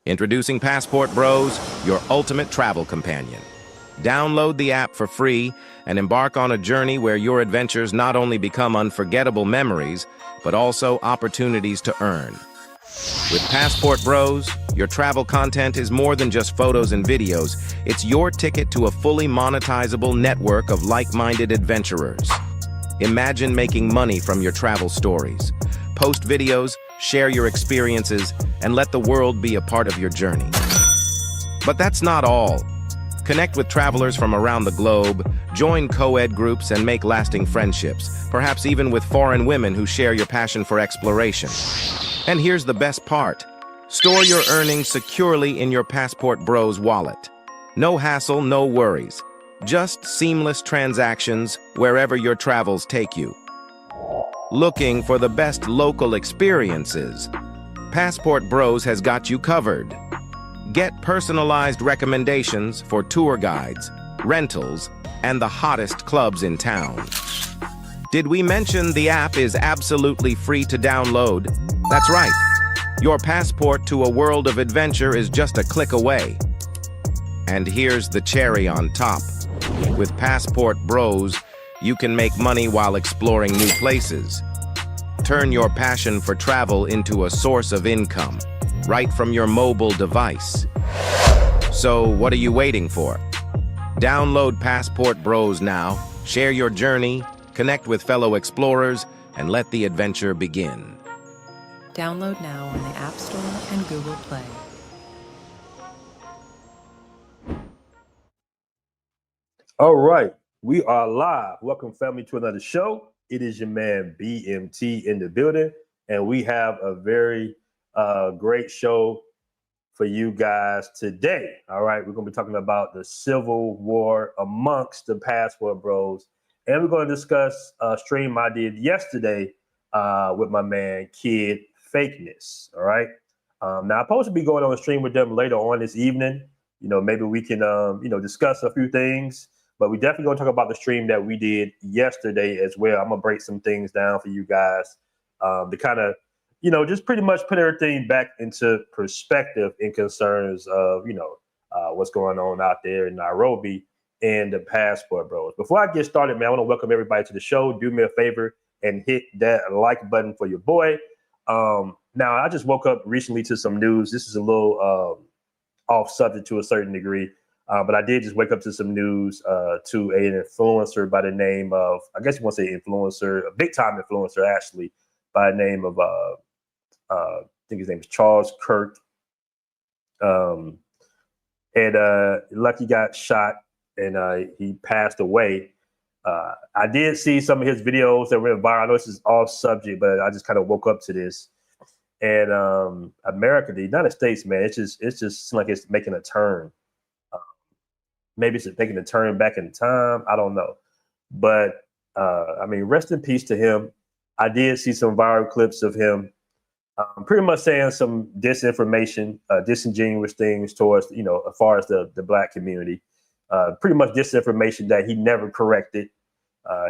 Introducing Passport Bros, your ultimate travel companion. Download the app for free and embark on a journey where your adventures not only become unforgettable memories, but also opportunities to earn. With Passport Bros, your travel content is more than just photos and videos. It's your ticket to a fully monetizable network of like-minded adventurers. Imagine making money from your travel stories. Post videos, share your experiences, and let the world be a part of your journey. But that's not all. Connect with travelers from around the globe, join co-ed groups, and make lasting friendships, perhaps even with foreign women who share your passion for exploration. And here's the best part. Store your earnings securely in your Passport Bros wallet. No hassle, no worries. Just seamless transactions wherever your travels take you. Looking for the best local experiences? Passport Bros has got you covered. Get personalized recommendations for tour guides, rentals, and the hottest clubs in town. Did we mention the app is absolutely free to download? That's right. Your passport to a world of adventure is just a click away. And here's the cherry on top. With Passport Bros, you can make money while exploring new places. Turn your passion for travel into a source of income, right from your mobile device. So what are you waiting for? Download Passport Bros now, share your journey, connect with fellow explorers, and let the adventure begin. Download now on the App Store and Google Play. All right, we are live. Welcome, family, to another show. It is your man BMT in the building, and we have a very great show for you guys today. All right, we're going to be talking about the civil war amongst the Passport Bros, and we're going to discuss a stream I did yesterday with my man Kid Fakeness. All right, now I'm supposed to be going on a stream with them later on this evening. You know, maybe we can discuss a few things. But we definitely going to talk about the stream that we did yesterday as well. I'm going to break some things down for you guys to kind of, just pretty much put everything back into perspective in concerns of, what's going on out there in Nairobi and the Passport Bros. Before I get started, man, I want to welcome everybody to the show. Do me a favor and hit that like button for your boy. Now, I just woke up recently to some news. This is a little off subject to a certain degree. But I did just wake up to some news to an influencer by the name of, I guess you want to say influencer, a big time influencer actually, by the name of, I think his name is Charles Kirk. And Lucky got shot and he passed away. I did see some of his videos that went viral. I know this is off subject, but I just kind of woke up to this. And America, the United States, man, it just seems like it's making a turn. Maybe it's taking a turn back in time. I don't know. But, rest in peace to him. I did see some viral clips of him pretty much saying some disinformation, disingenuous things towards, as far as the Black community. Pretty much disinformation that he never corrected.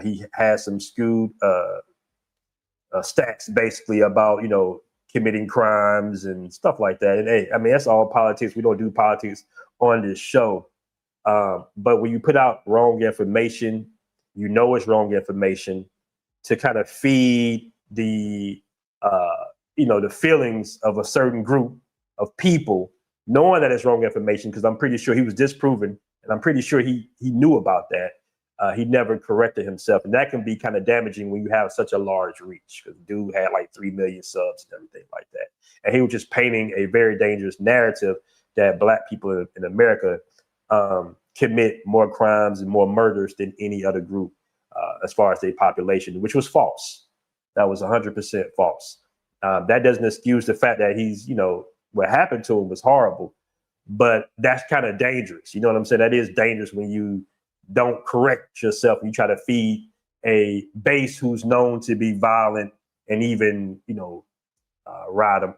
He had some skewed stats basically about, committing crimes and stuff like that. And hey, that's all politics. We don't do politics on this show. But when you put out wrong information, it's wrong information to kind of feed the, the feelings of a certain group of people, knowing that it's wrong information, because I'm pretty sure he was disproven and I'm pretty sure he knew about that. He never corrected himself. And that can be kind of damaging when you have such a large reach, because dude had like 3 million subs and everything like that. And he was just painting a very dangerous narrative that Black people in America commit more crimes and more murders than any other group as far as their population, which was false. That was 100% false. That doesn't excuse the fact that he's, what happened to him was horrible, but that's kind of dangerous. You know what I'm saying? That is dangerous when you don't correct yourself and you try to feed a base who's known to be violent and even, ride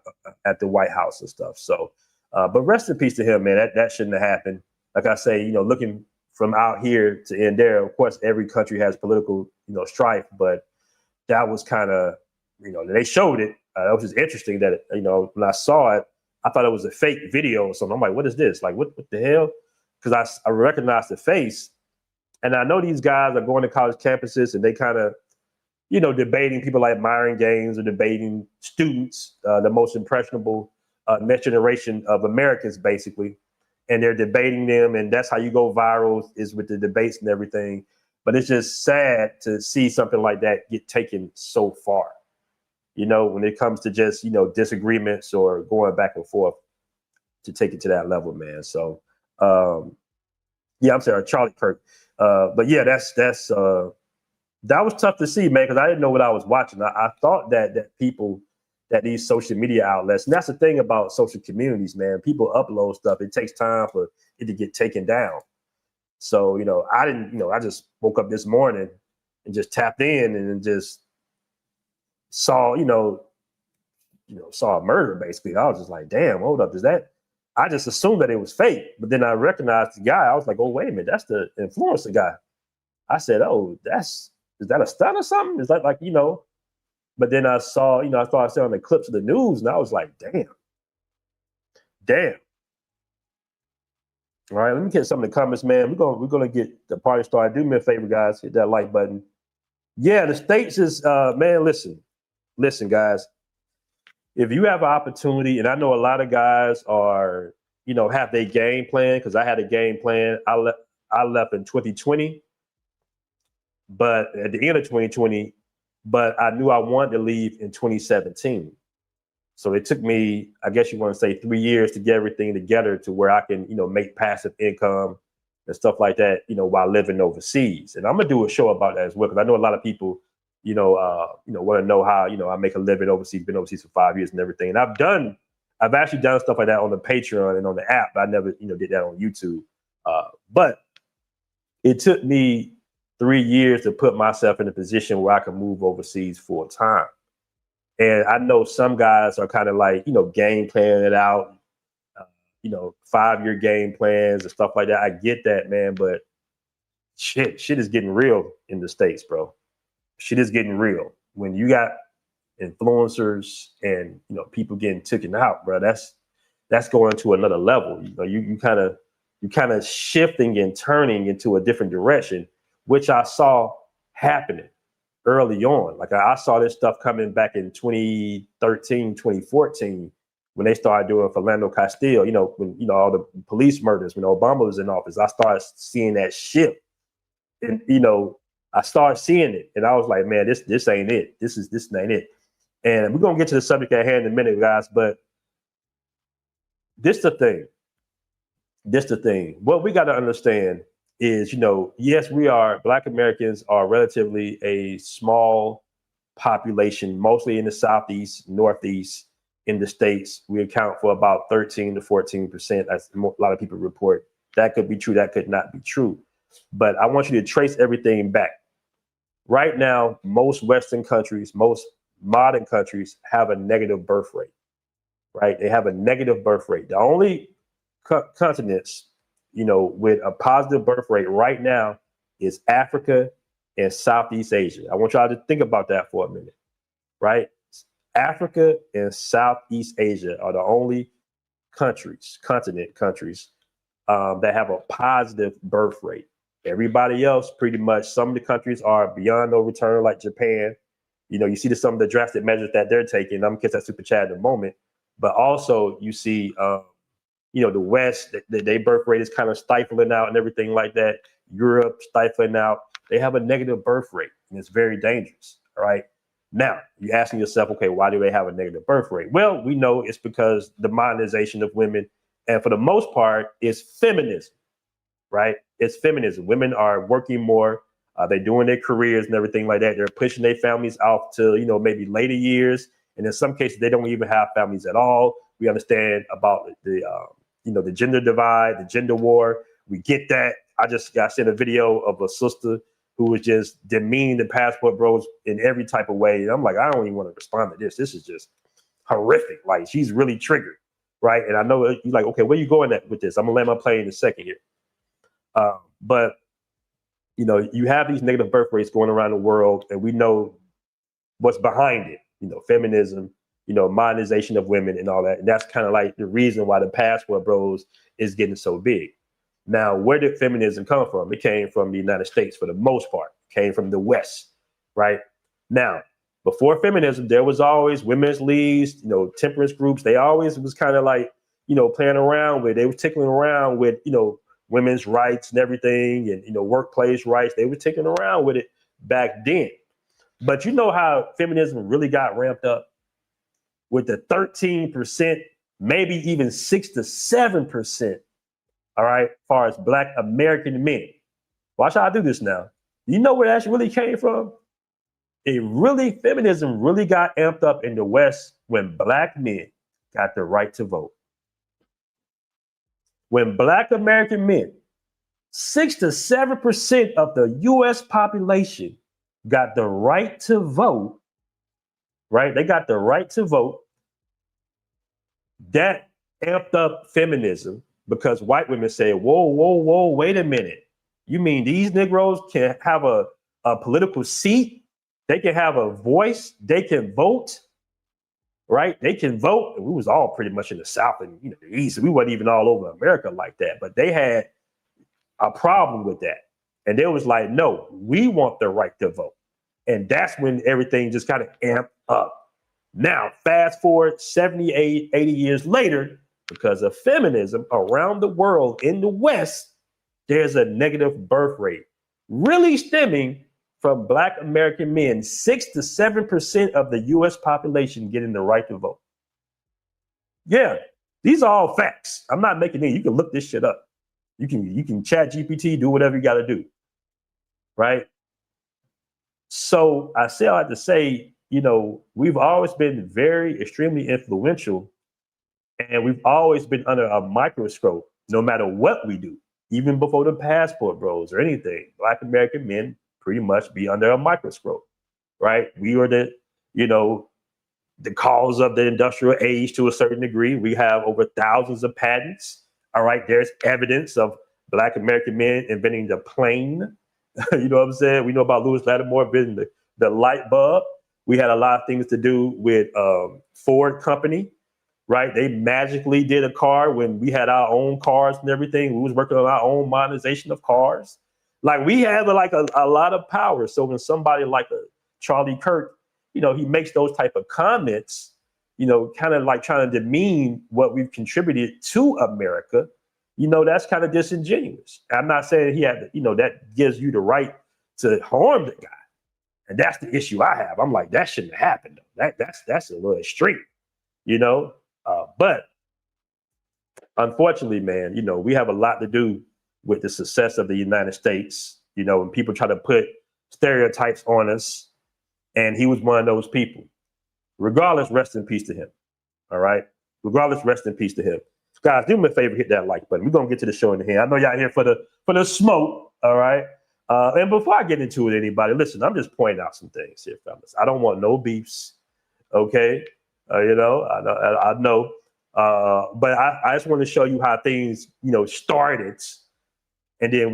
at the White House and stuff. So, but rest in peace to him, man. That shouldn't have happened. Like I say, looking from out here to in there, of course, every country has political, strife, but that was kind of, they showed it. It was just interesting that, when I saw it, I thought it was a fake video or something. I'm like, what is this? Like, what the hell? Because I recognized the face. And I know these guys are going to college campuses and they kind of, debating people like Myron Gaines or debating students, the most impressionable next generation of Americans, basically. And they're debating them. And that's how you go viral, is with the debates and everything. But it's just sad to see something like that get taken so far, when it comes to just, disagreements or going back and forth, to take it to that level, man. So, yeah, I'm sorry, Charlie Kirk. But yeah, that was tough to see, man, because I didn't know what I was watching. I thought that people, that these social media outlets, and that's the thing about social communities, man. People upload stuff. It takes time for it to get taken down. So, I didn't, I just woke up this morning and just tapped in and just saw, saw a murder, basically. I was just like, damn, hold up, I just assumed that it was fake, but then I recognized the guy. I was like, oh, wait a minute, that's the influencer guy. I said, oh, is that a stunt or something? Is that like, but then I saw, I started seeing the clips of the news and I was like, damn. All right, let me get some of the comments, man. We're gonna get the party started. Do me a favor, guys, hit that like button. Yeah, the States is, man, listen, guys. If you have an opportunity, and I know a lot of guys are, have their game plan, because I had a game plan. I left in 2020, but at the end of 2020, but I knew I wanted to leave in 2017. So it took me, I guess you want to say, 3 years to get everything together to where I can, make passive income and stuff like that, while living overseas. And I'm gonna do a show about that as well, because I know a lot of people, want to know how, I make a living overseas, been overseas for 5 years and everything. And I've actually done stuff like that on the Patreon and on the app, but I never, did that on YouTube. But it took me 3 years to put myself in a position where I could move overseas full time. And I know some guys are kind of like, game planning it out, 5-year game plans and stuff like that. I get that, man, but shit is getting real in the States, bro. Shit is getting real. When you got influencers and people getting taken out, bro, that's going to another level. You kind of shifting and turning into a different direction, which I saw happening early on. Like I saw this stuff coming back in 2013, 2014, when they started doing Philando Castile, when all the police murders, when Obama was in office. I started seeing that shift. And I started seeing it, and I was like, man, this ain't it. This ain't it. And we're gonna get to the subject at hand in a minute, guys. But this the thing. What we got to understand is, yes, Black Americans are relatively a small population, mostly in the Southeast, Northeast, in the States. We account for about 13 to 14%. As a lot of people report. That could be true. That could not be true. But I want you to trace everything back. Right now, most Western countries, most modern countries have a negative birth rate, right? They have a negative birth rate. The only continents, with a positive birth rate right now is Africa and Southeast Asia. I want y'all to think about that for a minute, right? Africa and Southeast Asia are the only continent countries that have a positive birth rate. Everybody else, pretty much, some of the countries are beyond no return, like Japan. You see some of the drastic measures that they're taking. I'm gonna get that super chat in a moment. But also, you see, the West, their birth rate is kind of stifling out and everything like that. Europe stifling out. They have a negative birth rate, and it's very dangerous. All right. Now, you're asking yourself, okay, why do they have a negative birth rate? Well, we know it's because the modernization of women, and for the most part, it's feminism. Right? It's feminism. Women are working more. They're doing their careers and everything like that. They're pushing their families out to, maybe later years. And in some cases, they don't even have families at all. We understand about the gender divide, the gender war. We get that. I sent a video of a sister who was just demeaning the Passport Bros in every type of way. And I'm like, I don't even want to respond to this. This is just horrific. Like, she's really triggered. Right? And I know you're like, okay, where you going at with this? I'm going to land my plane in a second here. But you have these negative birth rates going around the world, and we know what's behind it. Feminism, modernization of women and all that. And that's kind of like the reason why the Passport Bros is getting so big. Now, where did feminism come from? It came from the United States for the most part. It came from the West, right? Now, before feminism, there was always women's leagues, temperance groups. They always was kind of like, playing around with, they were tickling around with, women's rights and everything and, workplace rights. They were tickling around with it back then. But you know how feminism really got ramped up? With the 13%, maybe even 6 to 7%, all right, as far as Black American men. Watch how I do this now. You know where that really came from? Feminism really got amped up in the West when Black men got the right to vote. When Black American men, 6 to 7% of the US population got the right to vote, right? They got the right to vote. That amped up feminism because white women say, whoa, wait a minute. You mean these Negroes can have a political seat? They can have a voice. They can vote, right? They can vote. And we was all pretty much in the South and the East. We wasn't even all over America like that. But they had a problem with that. And they was like, no, we want the right to vote. And that's when everything just kind of amped up. Now, fast forward 78, 80 years later, because of feminism around the world in the West, there's a negative birth rate, really stemming from Black American men, 6 to 7% of the US population getting the right to vote. Yeah, these are all facts. I'm not making it. You can look this shit up. You can chat GPT, do whatever you got to do, right? So I say all that to say, we've always been very extremely influential, and we've always been under a microscope, no matter what we do, even before the Passport Bros or anything. Black American men pretty much be under a microscope, right? We are the cause of the industrial age to a certain degree. We have over thousands of patents. All right, there's evidence of Black American men inventing the plane. You know what I'm saying? We know about Lewis Lattimore inventing the light bulb. We had a lot of things to do with Ford Company, right? They magically did a car when we had our own cars and everything. We was working on our own modernization of cars. Like we have a lot of power. So when somebody like a Charlie Kirk, he makes those type of comments, kind of like trying to demean what we've contributed to America, that's kind of disingenuous. I'm not saying he had, that gives you the right to harm the guy. And that's the issue I have. I'm like, that shouldn't have happened. That's a little extreme, but unfortunately, man, we have a lot to do with the success of the United States, when people try to put stereotypes on us. And he was one of those people. Regardless, rest in peace to him. All right. Regardless, rest in peace to him. Guys, do me a favor, hit that like button. We're gonna get to the show in the hand. I know y'all here for the smoke. All right. And before I get into it, anybody, listen, I'm just pointing out some things here, fellas. I don't want no beefs. Okay. I know. But I just want to show you how things, started, and then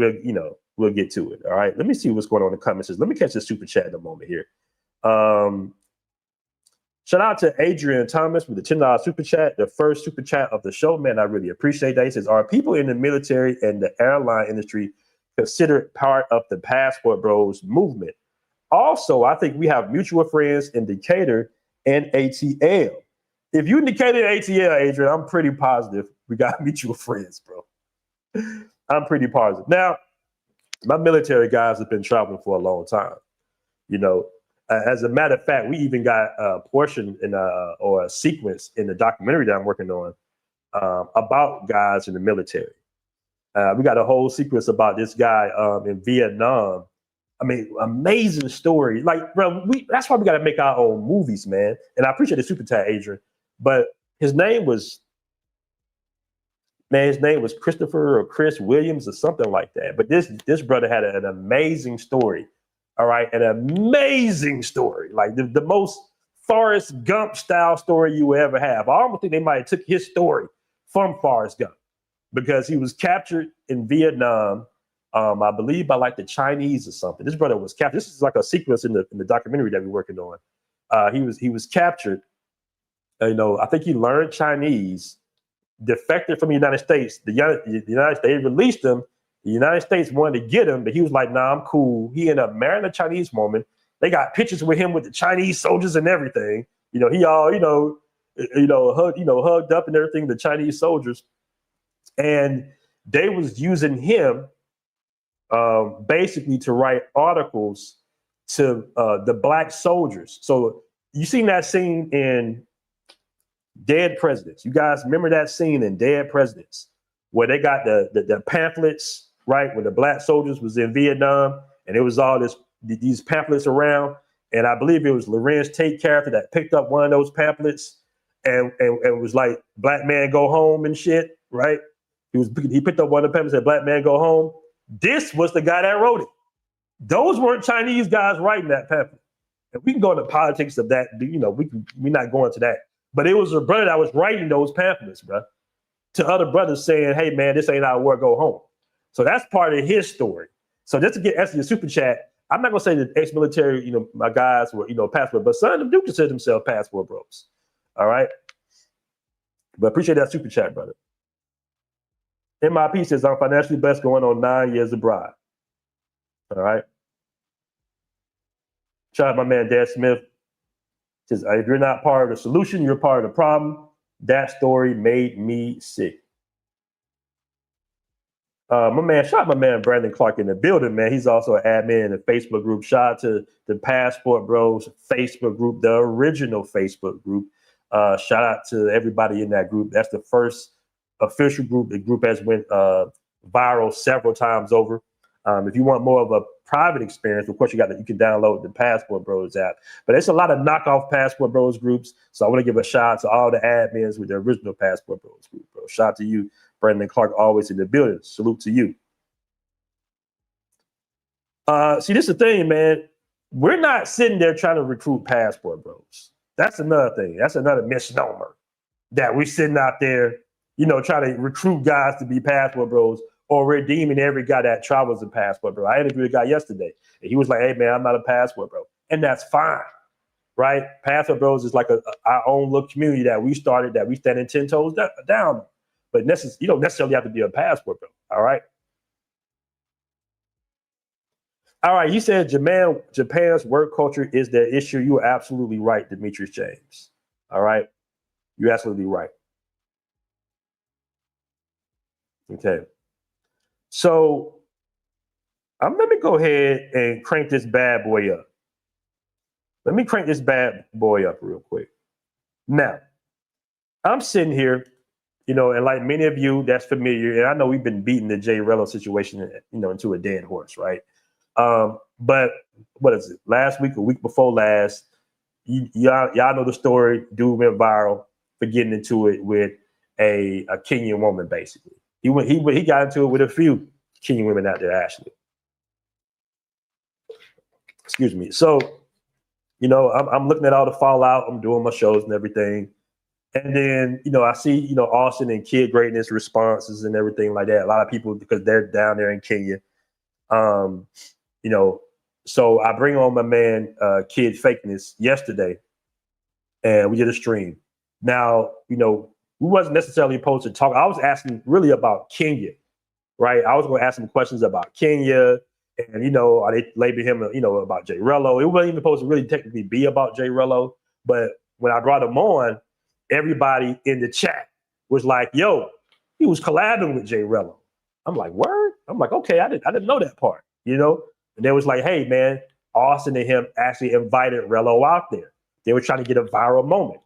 we'll get to it. All right. Let me see what's going on in the comments. Let me catch the super chat in a moment here. Shout out to Adrian Thomas with the $10 super chat, the first super chat of the show. Man, I really appreciate that. He says, are people in the military and the airline industry considered part of the Passport Bros movement? Also, I think we have mutual friends in Decatur and ATL. If you in Decatur and ATL, Adrian, I'm pretty positive we got mutual friends, bro. I'm pretty positive. Now, my military guys have been traveling for a long time. As a matter of fact, we even got a portion or a sequence in the documentary that I'm working on about guys in the military. We got a whole sequence about this guy in Vietnam. I mean, amazing story. Like, bro, that's why we got to make our own movies, man. And I appreciate the super chat, Adrian. But his name was Christopher or Chris Williams or something like that. But this brother had an amazing story. All right, an amazing story, like the most Forrest Gump style story you will ever have. I almost think they might have took his story from Forrest Gump because he was captured in Vietnam, I believe by like the Chinese or something. This brother was captured. This is like a sequence in the documentary that we're working on. He was captured, I think he learned Chinese, defected from the United States. The United States released him. The United States wanted to get him, but he was like, "Nah, I'm cool." He ended up marrying a Chinese woman. They got pictures with him with the Chinese soldiers and everything. He all hugged up and everything. The Chinese soldiers, and they was using him basically to write articles to the black soldiers. So you seen that scene in Dead Presidents. You guys remember that scene in Dead Presidents where they got the pamphlets, right? When the black soldiers was in Vietnam and it was all these pamphlets around. And I believe it was Lorenz Tate character that picked up one of those pamphlets and was like, "Black man go home" and shit, right? He picked up one of the pamphlets and said, "Black man go home." This was the guy that wrote it. Those weren't Chinese guys writing that pamphlet. And we can go into politics of that. We're not going to that. But it was a brother that was writing those pamphlets, bro, to other brothers saying, "Hey, man, this ain't how it work, go home." So that's part of his story. So just to get answer your super chat, I'm not going to say that ex-military, my guys were, passport, but some of them do consider themselves passport bros. All right. But appreciate that super chat, brother. MIP says, "I'm financially blessed going on 9 years abroad." All right. Shout out my man, Dad Smith. Says, "If you're not part of the solution, you're part of the problem. That story made me sick." Shout out my man Brandon Clark in the building, man. He's also an admin in the Facebook group. Shout out to the Passport Bros Facebook group, the original Facebook group. Shout out to everybody in that group. That's the first official group. The group has went viral several times over. If you want more of a private experience, of course, you can download the Passport Bros app. But there's a lot of knockoff Passport Bros groups. So I want to give a shout out to all the admins with the original Passport Bros group, bro. Shout out to you, Brandon Clark, always in the building. Salute to you. See, this is the thing, man. We're not sitting there trying to recruit Passport Bros. That's another thing. That's another misnomer that we're sitting out there, trying to recruit guys to be Passport Bros, or redeeming every guy that travels a passport bro. I interviewed a guy yesterday, and he was like, "Hey, man, I'm not a passport bro." And that's fine, right? Passport Bros is like our own little community that we started, that we standing 10 toes down. But you don't necessarily have to be a passport bro, all right? All right, you said Japan's work culture is their issue. You are absolutely right, Demetrius James. All right? You're absolutely right. Okay. So let me go ahead and crank this bad boy up. Let me crank this bad boy up real quick. Now, I'm sitting here, and like many of you that's familiar, and I know we've been beating the Jay Rello situation, into a dead horse, right? But what is it? Last week, a week before last, y'all know the story. Dude went viral for getting into it with a Kenyan woman, basically. He got into it with a few Kenyan women out there, actually. Excuse me. So, I'm looking at all the fallout. I'm doing my shows and everything. And then, I see, Austin and Kid Greatness responses and everything like that. A lot of people, because they're down there in Kenya. So I bring on my man, Kid Fakeness, yesterday, and we did a stream. Now, we wasn't necessarily supposed to talk. I was asking really about Kenya, right? I was going to ask some questions about Kenya, and they labeled him, about Jay Rello. It wasn't even supposed to really technically be about Jay Rello, but when I brought him on, everybody in the chat was like, "Yo, he was collabing with Jay Rello." I'm like, "Word?" I'm like, "Okay, I didn't know that part," And they was like, "Hey, man, Austin and him actually invited Rello out there. They were trying to get a viral moment."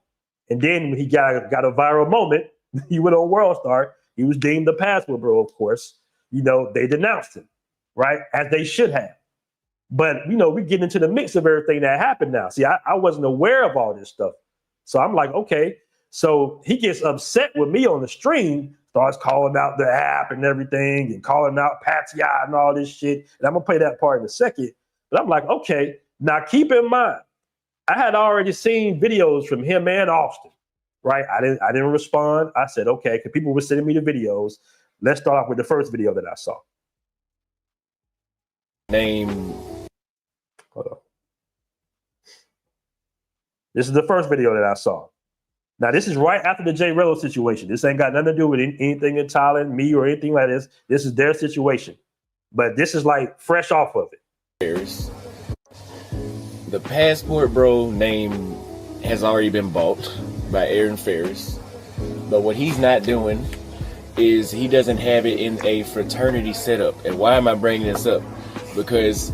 And then when he got a viral moment, he went on World Star. He was deemed the passport bro, of course. They denounced him, right? As they should have. But, we get into the mix of everything that happened now. See, I wasn't aware of all this stuff. So I'm like, okay. So he gets upset with me on the stream, starts calling out the app and everything, and calling out Patia and all this shit. And I'm going to play that part in a second. But I'm like, okay, now keep in mind, I had already seen videos from him and Austin, right? I didn't respond. I said, okay, because people were sending me the videos. Let's start off with the first video that I saw. Hold on. This is the first video that I saw. Now, this is right after the Jay Rello situation. This ain't got nothing to do with anything in Thailand, me, or anything like this. This is their situation. But this is like fresh off of it. The Passport Bro name has already been bought by Aaron Ferris. But what he's not doing is he doesn't have it in a fraternity setup. And why am I bringing this up? Because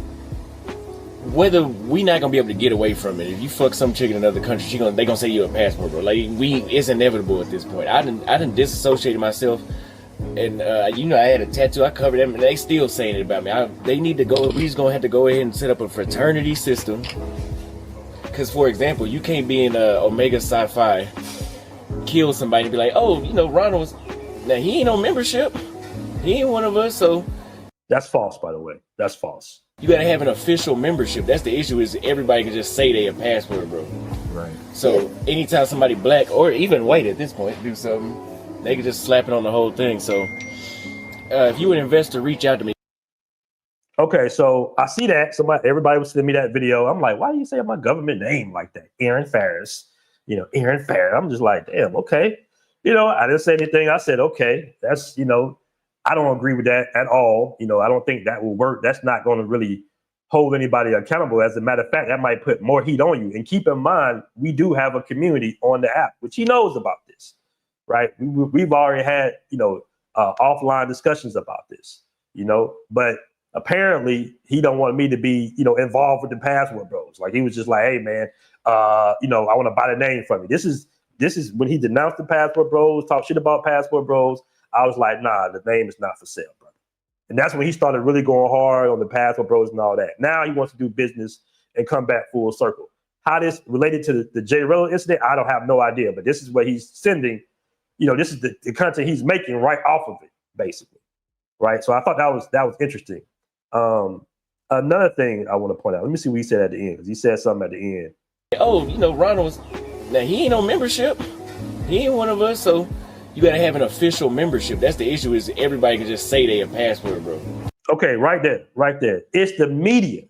whether we not gonna be able to get away from it. If you fuck some chick in another country, they gonna say you're a passport bro. Like it's inevitable at this point. I didn't disassociate myself, and I had a tattoo. I covered them, and they still saying it about me. They need to go. We just gonna have to go ahead and set up a fraternity system. Because for example, you can't be in Omega Sci-Fi, kill somebody, and be like, oh, Ronald's. Now he ain't on membership. He ain't one of us. So that's false, by the way. That's false. You gotta have an official membership. That's the issue. Is everybody can just say they a passport bro. Right. So anytime somebody black or even white at this point do something, they can just slap it on the whole thing. So if you an investor, reach out to me. Okay, so I see that everybody was sending me that video. I'm like, why do you say my government name like that? Aaron Ferris. Aaron Ferris. I'm just like, damn. Okay. I didn't say anything. I said, okay, that's I don't agree with that at all. I don't think that will work. That's not going to really hold anybody accountable. As a matter of fact, that might put more heat on you. And keep in mind, we do have a community on the app, which he knows about this, right? We've already had, offline discussions about this, but apparently he don't want me to be, involved with the Passport Bros. Like he was just like, hey man, I want to buy the name from you. This is when he denounced the Passport Bros, talked shit about Passport Bros. I was like, nah, the name is not for sale, brother. And that's when he started really going hard on the Passport Bros and all that. Now he wants to do business and come back full circle. How this related to the Jay Rello incident, I don't have no idea. But this is what he's sending. This is the content he's making right off of it, basically. Right. So I thought that was interesting. Another thing I want to point out. Let me see what he said at the end, because he said something at the end. Oh, Ronald's. Now he ain't on membership. He ain't one of us. So you got to have an official membership. That's the issue. Is everybody can just say they a passport bro. Okay, right there. It's the media.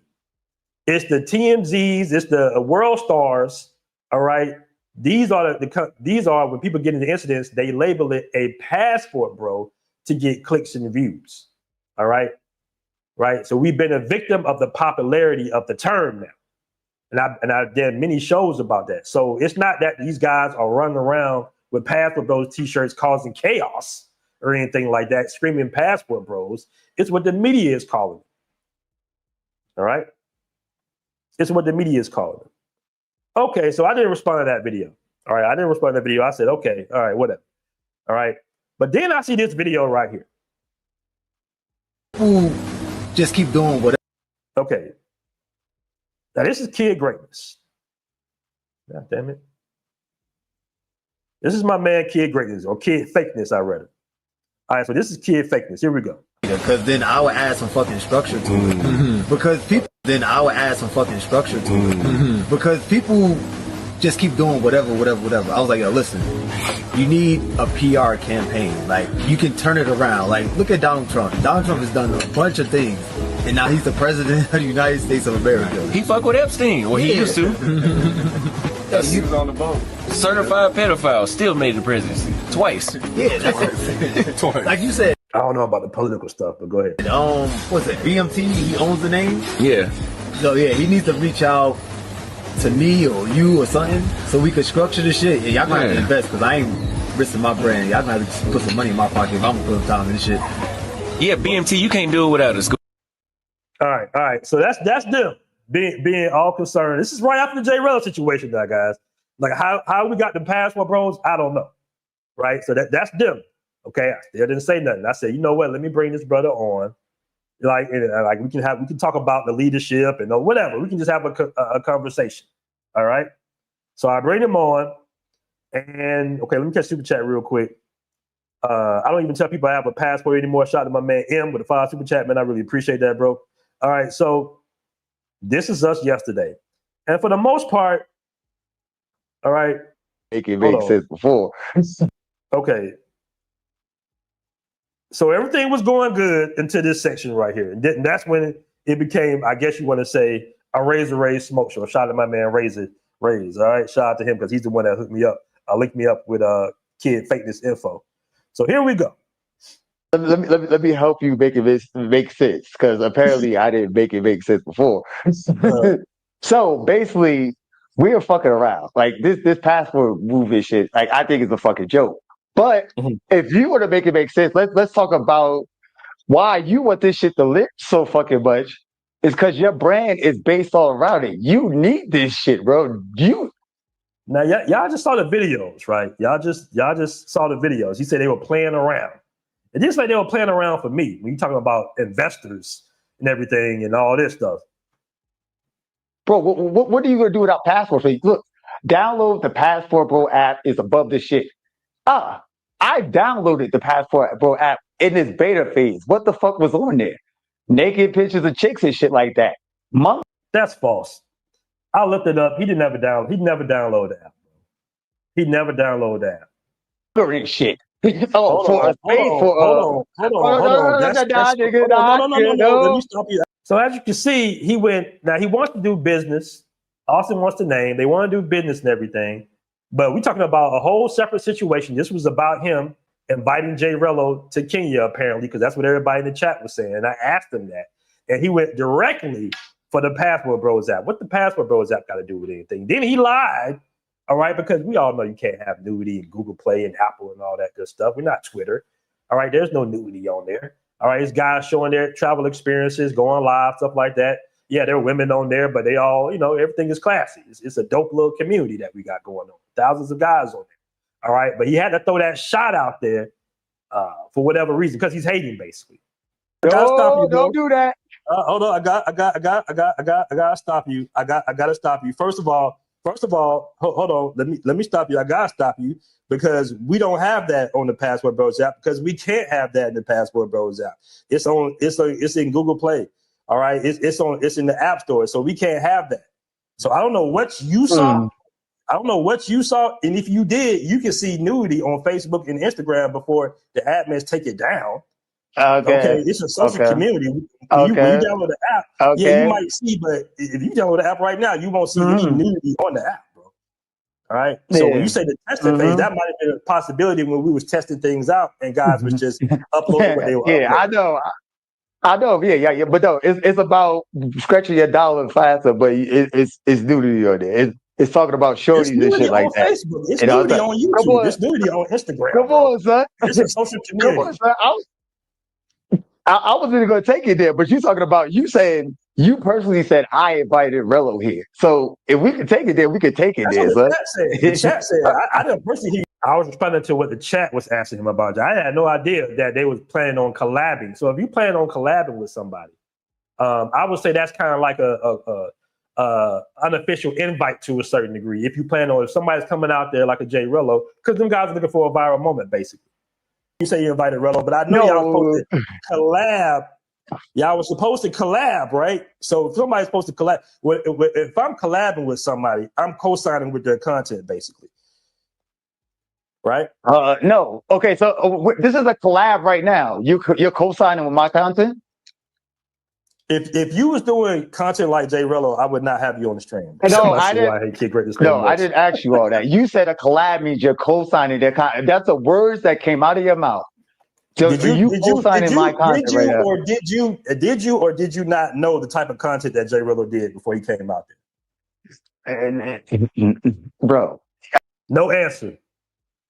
It's the TMZs. It's the world stars. All right. These are when people get into incidents, they label it a passport bro to get clicks and views. All right. Right. So we've been a victim of the popularity of the term now. And I did many shows about that. So it's not that these guys are running around with Passport Bros t-shirts causing chaos or anything like that, screaming Passport Bros. It's what the media is calling it. All right? It's what the media is calling it. Okay, so I didn't respond to that video. All right, I didn't respond to the video. I said, okay, all right, whatever. All right. But then I see this video right here. People just keep doing whatever. Okay. Now this is kid greatness. God damn it. This is my man Kid Greatness, or Kid Fakeness, I read it. All right, so this is Kid Fakeness. Here we go. Because then I would add some fucking structure to it. Because people Because people just keep doing whatever. I was like, yo, listen, you need a PR campaign. Like, you can turn it around. Like, look at Donald Trump. Donald Trump has done a bunch of things, and now he's the president of the United States of America. He fuck with Epstein. Well, he used to. He was on the boat. Certified pedophile, still made the presidency twice. Yeah, that's twice. Like you said. I don't know about the political stuff, but go ahead. What's it? BMT? He owns the name. Yeah. So yeah, he needs to reach out to me or you or something so we could structure the shit. Yeah, y'all gonna have to invest, because I ain't risking my brand. Y'all gonna have to just put some money in my pocket if I'm gonna put time in this shit. Yeah, BMT, you can't do it without us. All right. So that's them being all concerned. This is right after the Jay Rello situation, guys. Like how we got the Passport Bros, I don't know. Right? So that's them. Okay. I still didn't say nothing. I said, you know what? Let me bring this brother on. Like we can talk about the leadership and whatever. We can just have a conversation. All right. So I bring him on, and okay, let me catch super chat real quick. I don't even tell people I have a passport anymore. Shout out to my man M with the 5 super chat, man. I really appreciate that, bro. All right, so this is us yesterday, and for the most part, all right. It can make sense before. Okay. So everything was going good until this section right here. And that's when it became, I guess you want to say, a Razor Ray smoke show. Shout out to my man Razor Rays. All right. Shout out to him because he's the one that hooked me up link me up with Kid Fakeness info. So here we go. Let me help you make it make sense, because apparently I didn't make it make sense before. So basically, we are fucking around. Like this passport movement shit. Like I think it's a fucking joke. But if you were to make it make sense, let's talk about why you want this shit to live so fucking much. It's because your brand is based all around it. You need this shit, bro. Now y'all just saw the videos, right? Y'all just saw the videos. You said they were playing around. It just like they were playing around for me. When you talking about investors and everything and all this stuff. Bro, what are you gonna do without Passport? Look, download the Passport Bro app. Is above this shit. I downloaded the Passport Bro app in its beta phase. What the fuck was on there? Naked pictures of chicks and shit like that. That's false. I looked it up. He never download the app. He never download the app. Shit. Hold on. No. Let me stop you. So as you can see, he wants to do business. Austin wants to name. They want to do business and everything. But we're talking about a whole separate situation. This was about him inviting Jay Rello to Kenya, apparently, because that's what everybody in the chat was saying. And I asked him that. And he went directly for the Passport Bros app. What the Passport Bros app got to do with anything? Then he lied, all right, because we all know you can't have nudity in Google Play and Apple and all that good stuff. We're not Twitter, all right? There's no nudity on there, all right? It's guys showing their travel experiences, going live, stuff like that. Yeah, there are women on there, but they all, everything is classy. It's a dope little community that we got going on. Thousands of guys on there, all right? But he had to throw that shot out there for whatever reason, because he's hating, basically. Don't do that. Hold on, I gotta stop you. I gotta stop you. First of all, hold on. Let me stop you. I gotta stop you because we don't have that on the Passport Bros app, because we can't have that in the Passport Bros app. It's in Google Play. All right, it's in the App Store, so we can't have that. So I don't know what you saw. I don't know what you saw, and if you did, you can see nudity on Facebook and Instagram before the admins take it down. Okay, it's a social community. When you download the app, yeah, you might see, but if you download the app right now, you won't see any nudity on the app, bro. All right. So when you say the testing phase, that might have been a possibility when we was testing things out and guys was just uploading what they were uploading. I know. Yeah. But no, it's about scratching your dollar faster, but it's nudity on there. It's talking about shorties and shit like that. Facebook. It's nudity on YouTube. It's nudity on Instagram. Come on, son. It's a social community. Come on, son. I wasn't going to take it there, but you talking about you saying you personally said I invited Rello here. So if we could take it there, we could take it there. The chat said. I didn't personally hear. I was responding to what the chat was asking him about. I had no idea that they was planning on collabing. So if you plan on collabing with somebody, I would say that's kind of like a unofficial invite to a certain degree. If you plan on, if somebody's coming out there like a Jay Rello, because them guys are looking for a viral moment, basically. You say you invited Rello, but I know y'all were supposed to collab. Y'all were supposed to collab, right? So if somebody's supposed to collab, if I'm collabing with somebody, I'm co-signing with their content, basically. Right? No. Okay, so this is a collab right now. You're co-signing with my content? If you was doing content like Jay Rello, I would not have you on the stream. No, I didn't ask you all that. You said a collab means you're co-signing their content. That's the words that came out of your mouth. So did you co-signing my content right now? Or did you not know the type of content that Jay Rello did before he came out there? Bro. No answer.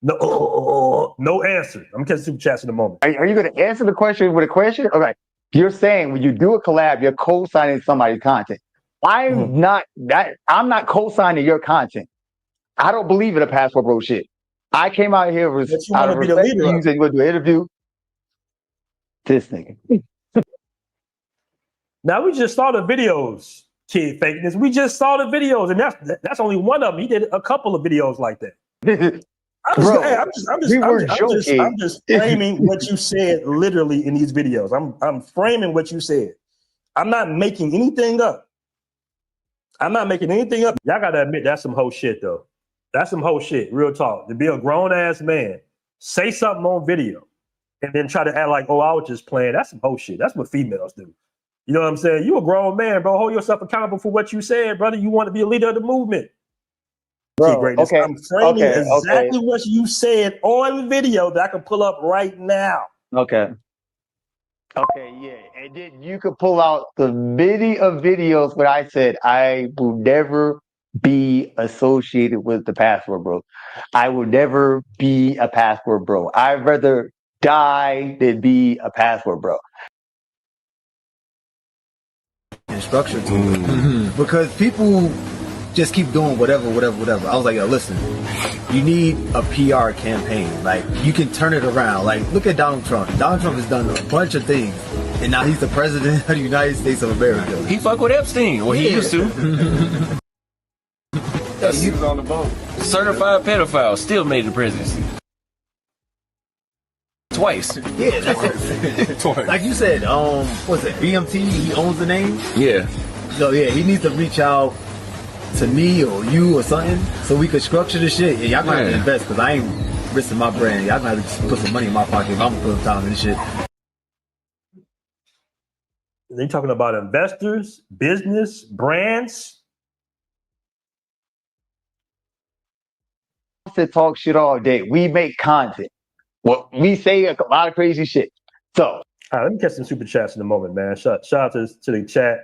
No answer. I'm getting super chats in a moment. Are you going to answer the question with a question? All right. You're saying when you do a collab, you're co-signing somebody's content. I'm not co-signing your content. I don't believe in the Passport Bro shit. I came out here with out of respect. You said you want to do an interview. This nigga. Now we just saw the videos, Kid Fakeness. We just saw the videos, and that's only one of them. He did a couple of videos like that. I'm just framing what you said literally in these videos. I'm framing what you said. I'm not making anything up. Y'all gotta admit that's some whole shit though. That's some whole shit. Real talk. To be a grown ass man, say something on video, and then try to act like, oh, I was just playing. That's some whole shit. That's what females do. You know what I'm saying? You a grown man, bro. Hold yourself accountable for what you said, brother. You want to be a leader of the movement. Bro, greatness. okay, I'm framing okay, exactly what you said on video that I can pull up right now. okay. Okay, yeah. And then you could pull out the many of videos where I said I will never be associated with the Passport Bro. I will never be a Passport Bro. I'd rather die than be a Passport Bro. And structure to it. Because people just keep doing whatever. I was like, yo, listen, you need a PR campaign. Like, you can turn it around. Like, look at Donald Trump. Donald Trump has done a bunch of things, and now he's the president of the United States of America. He fuck with Epstein. Well, he used to. He was on the boat. Certified pedophile, still made the presidency. Twice. Yeah, that's it. Like you said, what's it, BMT, he owns the name? Yeah. So, yeah, he needs to reach out to me or you or something so we could structure the shit. Yeah, y'all gonna have to invest because I ain't risking my brand. Y'all gonna have to just put some money in my pocket if I'm gonna put some time in this shit. They're talking about investors, business, brands. To talk shit all day. We make content. Well, we say a lot of crazy shit. So, All right, let me catch some super chats in a moment, man. Shout out to the chat.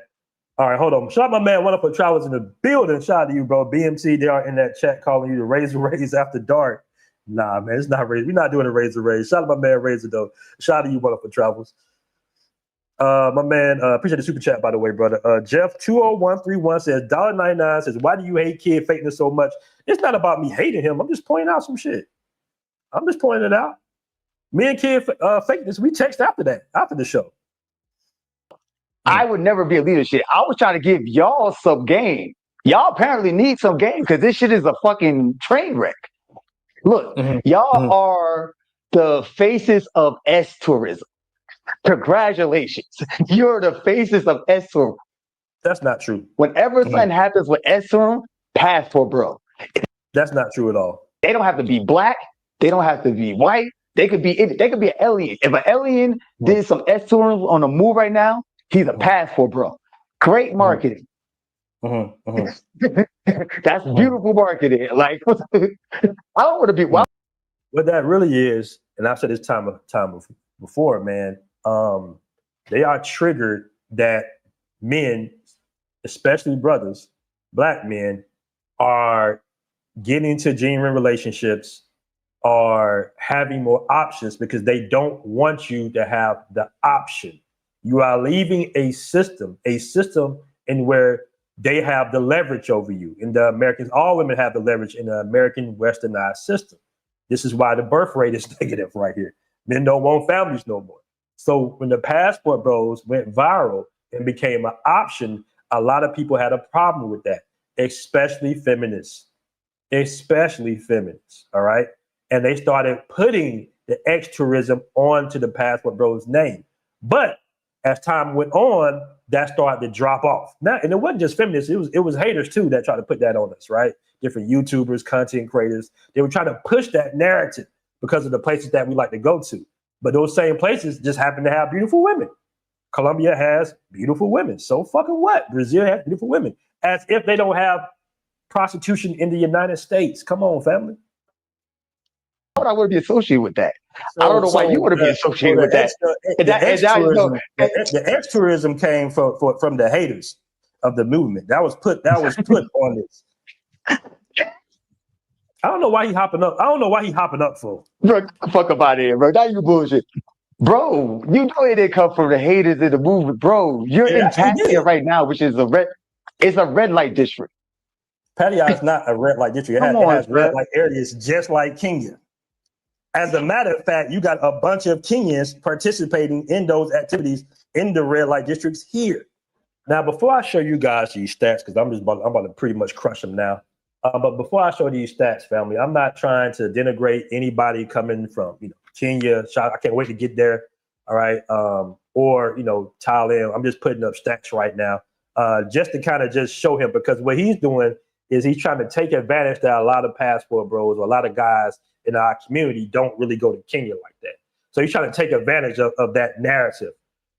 All right, hold on. Shout out my man, One Up for Travels in the building. Shout out to you, bro. BMT, they are in that chat calling you the Razor Rays after dark. Nah, man, it's not Razor. We're not doing a Razor Rays. Shout out to my man, Razor, though. Shout out to you, One Up for Travels. My man, appreciate the super chat, by the way, brother. Jeff 20131 says, $1.99 says, why do you hate Kid Fakeness so much? It's not about me hating him. I'm just pointing out some shit. I'm just pointing it out. Me and Kid Fakeness, we text after the show. I would never be a leadership. I was trying to give y'all some game. Y'all apparently need some game because this shit is a fucking train wreck. Look, y'all are the faces of S tourism. Congratulations. You're the faces of S tourism. That's not true. Whenever something happens with S tourism, Passport Bro. That's not true at all. They don't have to be black. They don't have to be white. They could be an alien. If an alien did some S tourism on a move right now, he's a Passport Bro. Great marketing. That's beautiful marketing. Like, I don't want to be wild. What that really is, and I've said this time before, man, they are triggered that men, especially brothers, black men, are getting into genuine relationships, are having more options because they don't want you to have the option. You are leaving a system in where they have the leverage over you. In the Americans, all women have the leverage in the American westernized system. This is why the birth rate is negative right here. Men don't want families no more. So when the Passport Bros went viral and became an option, a lot of people had a problem with that, especially feminists, all right? And they started putting the ex-tourism onto the Passport Bros name. But as time went on, that started to drop off. Now, and it wasn't just feminists, it was haters too that tried to put that on us, right? Different YouTubers, content creators, they were trying to push that narrative because of the places that we like to go to. But those same places just happen to have beautiful women. Colombia has beautiful women. So fucking what? Brazil has beautiful women. As if they don't have prostitution in the United States. Come on, family. Why would I want to be associated with that? I don't know why you want to be associated with that. The ex-tourism came from the haters of the movement. That was put on this. I don't know why he hopping up for. Bro, fuck about it, bro. Now you bullshit. Bro, you know it didn't come from the haters in the movement. Bro, you're in Pattaya right now, which is it's a red light district. Pattaya is not a red light district. It has red light areas just like Kenya. As a matter of fact, you got a bunch of Kenyans participating in those activities in the red light districts here. Now, before I show you guys these stats, because I'm about to pretty much crush them now. But before I show these stats, family, I'm not trying to denigrate anybody coming from Kenya. I can't wait to get there. All right, or Thailand. I'm just putting up stats right now, just to kind of just show him, because what he's doing is he's trying to take advantage that a lot of Passport Bros or a lot of guys in our community don't really go to Kenya like that. So he's trying to take advantage of that narrative,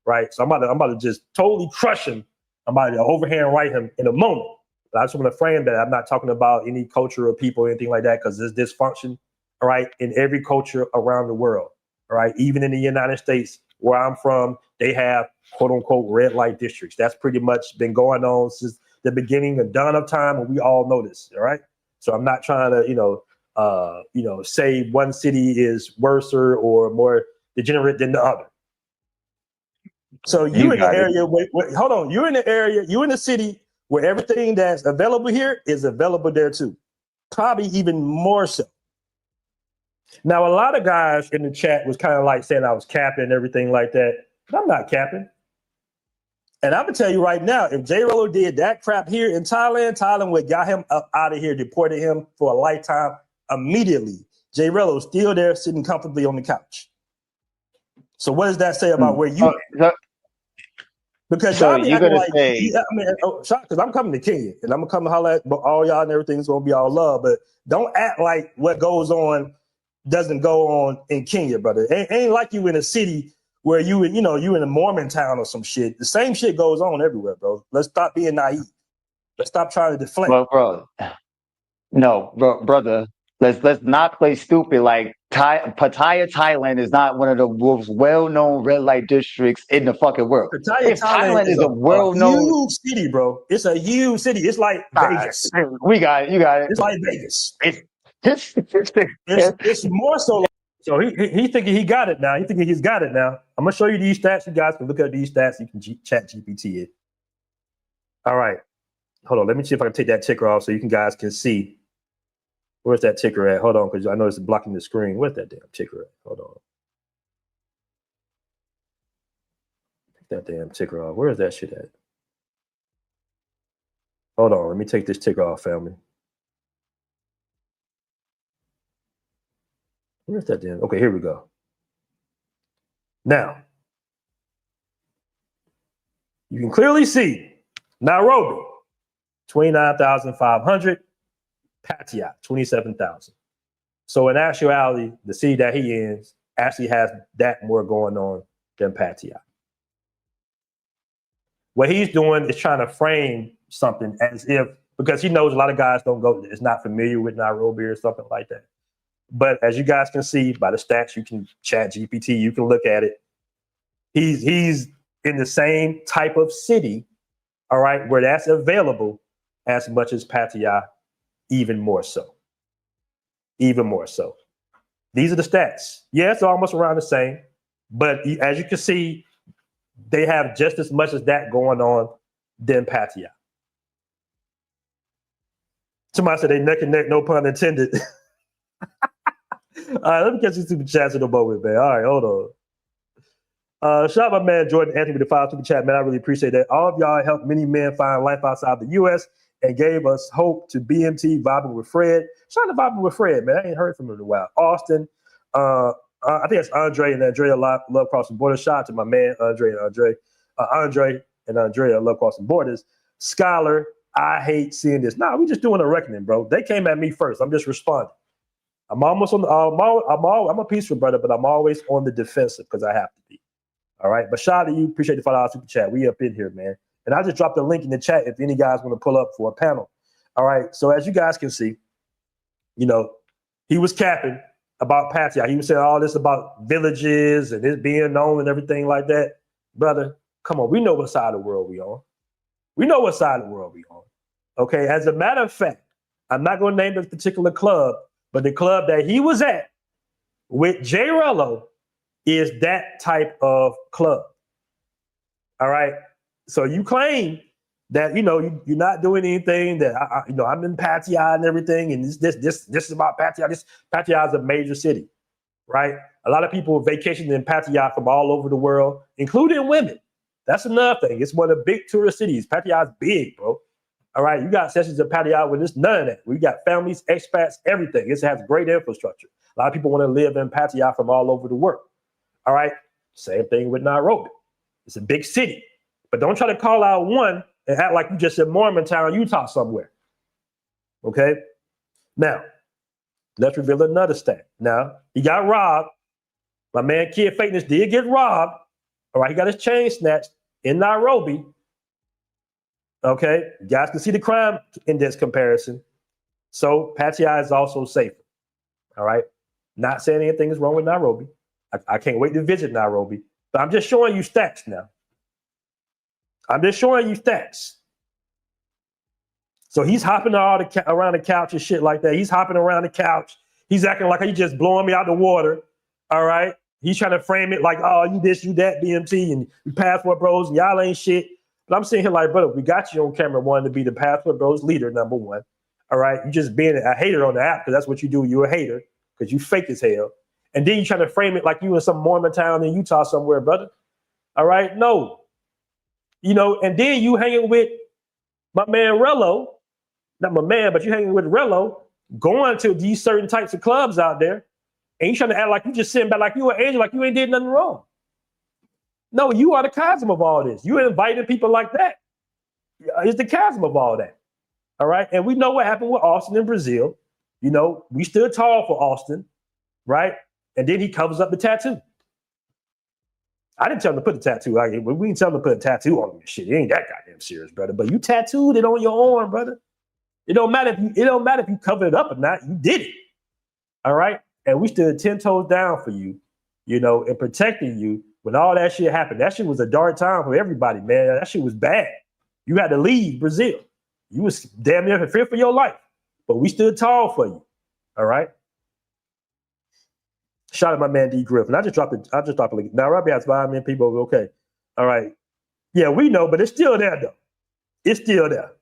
right? So I'm about to just totally crush him. I'm about to overhand right him in a moment. But I just want to frame that I'm not talking about any culture or people or anything like that, because there's dysfunction, all right, in every culture around the world, all right? Even in the United States, where I'm from, they have quote unquote red light districts. That's pretty much been going on since the beginning of dawn of time, and we all know this, all right? So I'm not trying to, say one city is worse or more degenerate than the other. So you're in the area hold on, you're in the area, you're in the city where everything that's available here is available there too. Probably even more so. Now, a lot of guys in the chat was kind of like saying I was capping and everything like that, but I'm not capping. And I'm gonna tell you right now, if J. Rolo did that crap here in Thailand, Thailand would got him up out of here, deported him for a lifetime immediately. J. Rolo still there sitting comfortably on the couch. So what does that say about where you because so y'all be you're acting gonna like, say, because I'm coming to Kenya and I'm gonna come to holler at all y'all and everything's gonna be all love, but don't act like what goes on doesn't go on in Kenya, brother. Ain't like you in a city where you in a Mormon town or some shit. The same shit goes on everywhere, bro. Let's stop being naive. Let's stop trying to deflect. well, brother, let's not play stupid. Like Pattaya, Thailand is not one of the most well-known red light districts in the fucking world. Pattaya, If Thailand is a a well-known huge city, bro. It's a huge city. It's like Vegas. we got it. You got it. It's like Vegas. It's It's more so. So he thinking he got it now. He thinking he's got it now. I'm gonna show you these stats. You guys can look at these stats. You can chat GPT it. All right. Hold on. Let me see if I can take that ticker off so you guys can see. Where's that ticker at? Hold on, because I know it's blocking the screen. Where's that damn ticker at? Hold on. Take that damn ticker off. Where is that shit at? Hold on. Let me take this ticker off, family. Where's that damn? Okay, here we go. Now, you can clearly see Nairobi, 29,500. Pattaya, 27,000. So in actuality, the city that he is actually has that more going on than Pattaya. What he's doing is trying to frame something as if, because he knows a lot of guys is not familiar with Nairobi or something like that. But as you guys can see by the stats, you can chat GPT, you can look at it. He's in the same type of city, all right, where that's available as much as Pattaya. Even more so. Even more so. These are the stats. Yeah, it's almost around the same. But as you can see, they have just as much as that going on than Pattaya. Somebody said they neck and neck, no pun intended. All right, let me catch you super chats in a moment, man. All right, hold on. Shout out my man Jordan Anthony with the 5 super chat, man. I really appreciate that. All of y'all helped many men find life outside the U.S. and gave us hope to BMT vibing with Fred. Shout out to vibing with Fred, man. I ain't heard from him in a while. Austin, I think it's Andre and Andrea Love Crossing Borders. Shout out to my man Andre and Andrea Love Crossing Borders. Skylar, I hate seeing this. Nah, we just doing a reckoning, bro. They came at me first. I'm just responding. I'm almost on. I'm a peaceful brother, but I'm always on the defensive because I have to be. All right, but shout out to you. Appreciate the $5 super chat. We up in here, man. And I just dropped a link in the chat if any guys want to pull up for a panel. All right. So as you guys can see, he was capping about Pattaya. He was saying all this about villages and it being known and everything like that. Brother, come on. We know what side of the world we on. We know what side of the world we on. Okay. As a matter of fact, I'm not going to name this particular club, but the club that he was at with J. Rello is that type of club. All right. So you claim that you're not doing anything. That I'm in Pattaya and everything, and this is about Pattaya. Pattaya is a major city, right? A lot of people vacation in Pattaya from all over the world, including women. That's another thing. It's one of the big tourist cities. Pattaya is big, bro. All right, you got sessions in Pattaya where there's none of that. We got families, expats, everything. It has great infrastructure. A lot of people want to live in Pattaya from all over the world. All right, same thing with Nairobi. It's a big city. But don't try to call out one and act like you just in Mormontown, Utah somewhere. Okay? Now, let's reveal another stat. Now, he got robbed. My man Kid Fakeness did get robbed. All right, he got his chain snatched in Nairobi. Okay, you guys can see the crime index comparison. So Pattaya is also safer. All right, not saying anything is wrong with Nairobi. I can't wait to visit Nairobi, but I'm just showing you stats now. I'm just showing you stats. So he's hopping around the couch and shit like that. He's hopping around the couch. He's acting like he's just blowing me out the water. All right. He's trying to frame it like, oh, you this, you that, BMT, and you Passport Bros, and y'all ain't shit. But I'm sitting here like, brother, we got you on camera wanting to be the Passport Bros leader, number one. All right. You just being a hater on the app because that's what you do. You're a hater because you fake as hell. And then you trying to frame it like you in some Mormon town in Utah somewhere, brother. All right. No. And then you hanging with my man Rello. Not my man, but you hanging with Rello, going to these certain types of clubs out there, and you trying to act like you just sitting back like you an angel, like you ain't did nothing wrong. No, you are the chasm of all this. You inviting people like that. It's the chasm of all that. All right. And we know what happened with Austin in Brazil. We stood tall for Austin, right? And then he covers up the tattoo. I didn't tell him to put the tattoo. We didn't tell him to put a tattoo on him and shit. It ain't that goddamn serious, brother. But you tattooed it on your arm, brother. It don't matter if you covered it up or not. You did it. All right. And we stood 10 toes down for you, and protecting you when all that shit happened. That shit was a dark time for everybody, man. That shit was bad. You had to leave Brazil. You was damn near in fear for your life. But we stood tall for you. All right. Shout out my man D Griffin. I just dropped a link. Now Robbie has 5 million people. Okay. All right. Yeah, we know, but it's still there though. It's still there.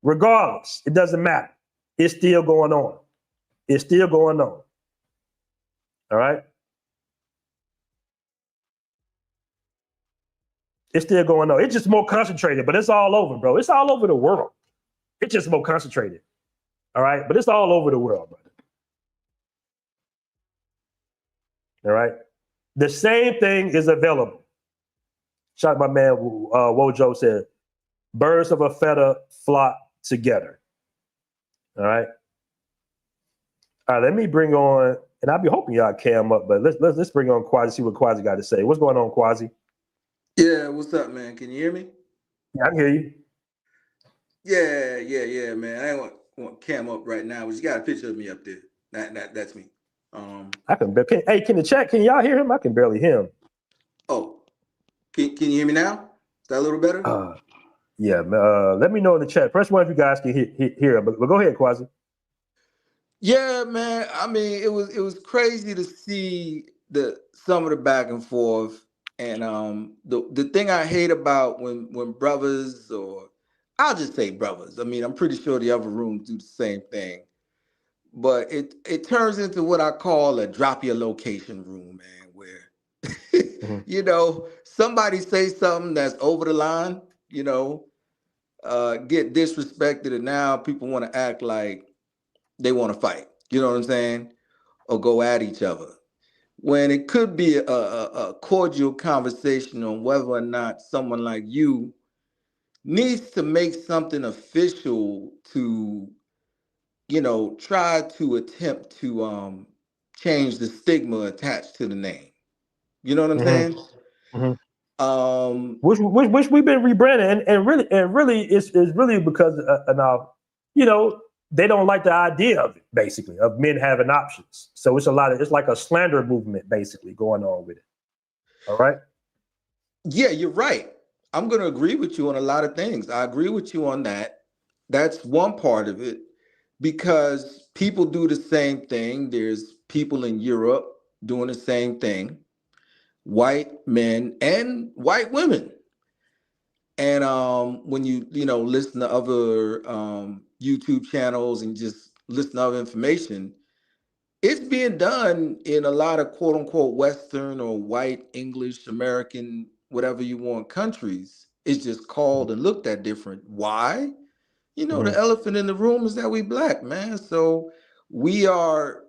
Regardless, it doesn't matter. It's still going on. It's still going on. All right? It's still going on. It's just more concentrated, but it's all over, bro. It's all over the world. It's just more concentrated. All right? But it's all over the world, brother. All right? The same thing is available. Shout out my man, Wojo said, birds of a feather flock together. All right. All right, let me bring on, and I'll be hoping y'all cam up, but let's bring on Quasi, see what Quasi got to say. What's going on, Quasi? Yeah, what's up, man? Can you hear me? Yeah, I can hear you. Yeah, man. I ain't want cam up right now, but you got a picture of me up there. That's me. I can the chat, can y'all hear him? I can barely hear him. Oh, can you hear me now? Is that a little better? Yeah, let me know in the chat. Press one if you guys can hear him. But go ahead, Quasi. Yeah, man. I mean, it was crazy to see some of the back and forth. And the thing I hate about when brothers, or I'll just say brothers. I mean, I'm pretty sure the other rooms do the same thing. But it turns into what I call a drop your location room, man, where somebody say something that's over the line, get disrespected, and now people want to act like they want to fight. You know what I'm saying? Or go at each other. When it could be a cordial conversation on whether or not someone like you needs to make something official to, try to attempt to change the stigma attached to the name. You know what I'm saying? Which we've been rebranding, and really it's really because they don't like the idea of it, basically, of men having options. So it's like a slander movement basically going on with it. All right. Yeah, you're right. I'm going to agree with you on a lot of things. I agree with you on that. That's one part of it, because people do the same thing. There's people in Europe doing the same thing, white men and white women. And when you listen to other YouTube channels and just listen to other information, it's being done in a lot of quote unquote Western or white English American, whatever you want, countries. It's just called and looked at different. Why? The elephant in the room is that we black, man. So we are,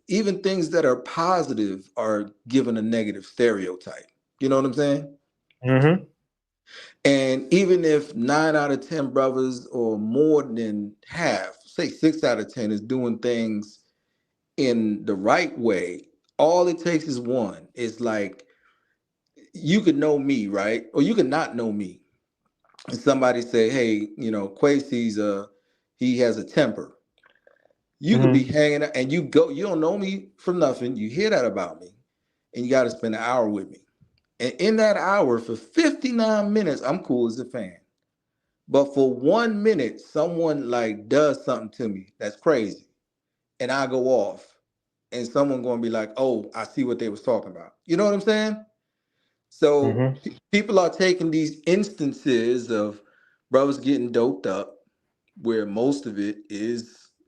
even things that are positive are given a negative stereotype. You know what I'm saying? Mm-hmm. And even if 9 out of 10 brothers, or more than half, say 6 out of 10, is doing things in the right way, all it takes is one. It's like, you could know me, right? Or you could not know me. and somebody say, hey, Quasi's he has a temper. You could be hanging out and you don't know me from nothing. You hear that about me, and you got to spend an hour with me. And in that hour, for 59 minutes, I'm cool as a fan. But for 1 minute, someone like does something to me that's crazy, and I go off, and someone gonna be like, "Oh, I see what they was talking about." You know what I'm saying? So people are taking these instances of brothers getting doped up, where most of it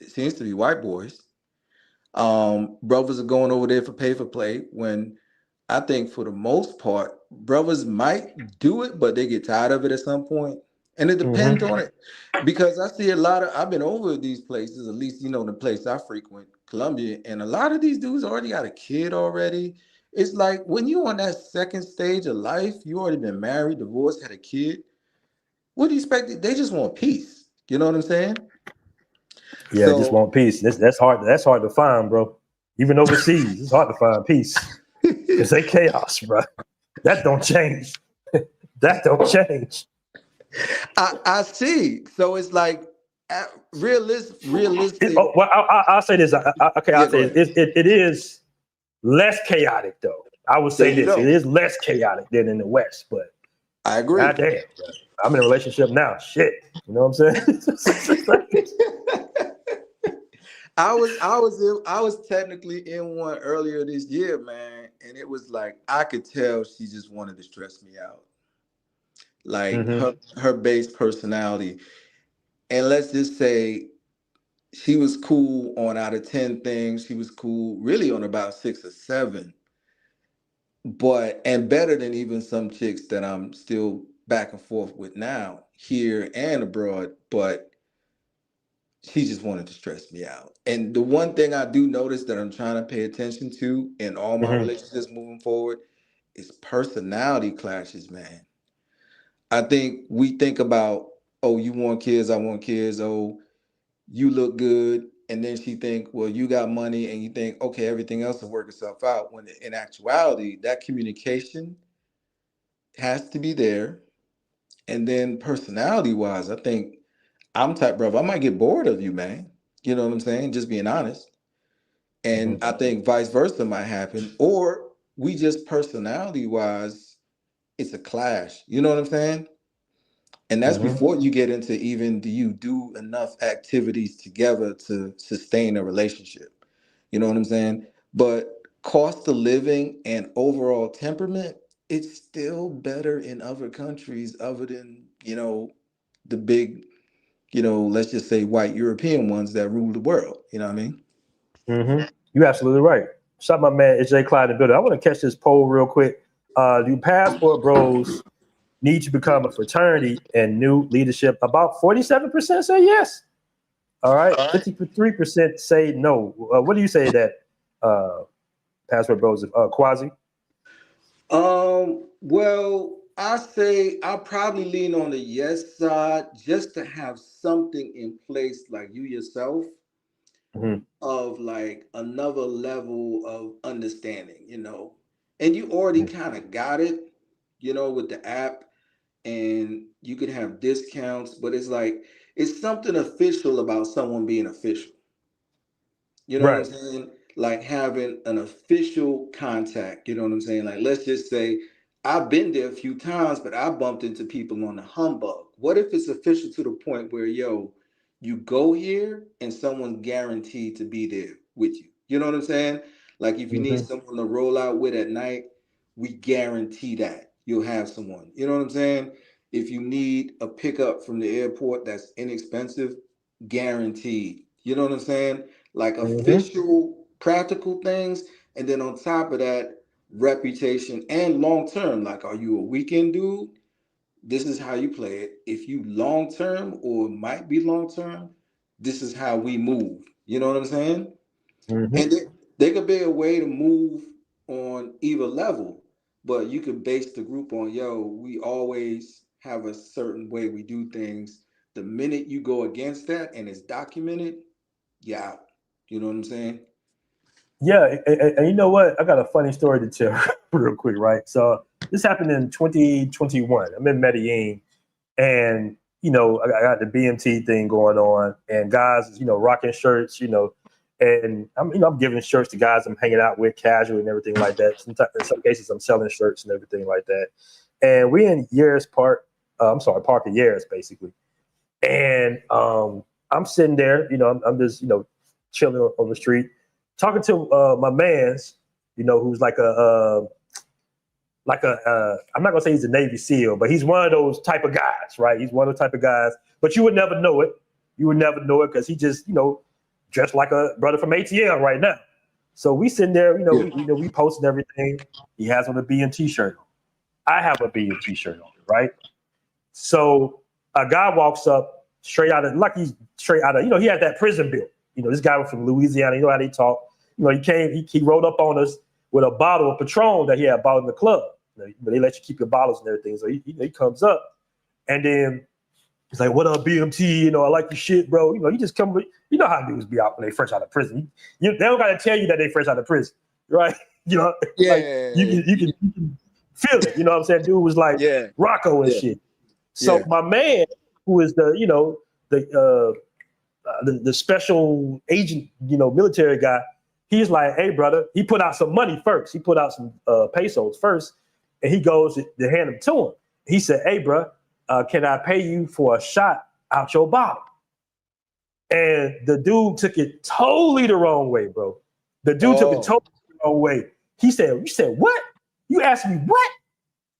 seems to be white boys. Brothers are going over there for pay for play when I think for the most part, brothers might do it, but they get tired of it at some point. And it depends on it. Because I see I've been over these places, at least, the place I frequent, Columbia, and a lot of these dudes already got a kid already. It's like when you on that second stage of life, you already been married, divorced, had a kid. What do you expect? They just want peace. You know what I'm saying? Yeah, just So want peace. That's hard. That's hard to find, bro. Even overseas, it's hard to find peace because they chaos, bro. That don't change. That don't change. I see. So it's like realistic. Well, I'll say this. Okay, Yeah, I'll go say ahead. this. It is less chaotic, though. I would There say you this. It go. is less chaotic than in the West, but I agree. goddamn, bro. I'm in a relationship now. Shit, you know what I'm saying? I was technically in one earlier this year, man, and it was like I could tell she just wanted to stress me out. Like her base personality. And let's just say she was cool on out of 10 things, she was cool really on about 6 or 7. But and better than even some chicks that I'm still back and forth with now, here and abroad, but she just wanted to stress me out. And the one thing I do notice that I'm trying to pay attention to in all my relationships moving forward is personality clashes, man. I think we think about, oh, you want kids, I want kids, oh, you look good. And then she think, well, you got money, and you think, okay, everything else will work itself out. When in actuality, that communication has to be there. And then personality wise, I think I'm type brother, I might get bored of you, man. You know what I'm saying? Just being honest. And I think vice versa might happen. Or we just personality wise, it's a clash. You know what I'm saying? And that's before you get into even do you do enough activities together to sustain a relationship. You know what I'm saying? But cost of living and overall temperament, it's still better in other countries other than, the big, let's just say white European ones that rule the world. You know what I mean? You're absolutely right. Shout out my man, it's Jay Clyde in the building. I want to catch this poll real quick. Do Passport Bros need to become a fraternity and new leadership? About 47% say yes. All right, 53% say no. What do you say that Passport Bros, Quasi? Well, I say I'll probably lean on the yes side just to have something in place like you yourself of like another level of understanding, and you already kind of got it, with the app, and you could have discounts, but it's like it's something official about someone being official. You know what I'm Right. saying? Like having an official contact. You know what I'm saying? Like, let's just say I've been there a few times, but I bumped into people on the humbug. What if it's official to the point where, yo, you go here and someone's guaranteed to be there with you? You know what I'm saying? Like, if you need someone to roll out with at night, we guarantee that you'll have someone. You know what I'm saying? If you need a pickup from the airport that's inexpensive, guaranteed. You know what I'm saying? Like official practical things, and then on top of that, reputation and long term. Like, are you a weekend dude? This is how you play it. If you long term or might be long term, this is how we move. You know what I'm saying? And there could be a way to move on either level, but you could base the group on, yo, we always have a certain way we do things. The minute you go against that and it's documented, you're out. You know what I'm saying? Yeah, and you know what? I got a funny story to tell real quick, right? So this happened in 2021. I'm in Medellin, And, you know, I got the BMT thing going on, and guys, you know, rocking shirts, you know, and I'm giving shirts to guys I'm hanging out with casually and everything like that. Sometimes, in some cases, I'm selling shirts and everything like that. And we in Park of Yares, basically. And I'm sitting there, you know, I'm just, you know, chilling on the street, talking to my man's, you know, who's like I'm not gonna say he's a Navy SEAL, but he's one of those type of guys, right? He's one of the type of guys, but you would never know it. You would never know it because he just, you know, dressed like a brother from ATL right now. So we sitting there, you know, we posting everything. He has on a BMT shirt on. I have a BMT shirt on, right? So a guy walks up straight out of, you know, he had that prison bill. You know, this guy was from Louisiana. You know how they talk. You know, he rode up on us with a bottle of Patron that he had bought in the club. You know, they let you keep your bottles and everything. So he comes up, and then he's like, "What up, BMT? You know, I like your shit, bro. You know, you just come with, you know how dudes be out when they fresh out of prison. They don't gotta tell you that they fresh out of prison, right? You know, Yeah. like, you can feel it. You know what I'm saying? Dude was like Rocco and shit. So my man, who is the, you know, the special agent, you know, military guy, he's like, "Hey, brother," he put out some money first. He put out some pesos first, and he goes to hand them to him. He said, "Hey, bro, can I pay you for a shot out your bottle?" And the dude took it totally the wrong way, bro. The dude took it totally the wrong way. He said, "You said what? You asked me what?"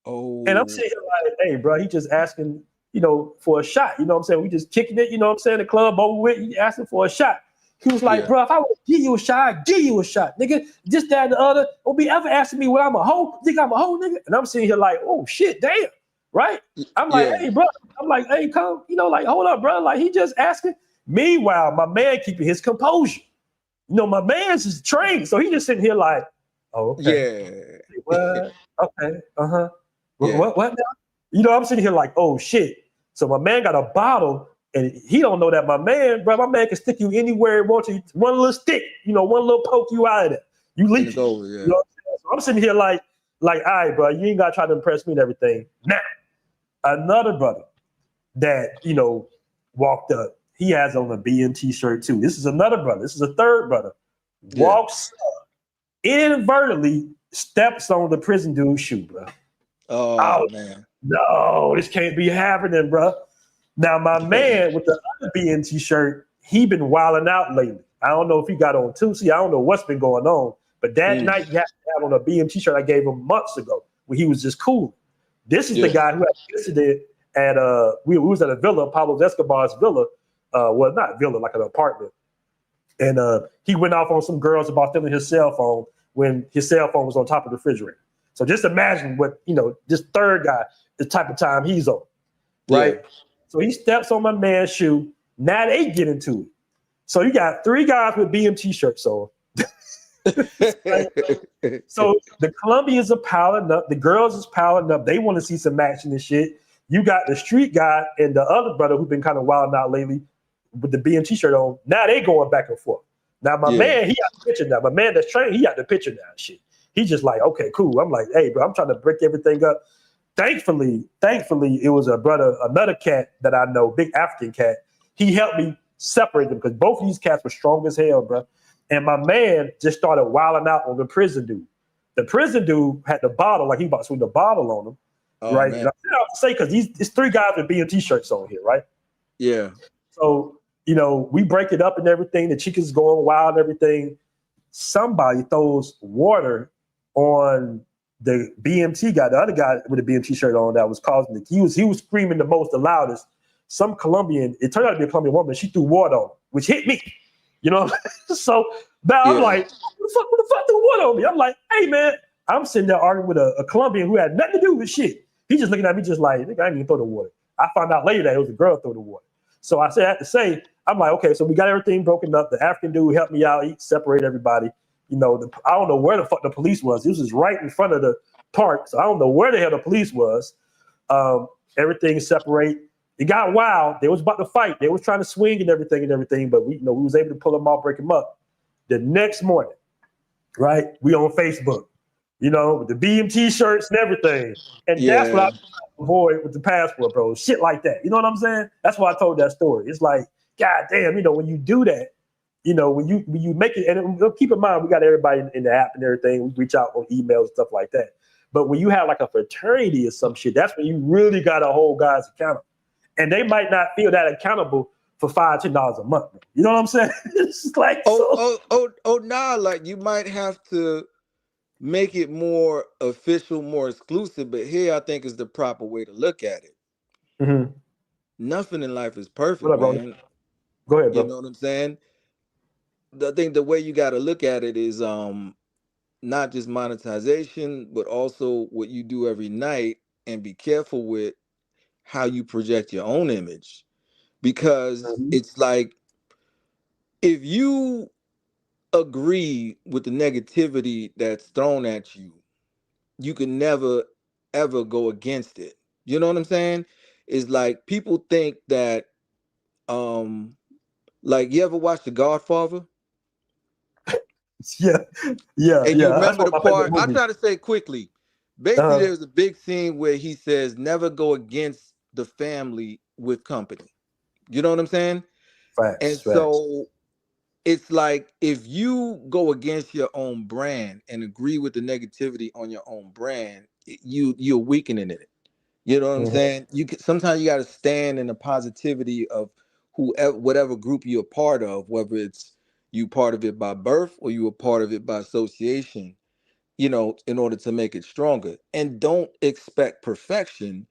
Oh. And I'm sitting here like, "Hey, bro, he just asking, you know, for a shot. You know what I'm saying? We just kicking it, you know what I'm saying? The club over with, he asking for a shot." He was like, "Bro, if I would give you a shot, I'd give you a shot, nigga. Just that and the other. Don't be ever asking me what I'm a hoe. Think I'm a hoe, nigga?" And I'm sitting here like, "Oh shit, damn." Right? I'm like, "Hey, bro." I'm like, "Hey, come, you know, like, hold up, bro." Like, he just asking. Meanwhile, my man keeping his composure. You know, my man's is trained. So he just sitting here like, "Oh, okay. Yeah. What? Okay. Uh-huh. What now?" You know, I'm sitting here like, "Oh shit." So my man got a bottle, and he don't know that my man can stick you anywhere he wants you. One little stick, you know, one little poke you out of there. You leak. You know what I'm saying? So I'm sitting here like, all right, bro, you ain't gotta try to impress me and everything. Now, another brother that, you know, walked up, he has on a BMT shirt too. This is another brother. This is a third brother. Walks up, inadvertently steps on the prison dude's shoe, bro. Oh man. No, this can't be happening, bro. Now, my man with the other BMT shirt, he been wilding out lately. I don't know if he got on too. See, I don't know what's been going on. But that night, he had to have on a BMT shirt I gave him months ago when he was just cool. This is the guy who had an incident at we was at a villa, Pablo Escobar's villa. Well, not villa, like an apartment. And he went off on some girls about stealing his cell phone when his cell phone was on top of the refrigerator. So just imagine what, you know, this third guy, the type of time he's on, right? Yeah. So he steps on my man's shoe. Now they get into it. So you got three guys with BMT shirts on. So the Colombians are piling up. The girls is piling up. They want to see some action and shit. You got the street guy and the other brother who've been kind of wilding out lately with the BMT shirt on. Now they going back and forth. Now my man, he got the picture now. My man that's trained, he got the picture now and shit. He's just like, "Okay, cool." I'm like, "Hey, bro, I'm trying to break everything up." Thankfully, it was a brother, another cat that I know, big African cat. He helped me separate them because both of these cats were strong as hell, bro. And my man just started wilding out on the prison dude. The prison dude had the bottle, like he about to swing the bottle on him, right? And I have to say, because it's three guys with BMT shirts on here, right? Yeah. So, you know, we break it up and everything. The chicken's going wild and everything. Somebody throws water on the BMT guy, the other guy with the BMT shirt on that was causing the, he was screaming the most, the loudest. Some Colombian, it turned out to be a Colombian woman, she threw water on him, which hit me. You know, so now I'm like, who the fuck threw water on me? I'm like, "Hey man," I'm sitting there arguing with a Colombian who had nothing to do with shit. He just looking at me just like, "Nigga, I didn't even throw the water." I found out later that it was a girl threw the water. So I had to say, I'm like, okay, so we got everything broken up. The African dude helped me out. He separated everybody. You know, I don't know where the fuck the police was. This was right in front of the park. So I don't know where the hell the police was. Everything separate. It got wild. They was about to fight. They was trying to swing and everything, but we was able to pull them off, break them up. The next morning, right, we on Facebook, you know, with the BMT shirts and everything. And that's what avoid with the passport, bro. Shit like that. You know what I'm saying? That's why I told that story. It's like, God damn, when you do that, when you make it, and keep in mind, we got everybody in the app and everything. We reach out on emails and stuff like that. But when you have like a fraternity or some shit, that's when you really got to hold guys accountable. And they might not feel that accountable for $5-10 a month. Bro. You know what I'm saying? It's just like, nah, like you might have to make it more official, more exclusive. But here, I think is the proper way to look at it. Mm-hmm. Nothing in life is perfect, What up, bro? man. Go ahead, bro. You know what I'm saying? I think the way you got to look at it is not just monetization, but also what you do every night, and be careful with how you project your own image, because it's like if you agree with the negativity that's thrown at you, you can never ever go against it. You know what I'm saying? It's like people think that like, you ever watch The Godfather? Yeah. And you That's remember one the of my favorite part, I'll movies. try to say quickly. Basically, there's a big scene where he says, never go against the family with company. You know what I'm saying? And Facts. so it's like if you go against your own brand and agree with the negativity on your own brand, you're weakening it. You know what I'm Mm-hmm. saying? Sometimes you got to stand in the positivity of whatever group you're a part of, whether it's you part of it by birth or you a part of it by association, in order to make it stronger. And don't expect perfection.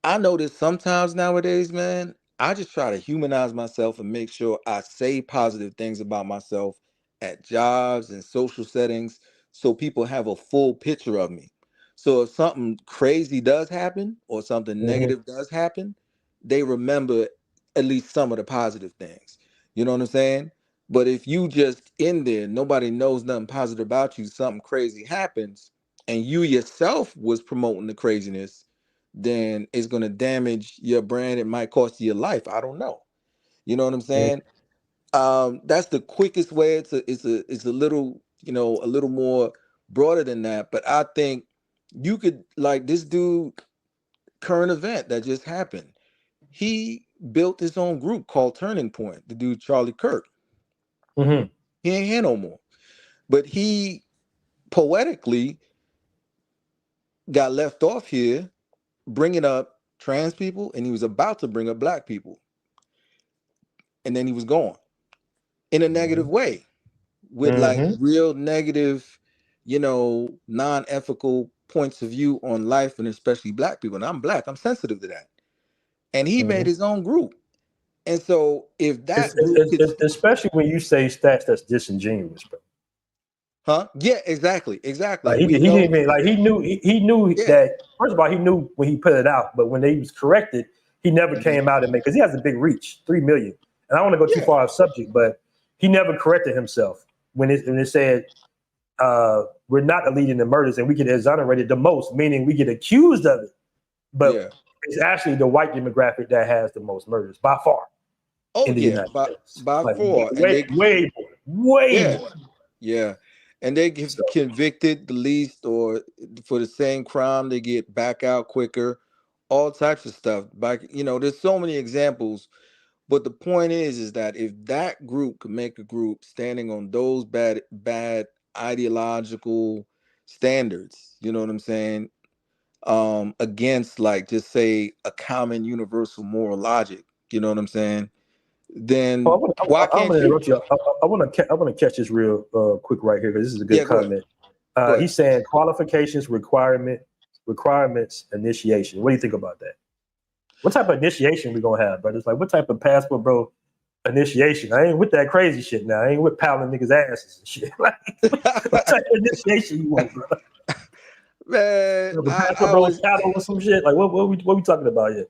I notice sometimes nowadays, man, I just try to humanize myself and make sure I say positive things about myself at jobs and social settings so people have a full picture of me. So if something crazy does happen or something Mm-hmm. negative does happen, they remember at least some of the positive things. You know what I'm saying? But if you just in there, nobody knows nothing positive about you, something crazy happens, and you yourself was promoting the craziness, then it's going to damage your brand. It might cost you your life. I don't know. You know what I'm saying? That's the quickest way. It's a little, a little more broader than that. But I think you could, like this dude, current event that just happened. He built his own group called Turning Point. The dude Charlie Kirk. Mm-hmm. He ain't here no more. But he poetically got left off here bringing up trans people, and he was about to bring up black people, and then he was gone in a negative way with like Mm-hmm. real negative, non-ethical points of view on life, and especially black people. And I'm black, I'm sensitive to that. And he made Mm-hmm. his own group. And so if that group could, Especially when you say stats that's disingenuous, bro. yeah, exactly. Like he We didn't know, even like he knew yeah, that first of all he knew when he put it out, but when he was corrected, he never came out and made because he has a big reach, 3 million. And I don't want to go too yeah, far off subject, but he never corrected himself when it said we're not a lead in the murders and we get exonerated the most, meaning we get accused of it, but yeah. it's actually the white demographic that has the most murders by far Oh in the yeah, United States. by Like far. And way, they, way more, way yeah, more. yeah. And they get So convicted the least, or for the same crime, they get back out quicker, all types of stuff. There's so many examples. But the point is that if that group could make a group standing on those bad ideological standards, you know what I'm saying? Against, like, just say a common universal moral logic, you know what I'm saying? Then why I'm can't gonna you? interrupt you. I want to catch this real quick right here because this is a good Yeah, go ahead. comment. Go ahead. He's saying qualifications, requirements, initiation. What do you think about that? What type of initiation we gonna have, brother? It's like what type of passport, bro? Initiation. I ain't with that crazy shit now. I ain't with pounding niggas' asses and shit. Like, what type of initiation you want, bro? Man, The passport, I bro, was, shadow or some shit. Like what we talking about here?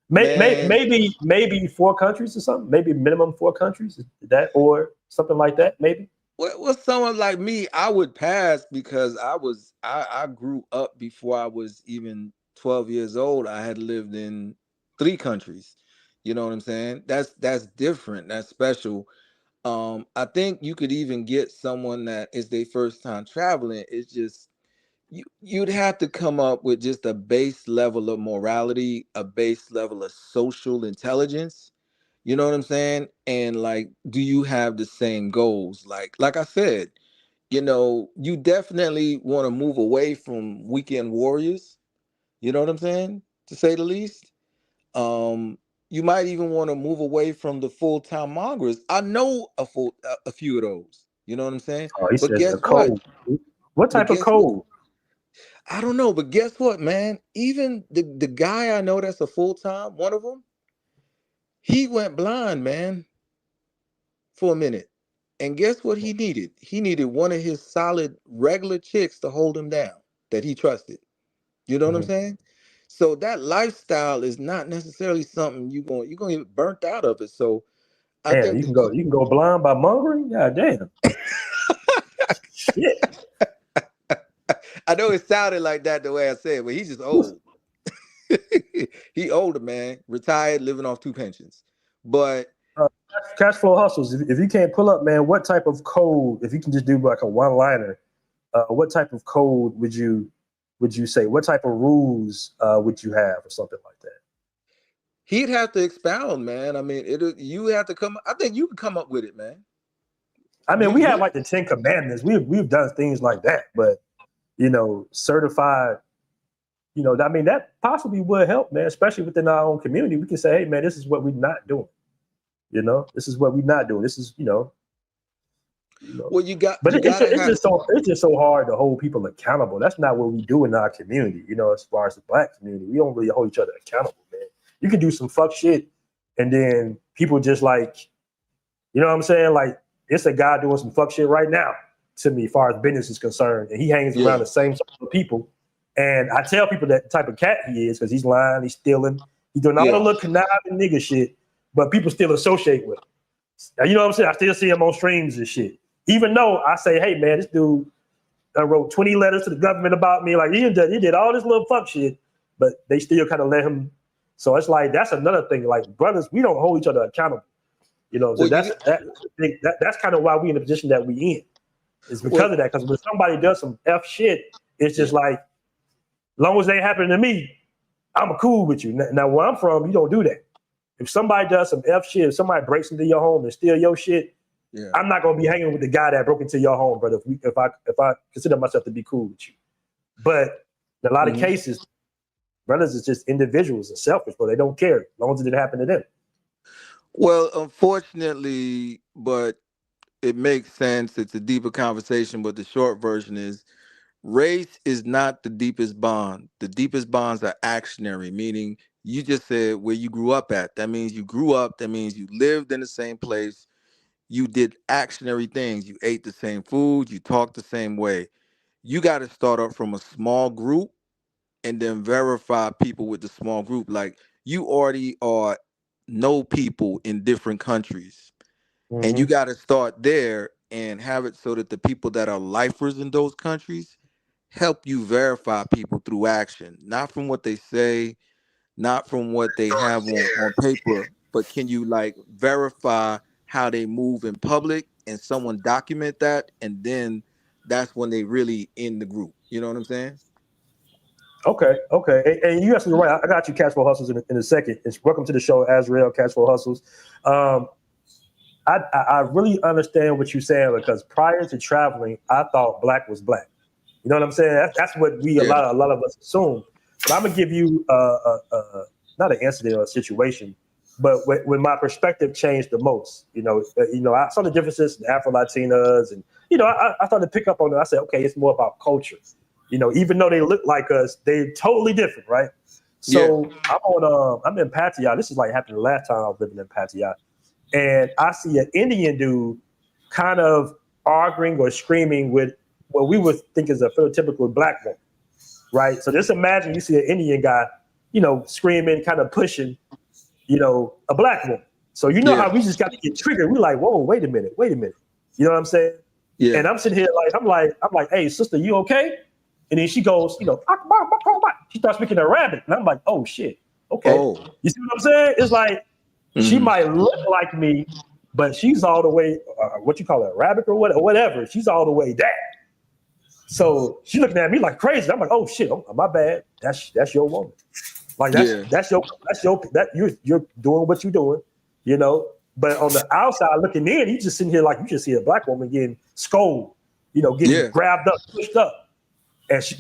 man, Maybe 4 countries or something. Maybe minimum 4 countries. That or something like that. Maybe. with someone like me, I would pass because I grew up before I was even 12 years old. I had lived in 3 countries. You know what I'm saying? That's different. That's special. I think you could even get someone that is their first time traveling. It's just you'd have to come up with just a base level of morality, a base level of social intelligence. You know what I'm saying? And like, do you have the same goals? Like I said, you definitely want to move away from weekend warriors. You know what I'm saying? To say the least. Um, you might even want to move away from the full-time mongers. I know a few of those. You know what I'm saying? Oh, he But says a guess what? code. What But type of guess what? code? I don't know. But guess what, man? Even the guy I know that's a full-time, one of them, he went blind, man, for a minute. And guess what he needed? He needed one of his solid regular chicks to hold him down that he trusted. You know what I'm Mhm. saying? So that lifestyle is not necessarily something you're gonna get burnt out of it. So I Damn, think you can go blind by mongering? God damn. Shit. I know it sounded like that the way I said, but he's just old. He older, man, retired, living off two pensions. But Uh, cash flow hustles. If you can't pull up, man, what type of code? If you can just do like a one-liner, what type of code would you say? What type of rules would you have, or something like that? he'd have to expound, man. I mean, you have to come. I think you can come up with it, man. I mean, You we you have like the Ten Commandments. We've done things like that, but certified. I mean, that possibly would help, man, especially within our own community. We can say, hey, man, this is what we're not doing. This is what we're not doing. This is, well, but you it's gotta it's have. just so hard to hold people accountable. That's not what we do in our community. As far as the Black community, we don't really hold each other accountable, man. You can do some fuck shit, and then people just like, you know what I'm saying? Like, it's a guy doing some fuck shit right now to me, as far as business is concerned, and he hangs Yeah, around the same sort of people. And I tell people that type of cat he is because he's lying, he's stealing, he's doing all the yeah, little conniving nigga shit, but people still associate with him. Now, you know what I'm saying? I still see him on streams and shit. Even though I say, hey, man, this dude wrote 20 letters to the government about me. Like, he did all this little fuck shit, but they still kind of let him. So it's like, that's another thing. Like, brothers, we don't hold each other accountable. So well, that's kind of why we in the position that we in. It's well, because of that. Because when somebody does some F shit, it's yeah. just like, long as they happen to me, I'm cool with you. Now, where I'm from, you don't do that. If somebody does some F shit, if somebody breaks into your home and steal your shit, Yeah. I'm not gonna be hanging with the guy that broke into your home, brother. If I consider myself to be cool with you. But in a lot of cases, brothers is just individuals and selfish, but they don't care as long as it didn't happen to them. Well, unfortunately, but it makes sense. It's a deeper conversation, but the short version is race is not the deepest bond. The deepest bonds are actionary, meaning you just said where you grew up at. That means you grew up, that means you lived in the same place. You did actionary things. You ate the same food, you talked the same way. You got to start up from a small group and then verify people with the small group. Like you already are know people in different countries, and you Mm-hmm. got to start there and have it so that the people that are lifers in those countries help you verify people through action, not from what they say, not from what they have on paper, but can you like verify how they move in public and someone document that, and then that's when they really in the group. You know what I'm saying? Okay. And you absolutely right. I got you, Cashflow Hustles, in a second. It's welcome to the show, Azrael, Cashflow Hustles. I really understand what you're saying because prior to traveling, I thought black was black. You know what I'm saying? That's what a Yeah. lot of us assume. But I'm gonna give you not an incident or a situation, but when my perspective changed the most. I saw the differences in Afro Latinas, and I started to pick up on it. I said, okay, it's more about culture. Even though they look like us, they're totally different, right? Yeah. So I'm in Pattaya. This is like happened the last time I was living in Pattaya, and I see an Indian dude kind of arguing or screaming with what we would think is a phenotypical black woman, right? So just imagine you see an Indian guy, screaming, kind of pushing, a black woman. So Yeah. how we just got to get triggered. We're like, whoa, wait a minute. You know what I'm saying? Yeah. And I'm sitting here like, I'm like, hey, sister, you okay? And then she goes, she starts speaking Arabic. And I'm like, oh shit. Okay. Oh. You see what I'm saying? It's like, she might look like me, but she's all the way, what you call it, Arabic or whatever. She's all the way down. So she looking at me like crazy. I'm like, oh shit, oh, my bad. That's your woman. Like that's your you're doing what you're doing, you know. But on the outside looking in, you just sitting here like you just see a black woman getting scolded, you know, getting grabbed up, pushed up.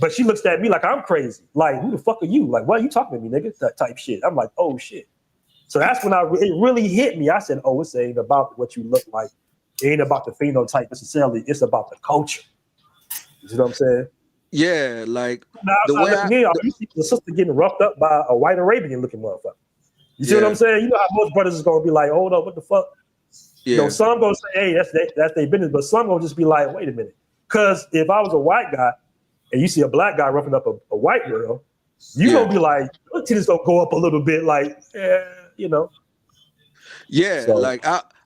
But she looks at me like I'm crazy. Like, who the fuck are you? Like, why are you talking to me, nigga? That type shit. I'm like, oh shit. So that's when it really hit me. I said, oh, it's ain't about what you look like. It ain't about the phenotype necessarily. It's about the culture. You see what I'm saying? Yeah, like Now, the way looking in, you see the sister getting roughed up by a white Arabian looking motherfucker. You see what I'm saying? You know how most brothers is gonna be like, hold up, what the fuck? Yeah. You know, some gonna say, hey, that's their business, but some gonna just be like, wait a minute. Because if I was a white guy and you see a black guy roughing up a white girl, you gonna be like, your titties don't go up a little bit, like, you know. Yeah, So, like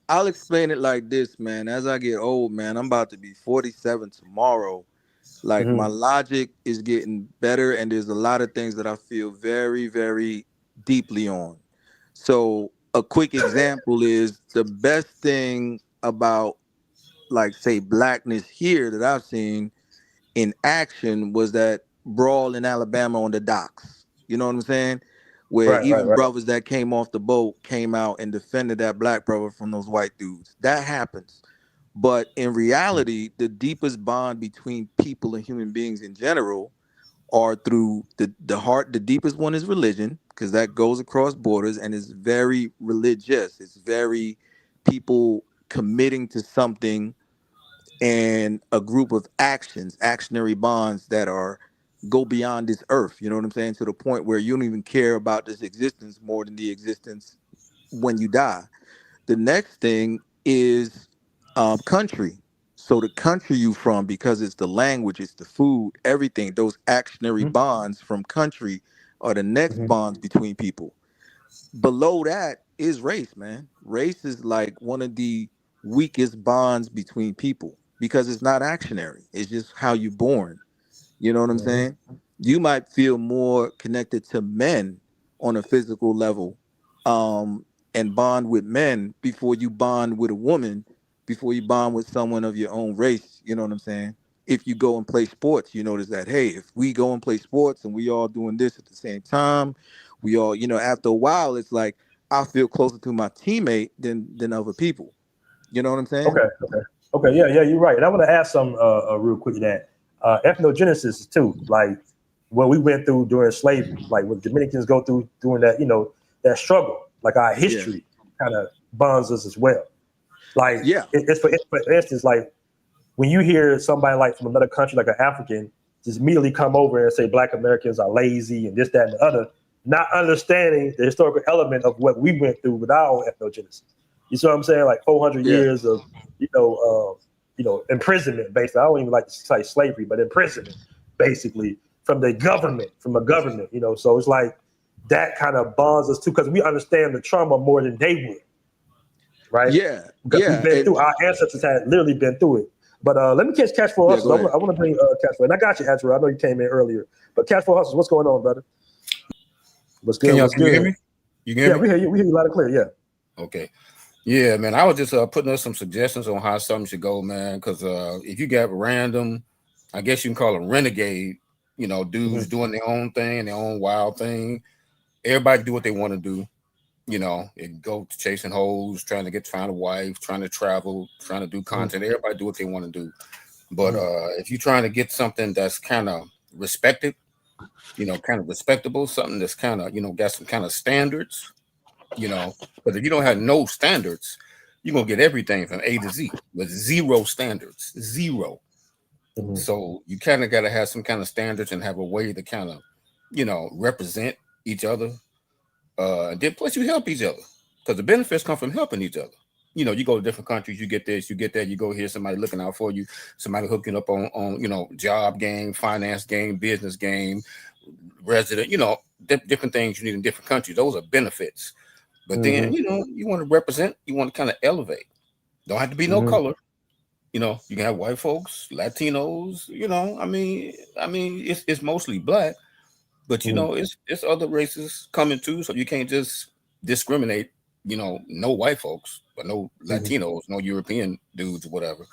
I'll explain it like this, man. As I get old, man, I'm about to be 47 tomorrow. Like my logic is getting better, and there's a lot of things that I feel very, very deeply on. So a quick example is the best thing about, like, say, blackness here that I've seen in action was that brawl in Alabama on the docks. You know what I'm saying? Where even brothers that came off the boat came out and defended that black brother from those white dudes. That happens. But in reality, the deepest bond between people and human beings in general are through the heart. The deepest one is religion, because that goes across borders and is very religious. It's very people committing to something, and a group of actionary bonds that are go beyond this earth. You know what I'm saying? To the point where you don't even care about this existence more than the existence when you die. The next thing is country. So the country you from, because it's the language, it's the food, everything, those actionary bonds from country are the next bonds between people. Below that is race, man. Race is like one of the weakest bonds between people because it's not actionary. It's just how you're born. You know what I'm saying? You might feel more connected to men on a physical level, and bond with men before you bond with a woman, before you bond with someone of your own race. You know what I'm saying? If you go and play sports, you notice that, hey, if we go and play sports and we all doing this at the same time, we all, after a while, it's like I feel closer to my teammate than other people. You know what I'm saying? Okay, yeah, you're right. And I want to ask some real quick to that. Ethnogenesis too, like what we went through during slavery, like what Dominicans go through during that, that struggle, like our history kind of bonds us as well. Like, it's for instance, like when you hear somebody like from another country, like an African, just immediately come over and say Black Americans are lazy and this, that, and the other, not understanding the historical element of what we went through with our own ethnogenesis. You see what I'm saying? Like 400 years of, imprisonment, basically. I don't even like to say slavery, but imprisonment, basically, from a government, So it's like that kind of bonds us too, because we understand the trauma more than they would, right? Because we've been through, our ancestors had literally been through it. But let me catch Cash for Hustlers. I want to bring Cash for, and I got you, Andrew. I know you came in earlier, but Cash for Hustlers, what's going on, brother? What's good? Can you hear me? You can hear me? We hear you. We hear you loud and clear. Yeah. Okay. Yeah, man. I was just putting up some suggestions on how something should go, man. Because if you got random, I guess you can call them renegade, dudes doing their own thing, their own wild thing. Everybody do what they want to do, and go to chasing hoes, trying to find a wife, trying to travel, trying to do content. Everybody do what they want to do. But if you're trying to get something that's kind of respected, kind of respectable, something that's kind of, got some kind of standards, because if you don't have no standards, you're going to get everything from A to Z with zero standards, zero. So you kind of got to have some kind of standards and have a way to kind of, represent each other. And then plus you help each other because the benefits come from helping each other. You go to different countries, you get this, you get that, you go here, somebody looking out for you, somebody hooking up on job game, finance game, business game, resident, different things you need in different countries. Those are benefits. But then, you want to represent, you want to kind of elevate. Don't have to be no color. You can have white folks, Latinos, it's mostly Black, but it's other races coming too. So you can't just discriminate, no white folks, but no Latinos, no European dudes or whatever.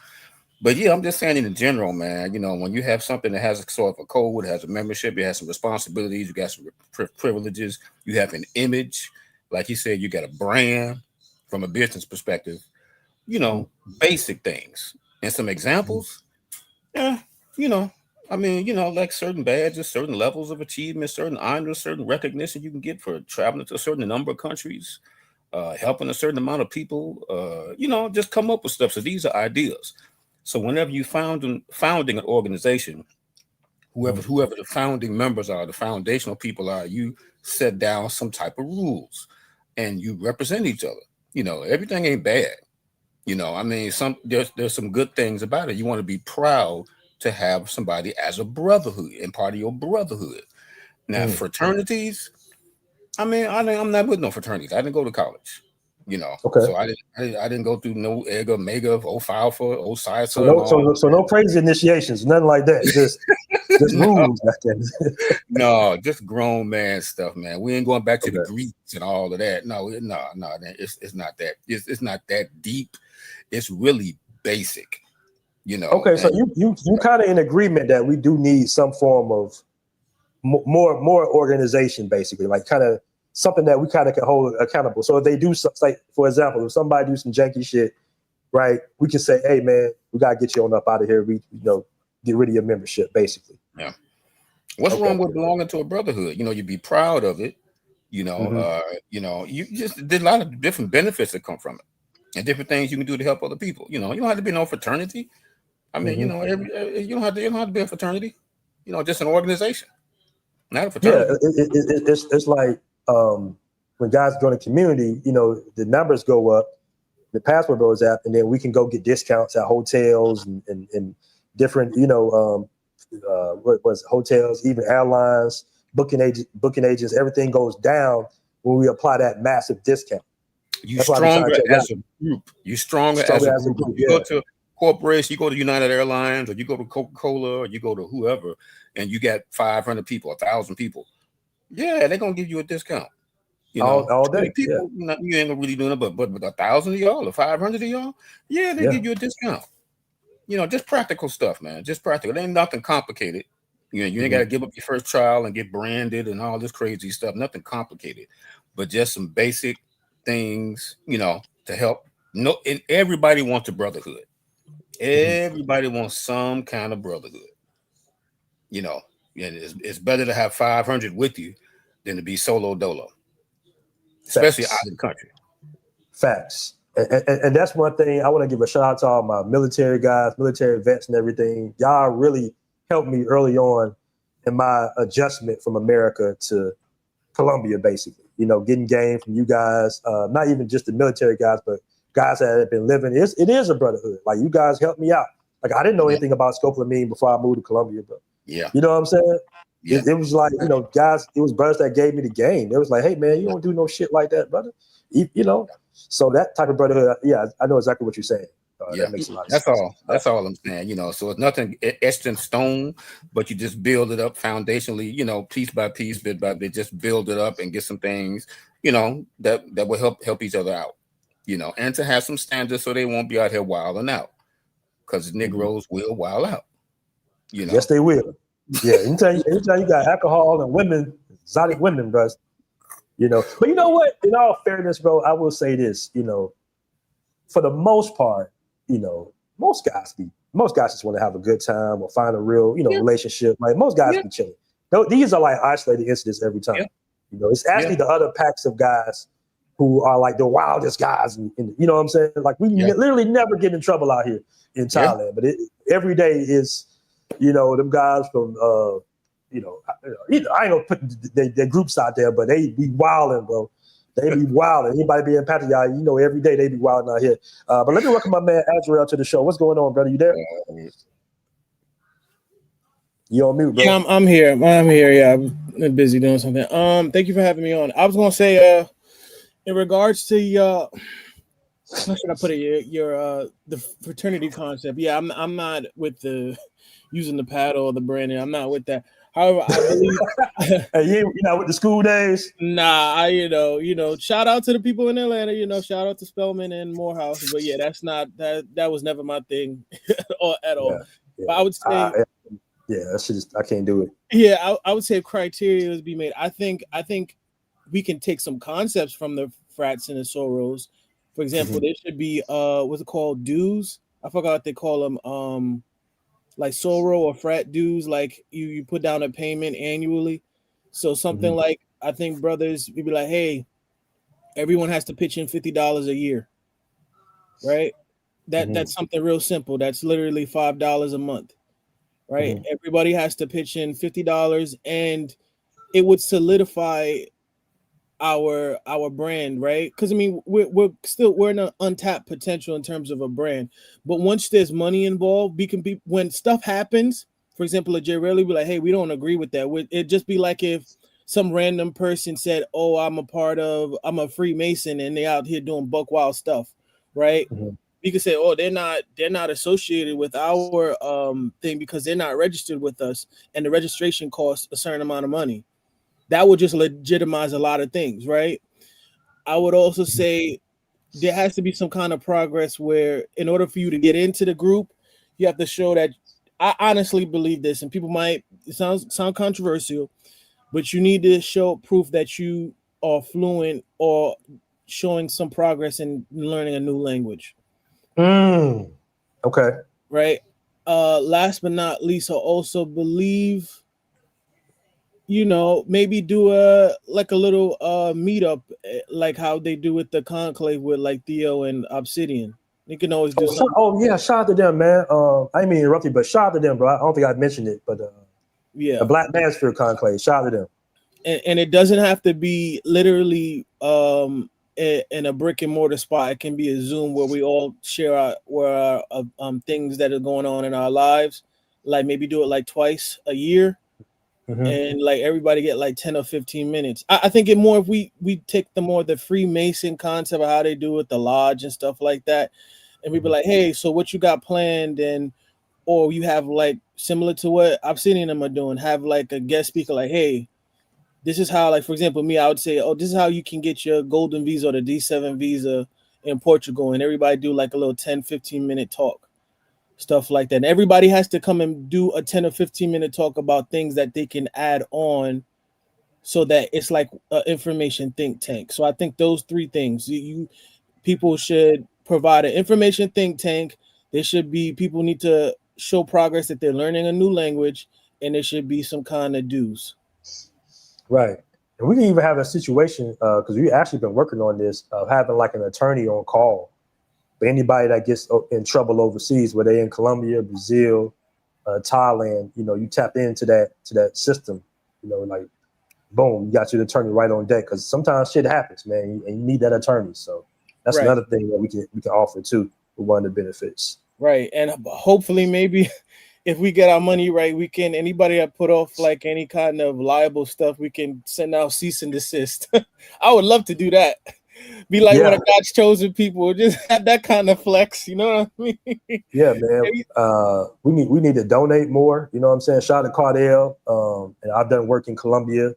But yeah, I'm just saying in general, man, you know, when you have something that has a sort of a code, has a membership, it has some responsibilities, you got some privileges, you have an image, like you said, you got a brand from a business perspective, you know, basic things. And some examples, yeah, you know, I mean, you know, like certain badges, certain levels of achievement, certain honors, certain recognition you can get for traveling to a certain number of countries, helping a certain amount of people, you know, just come up with stuff. So these are ideas. So whenever you founding an organization, whoever the founding members are, the foundational people are, you set down some type of rules and you represent each other. You know, everything ain't bad. You know, I mean, there's some good things about it. You want to be proud to have somebody as a brotherhood and part of your brotherhood. Now, fraternities, I mean, I'm not with no fraternities. I didn't go to college, you know. Okay. So I didn't go through no Ega, Mega, Alpha, Osisa, So no crazy initiations, nothing like that. Just no, rules back then. no, just grown man stuff, man. We ain't going back to the Okay. Greeks and all of that. No, it's not that. It's not that deep. It's really basic, you know. Okay, so and- you kind of in agreement that we do need some form of more organization, basically, like kind of something that we kind of can hold accountable. So if they do like, for example, if somebody do some janky shit, right, we can say, hey man, we gotta get you on up out of here. We get rid of your membership, basically. Yeah. What's wrong with belonging to a brotherhood? You know, you'd be proud of it. You know, you just did a lot of different benefits that come from it, and different things you can do to help other people. You know, you don't have to be no fraternity. I mean, you know, you don't have to be a fraternity. You know, just an organization, not a fraternity. Yeah, it's like when guys join a community, you know, the numbers go up, the Passportbros app, and then we can go get discounts at hotels and different, what was hotels, even airlines, booking agents, everything goes down when we apply that massive discount. You stronger as a group. You stronger as a group. You go to corporation, you go to United Airlines, or you go to Coca-Cola, or you go to whoever, and you got 500 people, 1,000 people. Yeah, they're gonna give you a discount. You know, all day. People, you ain't gonna really doing it, but 1,000 of y'all or 500 of y'all, yeah, they give you a discount. You know, just practical stuff, man. Just practical. It ain't nothing complicated. You know, you ain't got to give up your first trial and get branded and all this crazy stuff. Nothing complicated, but just some basic things, you know, to help. No, and everybody wants a brotherhood. Everybody wants some kind of brotherhood. You know, and it's better to have 500 with you than to be solo dolo, especially out of the country. Facts. And that's one thing I want to give a shout out to all my military guys, military vets and everything. Y'all really helped me early on in my adjustment from America to Colombia, basically. You know, getting game from you guys, not even just the military guys, but guys that have been living. It is a brotherhood. Like, you guys helped me out. Like, I didn't know anything about scopolamine before I moved to Colombia, but you know what I'm saying? Yeah. It was like, you know, guys, it was brothers that gave me the game. It was like, hey man, you don't do no shit like that, brother. You know? So that type of brotherhood, yeah, I know exactly what you're saying. That makes a lot of sense. That's all I'm saying. You know, so it's nothing etched in stone, but you just build it up foundationally, you know, piece by piece, bit by bit, just build it up and get some things, you know, that will help each other out, you know, and to have some standards so they won't be out here wilding out, because Negroes will wild out, you know. Yes, they will. Yeah, anytime you got alcohol and women, exotic women, bro. You know, but you know what? In all fairness, bro, I will say this. You know, for the most part, you know, most guys just want to have a good time or find a real, you know, relationship. Like, most guys be chilling. These are like isolated incidents every time. You know, it's actually the other packs of guys who are like the wildest guys. And you know what I'm saying? Like, we literally never get in trouble out here in Thailand, but every day is, you know, them guys from you know, I ain't gonna put their groups out there, but they be wilding, bro. They be wilding. Anybody be in Pattaya, you know, every day they be wilding out here. But let me welcome my man Azrael to the show. What's going on, brother? You there? You on mute, bro? Yeah, I'm here. I'm here. Yeah, I'm busy doing something. Thank you for having me on. I was gonna say, in regards to how should I put it? Your the fraternity concept. Yeah, I'm not with the using the paddle or the branding. I'm not with that. However, I believe. Hey, you know, with the school days. Nah, shout out to the people in Atlanta. Shout out to Spelman and Morehouse. But yeah, that's not that. That was never my thing, at all. Yeah, But I would say, that shit I can't do it. yeah, I would say criteria is be made. I think we can take some concepts from the frats and the sorors. For example, there should be what's it called, dues? I forgot what they call them. Like soror or frat dues, like you put down a payment annually. So something like, I think brothers, we'd be like, hey, everyone has to pitch in $50 a year, right? That's something real simple. That's literally $5 a month, right? Everybody has to pitch in $50, and it would solidify our brand, right? Because I mean, we're in an untapped potential in terms of a brand. But once there's money involved, we can be, when stuff happens, for example, a Jay Rayleigh be like, hey, we don't agree with that. It'd just be like if some random person said, oh, I'm a Freemason, and they out here doing buck wild stuff, right? We could say, oh, they're not associated with our thing because they're not registered with us, and the registration costs a certain amount of money. That would just legitimize a lot of things, right? I would also say there has to be some kind of progress where, in order for you to get into the group, you have to show that. I honestly believe this, and people might sound controversial, but you need to show proof that you are fluent or showing some progress in learning a new language. Okay. Right. Last but not least, I also believe, maybe do a little meetup, like how they do with the conclave with like Theo and Obsidian. You can always do something. Oh yeah, shout out to them, man. I didn't mean to interrupt you, but shout out to them, bro. I don't think I mentioned it, but yeah, the Black Manosphere Conclave. Shout out to them. And it doesn't have to be literally in a brick and mortar spot. It can be a Zoom where we all share our things that are going on in our lives. Like maybe do it like twice a year. And like everybody get like 10 or 15 minutes. I think it more if we take the Freemason concept of how they do it, the lodge and stuff like that, and we be like, hey, so what you got planned? And or you have like similar to what Obsidian them are doing, have like a guest speaker like, hey, this is how, like for example, me, I would say, oh, this is how you can get your golden visa or the D7 visa in Portugal, and everybody do like a little 10-15 minute talk. Stuff like that. And everybody has to come and do a 10 or 15 minute talk about things that they can add on so that it's like an information think tank. So I think those three things, people should provide an information think tank. People need to show progress that they're learning a new language, and there should be some kind of dues. Right. And we can even have a situation, because we actually been working on this, of having like an attorney on call. But anybody that gets in trouble overseas, whether they're in Colombia, Brazil, Thailand, you tap into that system, like boom, you got your attorney right on deck, because sometimes shit happens, man, and you need that attorney. So that's another thing that we can offer too for one of the benefits. Right, and hopefully maybe if we get our money right, we can, anybody that put off like any kind of liable stuff, we can send out cease and desist. I would love to do that. Be like one of God's chosen people, just have that kind of flex, you know what I mean? Yeah, man. We need to donate more. You know what I'm saying? Shout out to Cardell. And I've done work in Colombia.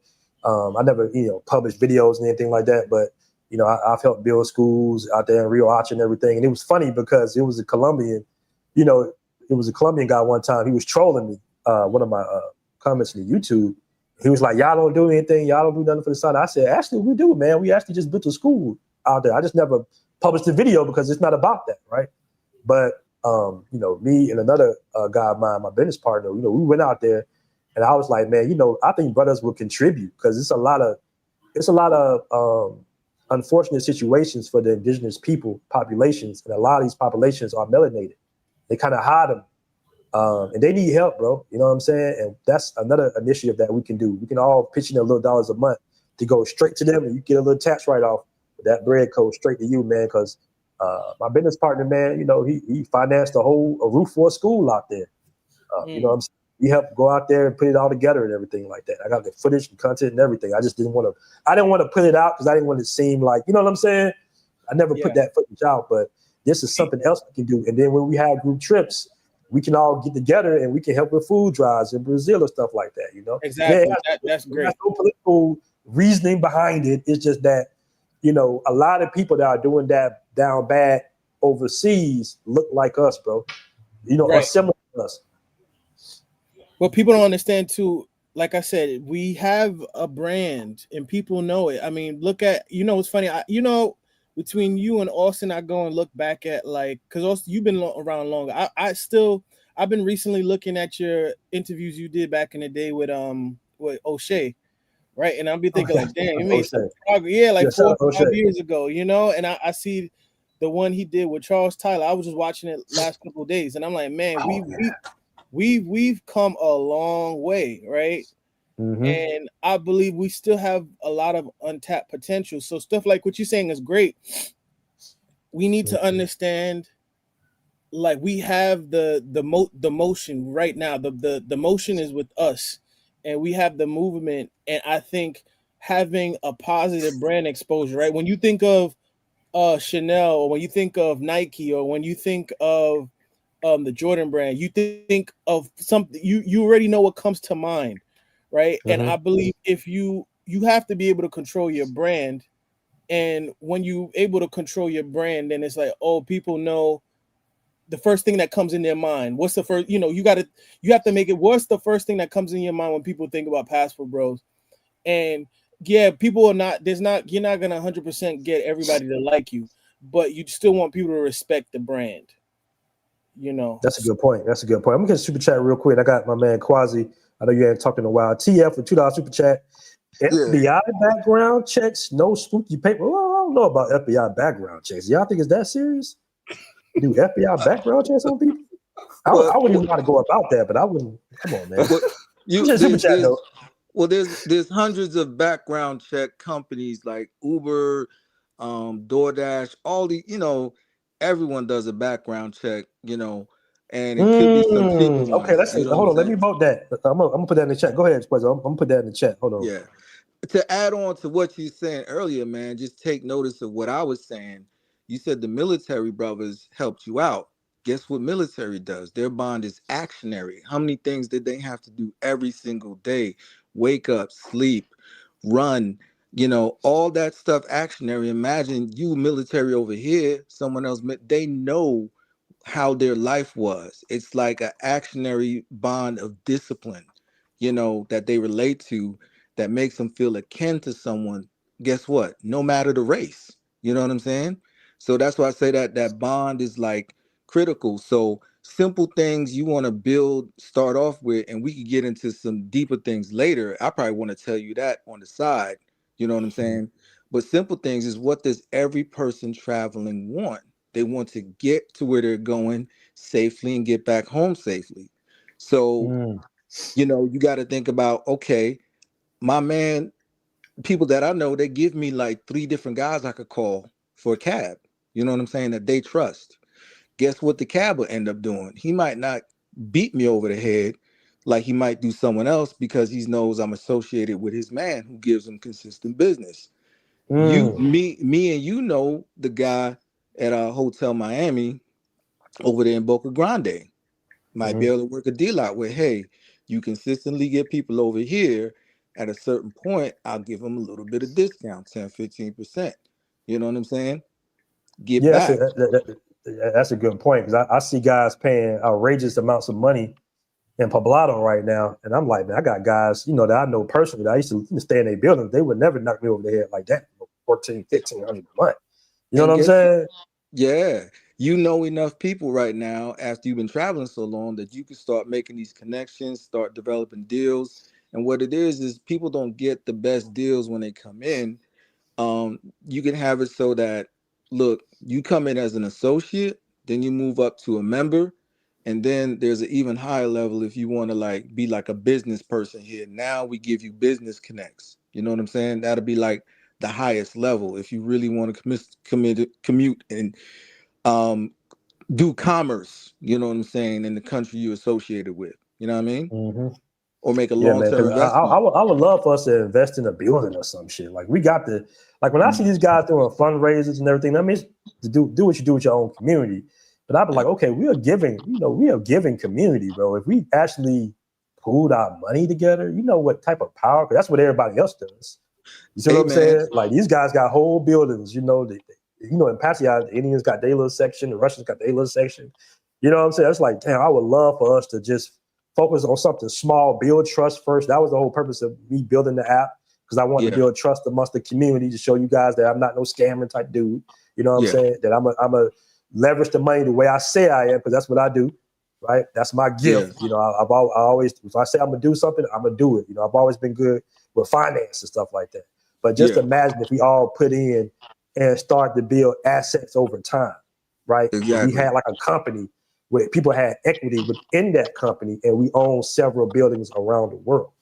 I never, published videos and anything like that, but I've helped build schools out there in Rio Hacha and everything. And it was funny because it was a Colombian, guy one time. He was trolling me. One of my comments in YouTube. He was like, y'all don't do anything. Y'all don't do nothing for the son. I said, actually, we do, man. We actually just built a school out there. I just never published a video because it's not about that, right? But, me and another guy of mine, my business partner, we went out there, and I was like, man, I think brothers will contribute because it's a lot of unfortunate situations for the indigenous people populations, and a lot of these populations are melanated. They kind of hide them. And they need help, bro. You know what I'm saying? And that's another initiative that we can do. We can all pitch in a little dollars a month to go straight to them, and you get a little tax write-off. That bread goes straight to you, man, because my business partner, man, he financed a roof for a school out there. You know what I'm saying? He helped go out there and put it all together and everything like that. I got the footage and content and everything. I didn't want to put it out because I didn't want it to seem like, you know what I'm saying? I never put that footage out, but this is something else we can do. And then when we have group trips, we can all get together and we can help with food drives in Brazil or stuff like that, you know? Exactly. That's great. There's no political reasoning behind it. It's just that, you know, a lot of people that are doing that down bad overseas look like us, bro. You know, are similar to us. What people don't understand too, like I said, we have a brand and people know it. I mean, look at, you know, it's funny. Between you and Austin, I go and look back at because Austin, you've been around longer. I've been recently looking at your interviews you did back in the day with O'Shea, right? And I'll be thinking damn, you made some progress. Yeah, 4 or 5 years ago, you know. And I see the one he did with Charles Tyler. I was just watching it last couple of days, and I'm like, man, we've come a long way, right? Mm-hmm. And I believe we still have a lot of untapped potential. So stuff like what you're saying is great. We need to understand, we have the motion right now. The motion is with us, and we have the movement. And I think having a positive brand exposure, right? When you think of Chanel, or when you think of Nike, or when you think of the Jordan brand, you think of something, you already know what comes to mind, right? Mm-hmm. And I believe if you have to be able to control your brand, and when you able to control your brand, then it's people know the first thing that comes in their mind. What's the first, you have to make it, what's the first thing that comes in your mind when people think about Passport Bros? And people are not, you're not going to 100% get everybody to like you, but you still want people to respect the brand. You know, that's a good point. I'm gonna get a super chat real quick. I got my man Quasi. I know you ain't talking in a while. TF for $2 super chat. FBI background checks, no spooky paper. Well, I don't know about FBI background checks. Y'all think it's that serious? Do FBI background checks on people? I wouldn't even want to go about that, but I wouldn't. Come on, man. Super chat though. Well, there's hundreds of background check companies like Uber, DoorDash, all the, everyone does a background check, and it could be some people. Okay, let's see. Hold on, let me vote that. I'm gonna put that in the chat. Go ahead, Spuds. I'm gonna put that in the chat. Hold on. Yeah. To add on to what you saying earlier, man, just take notice of what I was saying. You said the military brothers helped you out. Guess what military does? Their bond is actionary. How many things did they have to do every single day? Wake up, sleep, run, all that stuff actionary. Imagine you military over here, someone else, they know how their life was. It's like an actionary bond of discipline, that they relate to, that makes them feel akin to someone. Guess what? No matter the race, you know what I'm saying? So that's why I say that bond is critical. So simple things you want to start off with, and we could get into some deeper things later. I probably want to tell you that on the side, you know what I'm saying? But simple things is, what does every person traveling want? They want to get to where they're going safely and get back home safely. So, you got to think about, okay, my man, people that I know, they give me 3 different guys I could call for a cab. You know what I'm saying? That they trust. Guess what the cab will end up doing? He might not beat me over the head like he might do someone else, because he knows I'm associated with his man who gives him consistent business. Me and you know the guy at Hotel Miami over there in Boca Grande. Might be able to work a deal out where, hey, you consistently get people over here. At a certain point, I'll give them a little bit of discount, 10-15%. You know what I'm saying? Back. That's a good point, because I see guys paying outrageous amounts of money in Poblado right now, and I'm like, man, I got guys, that I know personally, that I used to stay in their buildings. They would never knock me over the head like that, $1,400-1,500 a month. You know what I'm saying? Yeah. You know enough people right now, after you've been traveling so long, that you can start making these connections, start developing deals. And what it is people don't get the best deals when they come in. You can have it so that, look, you come in as an associate, then you move up to a member, and then there's an even higher level if you want to be like a business person here. Now we give you business connects. You know what I'm saying? That'll be the highest level if you really want to commute and do commerce, you know what I'm saying, in the country you're associated with. You know what I mean? or make a Yeah, man. long-term Because investment. I would love for us to invest in a building or some shit. Like we got to, like when I see these guys doing fundraisers and everything, that means to do what you do with your own community. But I'd be like, okay, we are giving community, bro. If we actually pooled our money together, you know what type of power? Because that's what everybody else does. You see what Hey, I'm man. saying? Like these guys got whole buildings. You know, in Pattaya, the Indians got their little section, the Russians got their little section. You know what I'm saying? It's like, damn, I would love for us to just focus on something small, build trust first. That was the whole purpose of me building the app, because I wanted to build trust amongst the community to show you guys that I'm not no scammer type dude. You know what I'm saying? That I'm a leverage the money the way I say I am, because that's what I do. Right? That's my gift. Yeah. You know, I always, if I say I'm gonna do something, I'm gonna do it. You know, I've always been good with finance and stuff like that. But just imagine if we all put in and start to build assets over time, right? If we Exactly. had like a company where people had equity within that company and we own several buildings around the world.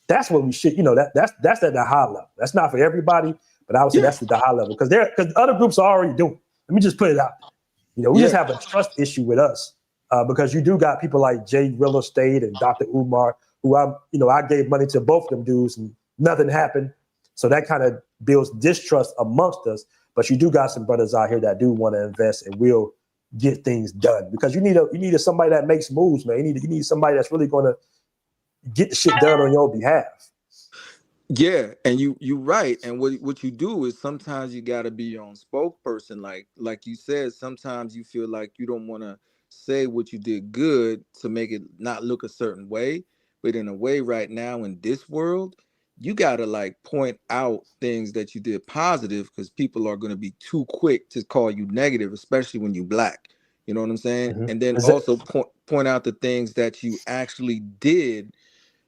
That's what we should, that's at the high level. That's not for everybody, but I would say that's at the high level because other groups are already doing it. Let me just put it out there. You know, we just have a trust issue with us because you do got people like Jay Real Estate and Dr. Umar, who I gave money to both of them dudes and nothing happened. So that kind of builds distrust amongst us. But you do got some brothers out here that do want to invest and will get things done, because you need somebody that makes moves, man. You need somebody that's really going to get the shit done on your behalf. Yeah, and you're right. And what you do is sometimes you got to be your own spokesperson. Like you said, sometimes you feel like you don't want to say what you did good to make it not look a certain way. But in a way, right now in this world, you got to like point out things that you did positive, because people are going to be too quick to call you negative, especially when you black. You know what I'm saying? Mm-hmm. And then also point out the things that you actually did,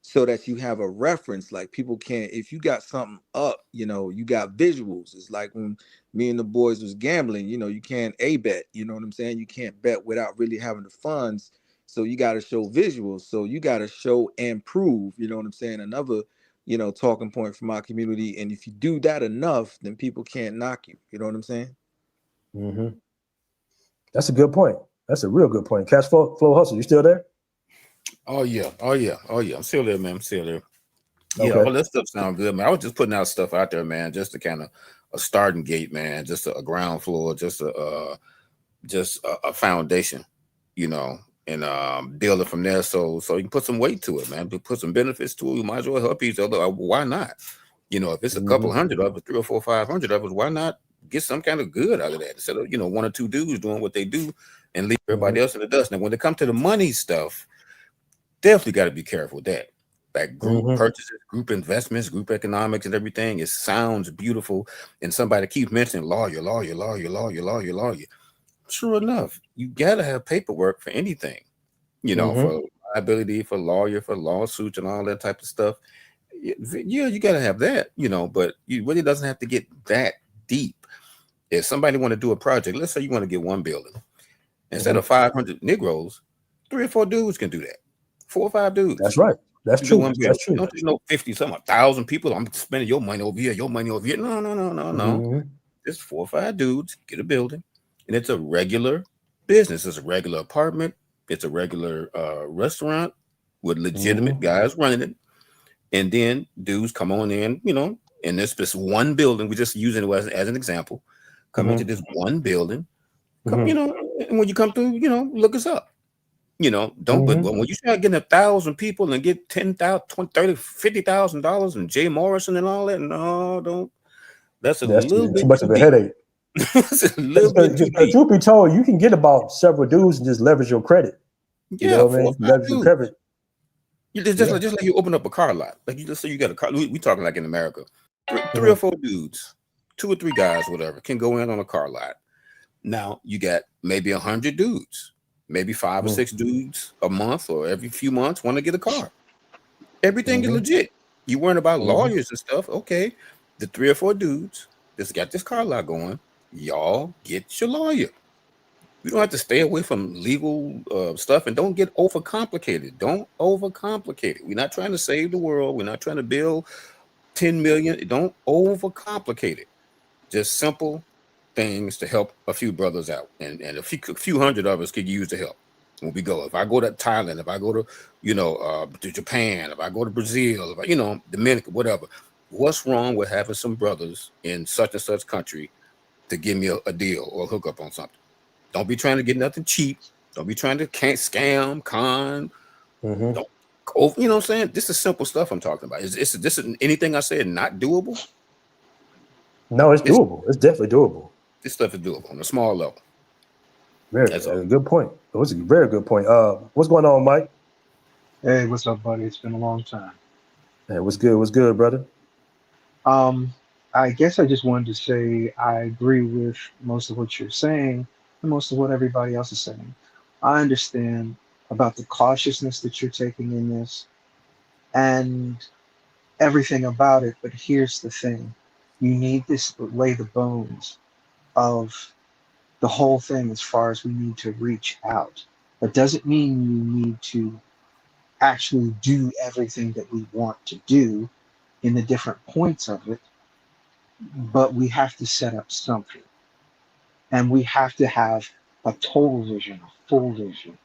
so that you have a reference. Like people can't, if you got something up, you got visuals. It's like when me and the boys was gambling, you can't bet, you know what I'm saying? You can't bet without really having the funds. So you got to show visuals. So you got to show and prove, you know what I'm saying? Another, talking point from our community. And if you do that enough, then people can't knock you. You know what I'm saying? Mm-hmm. That's a good point. That's a real good point. Cash Flow Hustle, you still there? Oh yeah. I'm still there, man. I'm still there. Yeah, Okay. all that stuff sounds good, man. I was just putting out stuff out there, man, just to kind of a starting gate, man, just a ground floor, just a foundation, and build it from there. So you can put some weight to it, man. Put some benefits to it. We might as well help each other. Why not? If it's a couple hundred of us, 300 or 400 or 500 of us, why not get some kind of good out of that instead of one or two dudes doing what they do and leave everybody else in the dust. Now, when it comes to the money stuff, definitely got to be careful with that. Like group purchases, group investments, group economics, and everything. It sounds beautiful, and somebody keeps mentioning lawyer. Sure enough, you gotta have paperwork for anything, for liability, for lawyer, for lawsuits, and all that type of stuff. Yeah, you gotta have that, but it really doesn't have to get that deep. If somebody want to do a project, let's say you want to get one building, instead of 500 Negroes, 3 or 4 dudes can do that. 4 or 5 dudes. That's right. That's true. That's true. You don't 50 some 1,000 people. I'm spending your money over here, your money over here. No. Just 4 or 5 dudes get a building, and it's a regular business. It's a regular apartment. It's a regular restaurant with legitimate guys running it. And then dudes come on in, in this one building. We're just using it as an example. Come into this one building. Come, and when you come through, look us up. But when you start getting 1,000 people and get $10,000, $20,000, $30,000, $50,000 and Jay Morrison and all that, no, don't. That's little bit too much of a headache. It's a little bit too deep. Truth be told, you can get about several dudes and just leverage your credit. You know what I mean? Leverage your credit. Just like you open up a car lot. Like you just say you got a car. We talking like in America. 3 or 4 dudes, 2 or 3 guys, whatever, can go in on a car lot. Now you got maybe 100 dudes. Maybe 5 or 6 dudes a month or every few months want to get a car. Everything is legit. You worrying about lawyers and stuff. Okay. The 3 or 4 dudes that's got this car lot going, y'all get your lawyer. We don't have to stay away from legal stuff, and don't get overcomplicated. Don't overcomplicate it. We're not trying to save the world. We're not trying to build 10 million. Don't overcomplicate it. Just simple things to help a few brothers out, and a few hundred of us could use the help. when we go. If I go to Thailand, if I go to, to Japan, if I go to Brazil, if I, Dominican, whatever, what's wrong with having some brothers in such and such country to give me a deal or hook up on something? Don't be trying to get nothing cheap. Don't be trying to scam, con. Don't go, you know what I'm saying? This is simple stuff I'm talking about. Is this anything I said not doable? No, it's doable. It's definitely doable. This stuff is doable on a small level. That's a good point. It was a very good point. What's going on, Mike? Hey, what's up, buddy? It's been a long time. Hey, what's good? What's good, brother? I guess I just wanted to say I agree with most of what you're saying and most of what everybody else is saying. I understand about the cautiousness that you're taking in this and everything about it, but here's the thing. You need to lay the bones of the whole thing as far as we need to reach out. That doesn't mean you need to actually do everything that we want to do in the different points of it, but we have to set up something. And we have to have a total vision, a full vision,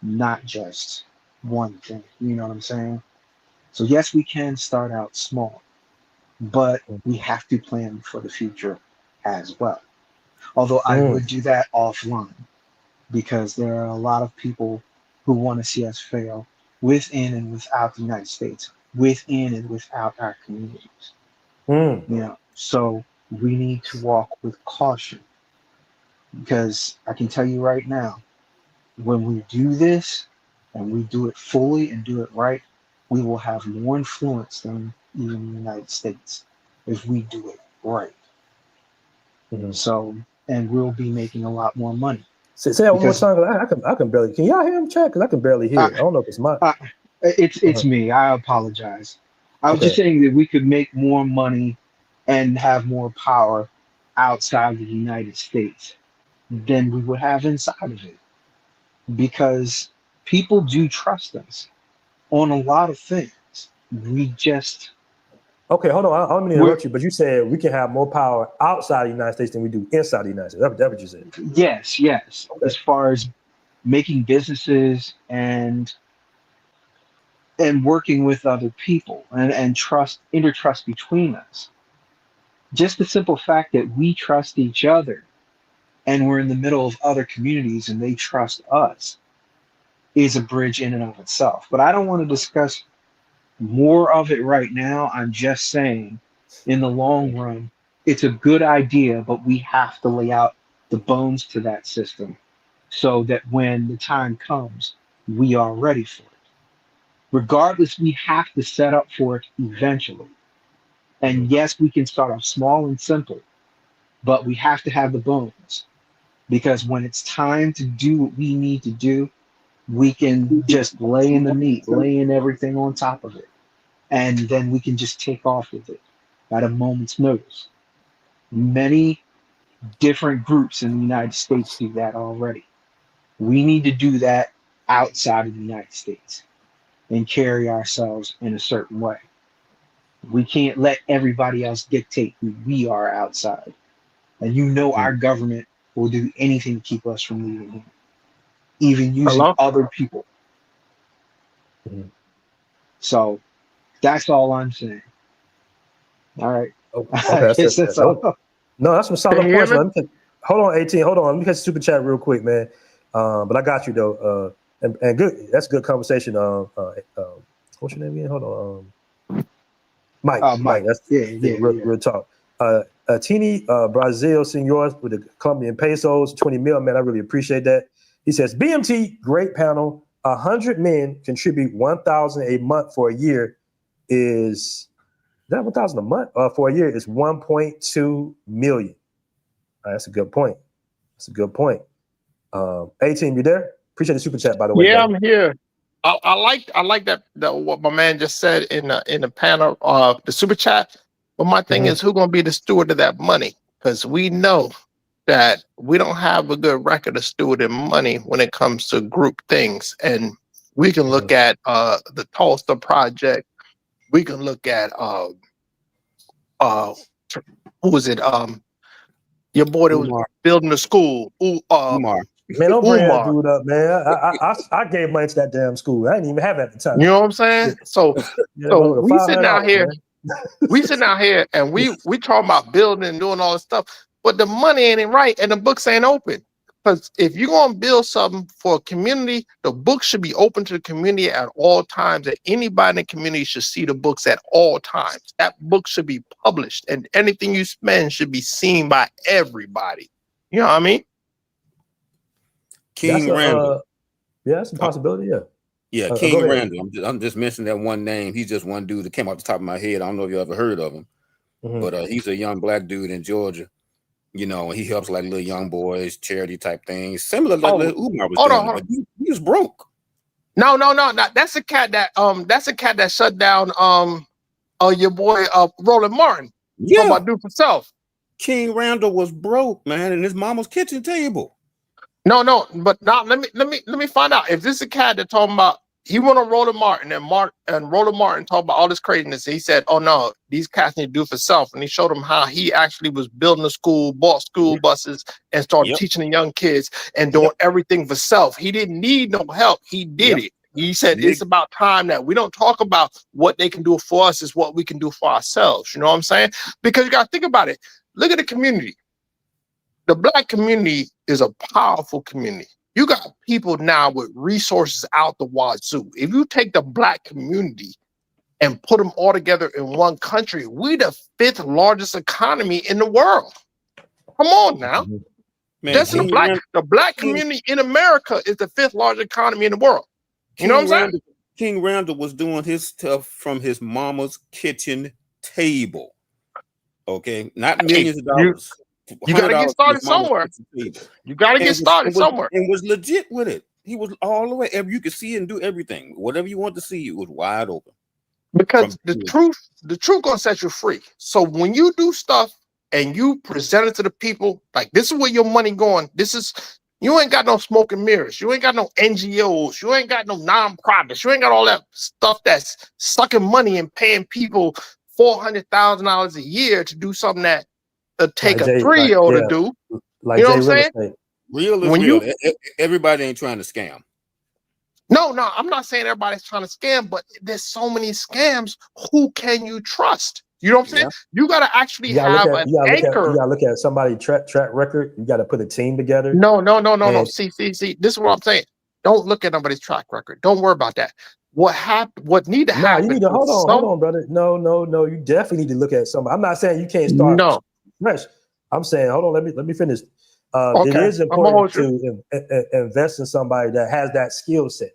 not just one thing. You know what I'm saying? So yes, we can start out small, but we have to plan for the future as well. Although I would do that offline, because there are a lot of people who want to see us fail within and without the United States, within and without our communities. So we need to walk with caution, because I can tell you right now, when we do this and we do it fully and do it right, we will have more influence than even the United States if we do it right. So, and we'll be making a lot more money. Say that one more time. I can barely. Can y'all hear him, chat? Because I can barely hear. I don't know if it's my. It's me. I apologize. I was just saying that we could make more money and have more power outside the United States than we would have inside of it, because people do trust us on a lot of things. We just. Okay, hold on. I don't mean to interrupt you, but you said we can have more power outside the United States than we do inside the United States. That's what you said. Yes. Okay. As far as making businesses and working with other people and intertrust between us. Just the simple fact that we trust each other and we're in the middle of other communities and they trust us is a bridge in and of itself. But I don't want to discuss more of it right now. I'm just saying, in the long run, it's a good idea, but we have to lay out the bones to that system so that when the time comes, we are ready for it. Regardless, we have to set up for it eventually. And yes, we can start off small and simple, but we have to have the bones, because when it's time to do what we need to do, we can just lay in the meat, lay in everything on top of it, and then we can just take off with it at a moment's notice. Many different groups in the United States do that already. We need to do that outside of the United States and carry ourselves in a certain way. We can't let everybody else dictate who we are outside. And our government will do anything to keep us from leaving here, even using other people. So that's all I'm saying. All right. Okay, that's all. No, that's some solid points, man. Hold on, 18. Hold on. Let me catch the super chat real quick, man. But I got you though. And good. That's good conversation. What's your name again? Hold on. Mike. Mike. That's real talk. Tini Brazil Senors with the Colombian pesos, 20 mil, man. I really appreciate that. He says, BMT, great panel. 100 men contribute 1,000 a month for a year. Is that 1,000 a month? For a year is 1.2 million. That's a good point. 18, you there? Appreciate the super chat, by the way. Yeah, I'm here. I like that what my man just said in the panel, the super chat. But my thing is, who's gonna be the steward of that money? Because we know that we don't have a good record of stewarding money when it comes to group things. And we can look at the Tulsa Project. We can look at who was it? Your boy that was building the school. Man, don't bring that Umar. dude up, man. I gave money to that damn school. I didn't even have it at the time. You know what I'm saying? So we sitting out here, and we talking about building and doing all this stuff, but the money ain't right and the books ain't open. Because if you're gonna build something for a community, the books should be open to the community at all times, and anybody in the community should see the books at all times. That book should be published, and anything you spend should be seen by everybody. You know what I mean? King Randall. Yeah, that's a possibility. Yeah. Yeah, King Randall. I'm just mentioning that one name. He's just one dude that came off the top of my head. I don't know if you ever heard of him, but he's a young black dude in Georgia. You know, he helps like little young boys, charity type things, similar to like Umar was doing. But he was broke. No. That's a cat that shut down your boy Roland Martin. Yeah, talking about do for self. King Randall was broke, man, in his mama's kitchen table. No, but now let me find out if this is a cat that talking about he went on Roland Martin and Roland Martin talked about all this craziness. He said, "Oh no, these cats need to do for self," and he showed them how he actually was building a school, bought school buses, and started teaching the young kids and doing everything for self. He didn't need no help. He did it. He said it's about time that we don't talk about what they can do for us, is what we can do for ourselves. You know what I'm saying? Because you got to think about it. Look at the community. The black community is a powerful community. You got people now with resources out the wazoo. If you take the black community and put them all together in one country, we the 5th largest economy in the world. Come on now. Man, just the black community in America is the 5th largest economy in the world. You know what I'm saying? King Randall was doing his stuff from his mama's kitchen table. Okay, not millions of dollars. You got to get started somewhere. You got to get started somewhere. And was legit with it. He was all the way. You could see and do everything. Whatever you want to see, it was wide open. Because the truth gonna set you free. So when you do stuff and you present it to the people, like this is where your money going. You ain't got no smoke and mirrors. You ain't got no NGOs. You ain't got no nonprofits. You ain't got all that stuff that's sucking money and paying people $400,000 a year to do something that take a 3-year-old to do. Like you know what I'm saying? Real is real. Everybody ain't trying to scam. No, I'm not saying everybody's trying to scam, but there's so many scams. Who can you trust? You know what I'm saying? You got to actually have an anchor. You got to look at somebody's track record. You got to put a team together. No. See. This is what I'm saying. Don't look at nobody's track record. Don't worry about that. What happened? What need to happen? You need to hold on, brother. No. You definitely need to look at somebody. I'm not saying you can't start. No. Fresh. I'm saying, hold on. Let me finish. It is important to invest in somebody that has that skill set.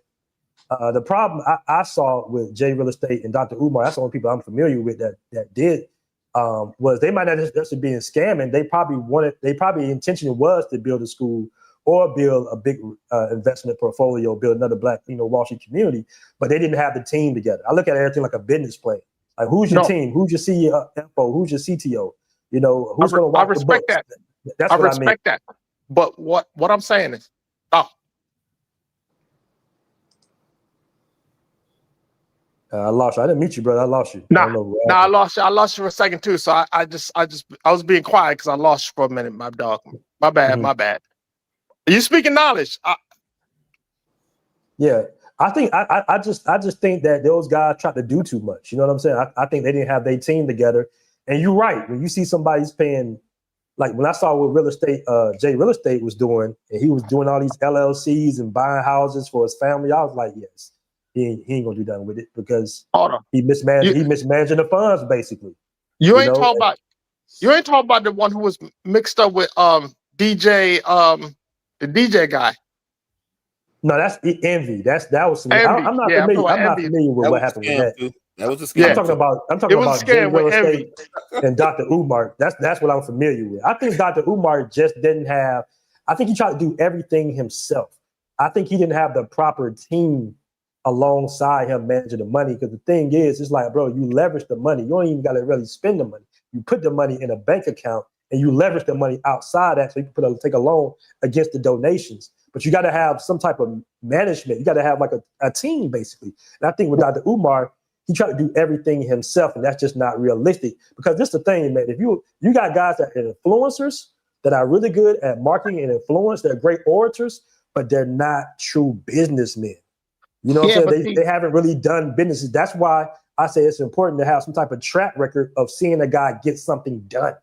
The problem I saw with J Real Estate and Dr. Umar, that's the only people I'm familiar with that did, was they might not necessarily be scamming. They probably intention was to build a school or build a big investment portfolio, build another black, Wall Street community, but they didn't have the team together. I look at everything like a business plan. Like who's your team? Who's your CFO? Who's your CTO? Who's going to watch the books? That's what I respect that. But what I'm saying is, I lost you. I didn't meet you, brother. I lost you. I lost you. I lost you for a second too. So I was being quiet because I lost you for a minute, my dog. My bad. My bad. Are you speaking knowledge? Yeah, I think I just think that those guys tried to do too much. You know what I'm saying? I think they didn't have their team together. And you're right. When you see somebody's paying, like when I saw what J Real Estate was doing, and he was doing all these LLCs and buying houses for his family, I was like, yes. He ain't gonna do nothing with it because he mismanaging the funds basically. You ain't talking about the one who was mixed up with DJ the DJ guy. No, that's Envy. That was some, I'm not familiar with what happened with that. That was a scam. I'm talking about J Real Estate and Dr. Umar. That's what I'm familiar with. I think Dr. Umar just didn't have. I think he tried to do everything himself. I think he didn't have the proper team alongside him managing the money. Because the thing is, it's like, bro, you leverage the money. You don't even got to really spend the money. You put the money in a bank account and you leverage the money outside that, so you can take a loan against the donations. But you got to have some type of management. You got to have like a team, basically. And I think with Dr. Umar, he tried to do everything himself, and that's just not realistic. Because this is the thing, man. If you got guys that are influencers that are really good at marketing and influence. They're great orators, but they're not true businessmen. You know what Yeah, I'm but saying? They haven't really done businesses. That's why I say it's important to have some type of track record of seeing a guy get something done.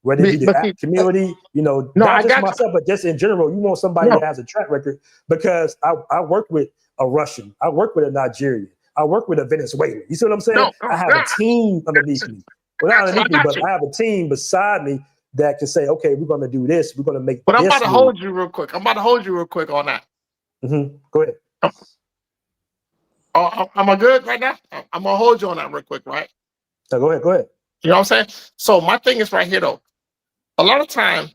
Whether it be the community, no, not I just got myself, but just in general, you want somebody that has a track record. Because I work with a Russian, I work with a Nigerian, I work with a Venezuelan. You see what I'm saying? I have a team underneath me. Well, not underneath me, but I have a team beside me that can say, okay, we're going to do this. We're going to make But I'm about this to move. hold you real quick. I'm about to hold you real quick on that. Go ahead. Am I good right now? I'm gonna hold you on that real quick, right? So go ahead. You know what I'm saying? So my thing is right here though. A lot of time,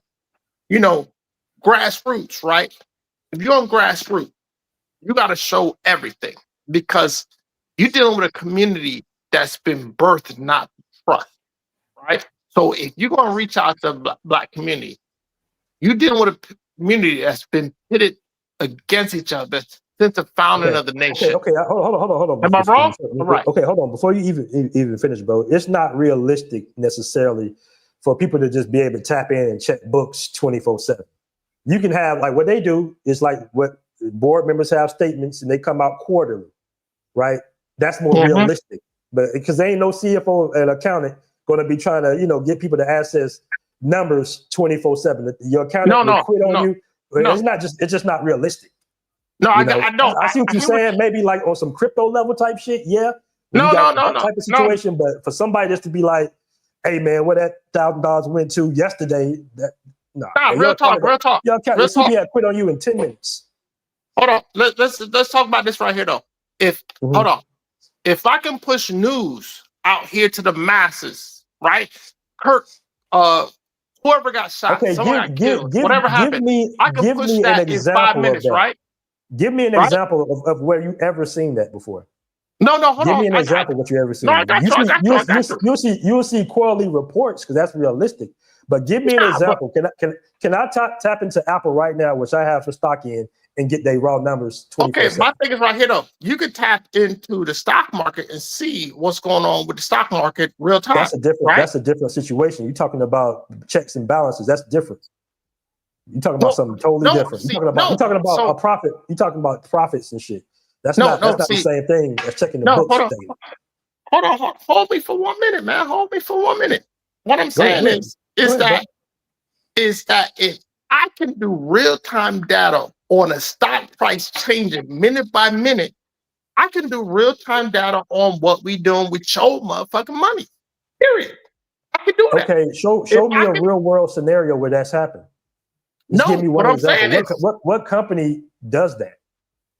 grassroots, right? If you're on grassroots, you got to show everything because you're dealing with a community that's been birthed, not trust, right? So if you're gonna reach out to the black community, you're dealing with a community that's been pitted against each other since the founding of the nation. Okay. Hold on. Am I wrong? Right. Okay, hold on. Before you even finish, bro, it's not realistic necessarily for people to just be able to tap in and check books 24/7. You can have like what they do is like what board members have statements and they come out quarterly, right? That's more realistic. But because there ain't no CFO and accountant going to be trying to get people to access numbers 24/7. Your accountant will quit on you. It's just not realistic. No, I know. I see what you're saying. Maybe like on some crypto level type shit. Yeah. No, type of situation. But for somebody just to be like, hey man, where that $1,000 went to yesterday? Real talk. Your CPA quit on you in 10 minutes. Hold on. Let's talk about this right here though. Hold on. If I can push news out here to the masses, right? Kirk, whoever got shot, someone got killed, whatever happened, I can push that in 5 minutes, right? Give me an example of where you ever seen that before. No, hold on. Give me an example of what you ever seen. No, I got you. You'll see quarterly reports because that's realistic. But give me an example. Can I tap into Apple right now, which I have for stock in, and get their raw numbers 24/7? Okay, my thing is right here though. You can tap into the stock market and see what's going on with the stock market real time. That's a different situation. You're talking about checks and balances. That's different. You're talking about something totally different. You're talking about a profit. You're talking about profits and shit. That's not the same thing as checking the books. Hold on. Hold me for 1 minute, man. Hold me for 1 minute. What I'm saying is that if I can do real-time data on a stock price changing minute by minute, I can do real-time data on what we doing with your motherfucking money. Period. I can do that. Okay, show me a real-world scenario where that's happened. Just give me one example. What company does that?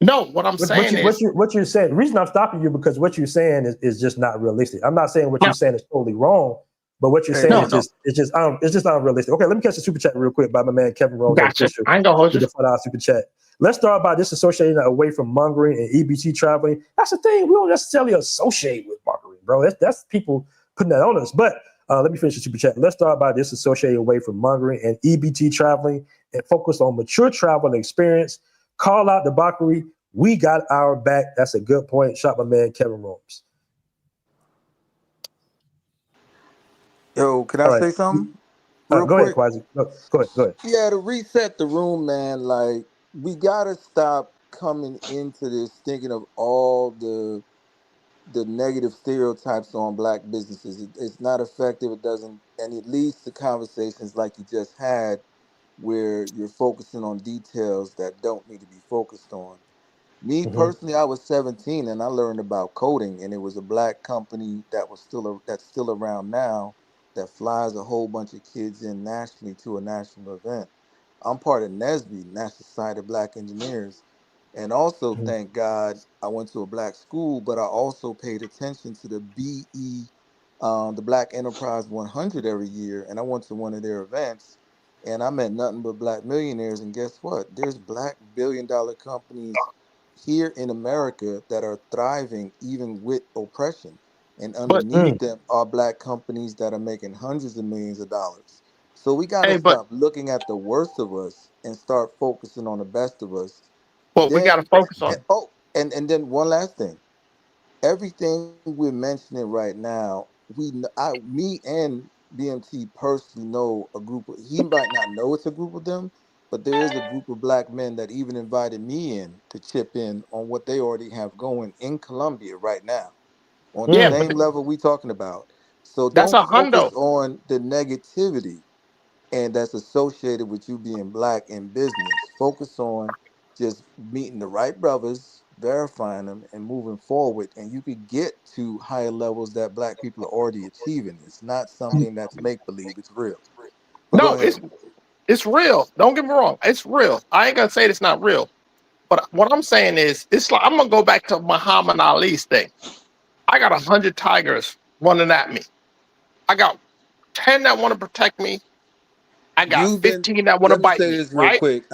No, what I'm saying is what you're saying. The reason I'm stopping you because what you're saying is just not realistic. I'm not saying what you're saying is totally wrong, but what you're saying is just unrealistic. Okay, let me catch the super chat real quick by my man Kevin Rose. Gotcha. I ain't gonna hold you. The $5 super chat. Let's start by disassociating away from mongering and EBT traveling. That's the thing. We don't necessarily associate with mongering, bro. That's people putting that on us. But let me finish the super chat. Let's start by disassociating away from mongering and EBT traveling and focus on mature travel and experience. Call out debauchery. We got our back. That's a good point. Shot my man Kevin Rose. Yo, can I say something? Go ahead, Quasi. Go ahead. Yeah, to reset the room, man, like we gotta stop coming into this thinking of all the negative stereotypes on black businesses. It's not effective. It doesn't, and it leads to conversations like you just had where you're focusing on details that don't need to be focused on. Me personally, I was 17 and I learned about coding, and it was a black company that's still around now that flies a whole bunch of kids in nationally to a national event. I'm part of NSBE, National Society of Black Engineers, and also thank God I went to a black school, but I also paid attention to the BE, the Black Enterprise 100 every year, and I went to one of their events, and I met nothing but black millionaires. And guess what? There's black billion-dollar companies here in America that are thriving even with oppression. And underneath them are black companies that are making hundreds of millions of dollars. So we got to stop looking at the worst of us and start focusing on the best of us. Well, we got to focus on. And then one last thing. Everything we're mentioning right now, me and BMT personally know a group of, he might not know it's a group of them, but there is a group of black men that even invited me in to chip in on what they already have going in Colombia right now on the Yeah, Mm. but same level we talking about. So that's don't a focus hundo. on the negativity and that's associated with you being black in business. Focus on just meeting the right brothers, verifying them, and moving forward. And you could get to higher levels that black people are already achieving. It's not something that's make believe, it's real. But go No, ahead. it's real. Don't get me wrong. It's real. I ain't gonna say it's not real. But what I'm saying is, it's like I'm gonna go back to Muhammad Ali's thing. I got 100 tigers running at me. I got 10 that want to protect me. I got You've been, 15 that want to let me bite say me. this real Right? quick.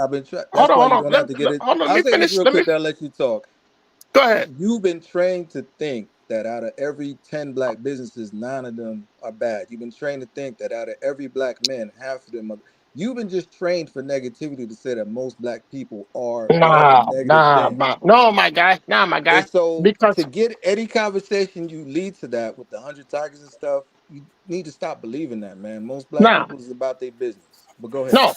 That's why Hold you're on. going to have to get it. Hold on. Let I'll me say this finish. real quick, then I'll let you talk. Go ahead. You've been trained to think that out of every 10 black businesses, 9 of them are bad. You've been trained to think that out of every black man, half of them are. You've been just trained for negativity to say that most black people are whatever negative thing. No, my guy. Nah, my And guy. so to Because get any conversation you lead to that with the 100 tigers and stuff, you need to stop believing that, man. Most black nah, people is about their business. But go ahead. no.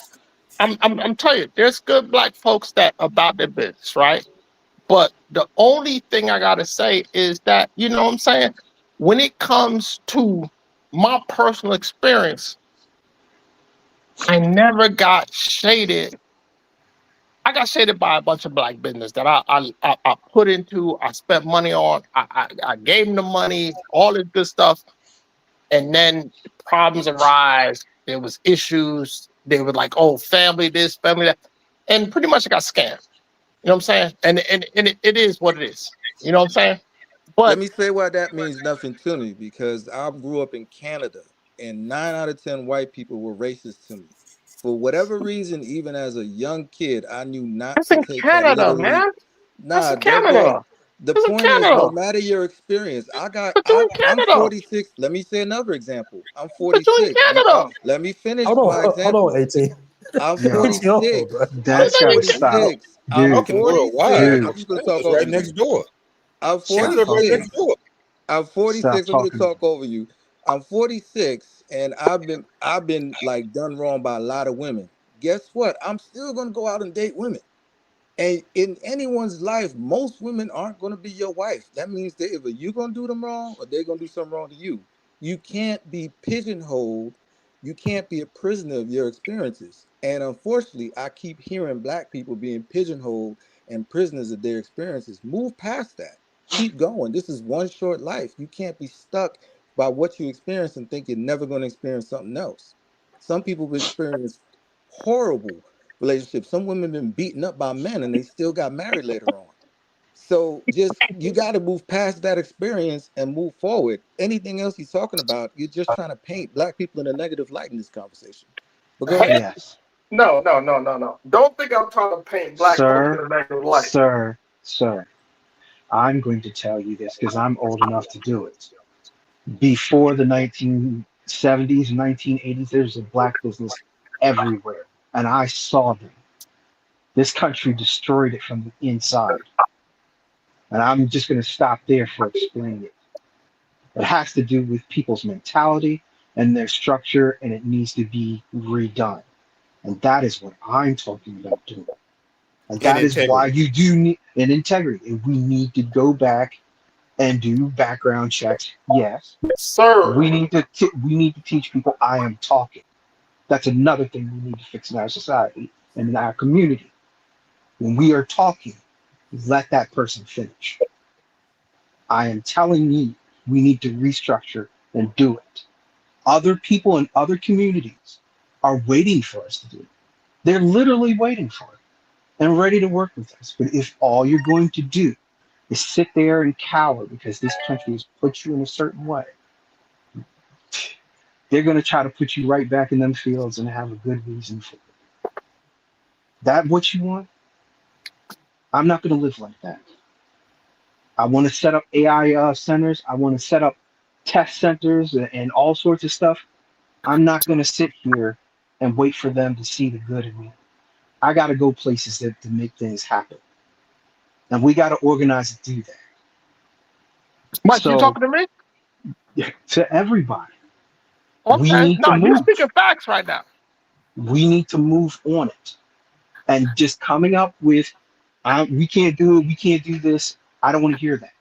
I'm telling you, there's good black folks that about their business, right? But the only thing I gotta say is that, you know what I'm saying? When it comes to my personal experience, I never got shaded. I got shaded by a bunch of black business that I put into, I spent money on, I gave them the money, all this good stuff, and then problems arise. There was issues. They were like, "Oh, family this, family that," and pretty much I got scammed. You know what I'm saying? And it is what it is. You know what I'm saying? Let But me say why that means nothing to me because I grew up in Canada and 9 out of 10 white people were racist to me. For whatever reason, even as a young kid, I knew not that's to in take that Canada, literally. man. That's Nah, in they're going. Canada. The That's in point is, no Canada. matter your experience, But you in I'm Canada. 46. Let me say another example. I'm But you in 46. Canada. Let me finish Hold my on, hold on, example. 18. I'm Yo, 18, bro. 46. I'm that's gotta stop. Well, 46. I'm Dude, talking worldwide. 46. dude, I'm just gonna talk Canada's over right you. next door. I'm stop Canada right talking. next 46. door. I'm Stop 46. I'm gonna talking. talk over you. I'm 46, and I've been like done wrong by a lot of women. Guess what? I'm still gonna go out and date women. And in anyone's life, most women aren't gonna be your wife. That means that either you're gonna do them wrong or they're gonna do something wrong to you. You can't be pigeonholed. You can't be a prisoner of your experiences. And unfortunately, I keep hearing black people being pigeonholed and prisoners of their experiences. Move past that. Keep going. This is one short life. You can't be stuck by what you experience and think you're never going to experience something else. Some people have experienced horrible relationships. Some women been beaten up by men and they still got married later on. So just you got to move past that experience and move forward. Anything else he's talking about, you're just trying to paint black people in a negative light in this conversation. But go ahead. Yes. No. Don't think I'm trying to paint black folks in Sir, a negative light. sir, I'm going to tell you this because I'm old enough to do it. Before the 1970s, 1980s, there's a black business everywhere. And I saw them. This country destroyed it from the inside. And I'm just going to stop there for explaining it. It has to do with people's mentality and their structure, and it needs to be redone. And that is what I'm talking about doing. And And that is why integrity. you do need an integrity. And we need to go back and do background checks. Yes, Sir. we need to teach people I am talking. That's another thing we need to fix in our society and in our community. When we are talking, let that person finish. I am telling you, we need to restructure and do it. Other people in other communities are waiting for us to do it. They're literally waiting for it and ready to work with us. But if all you're going to do is sit there and cower because this country has put you in a certain way, they're going to try to put you right back in them fields and have a good reason for it. That what you want? I'm not going to live like that. I want to set up AI centers. I want to set up test centers and all sorts of stuff. I'm not going to sit here and wait for them to see the good in me. I got to go places to make things happen. And we got to organize to do that. Mike, you So, talking to me? yeah, to everybody, We Okay. need to No, you're move. speaking facts right now. We need to move on it. And just coming up with, we can't do it, we can't do this. I don't want to hear that.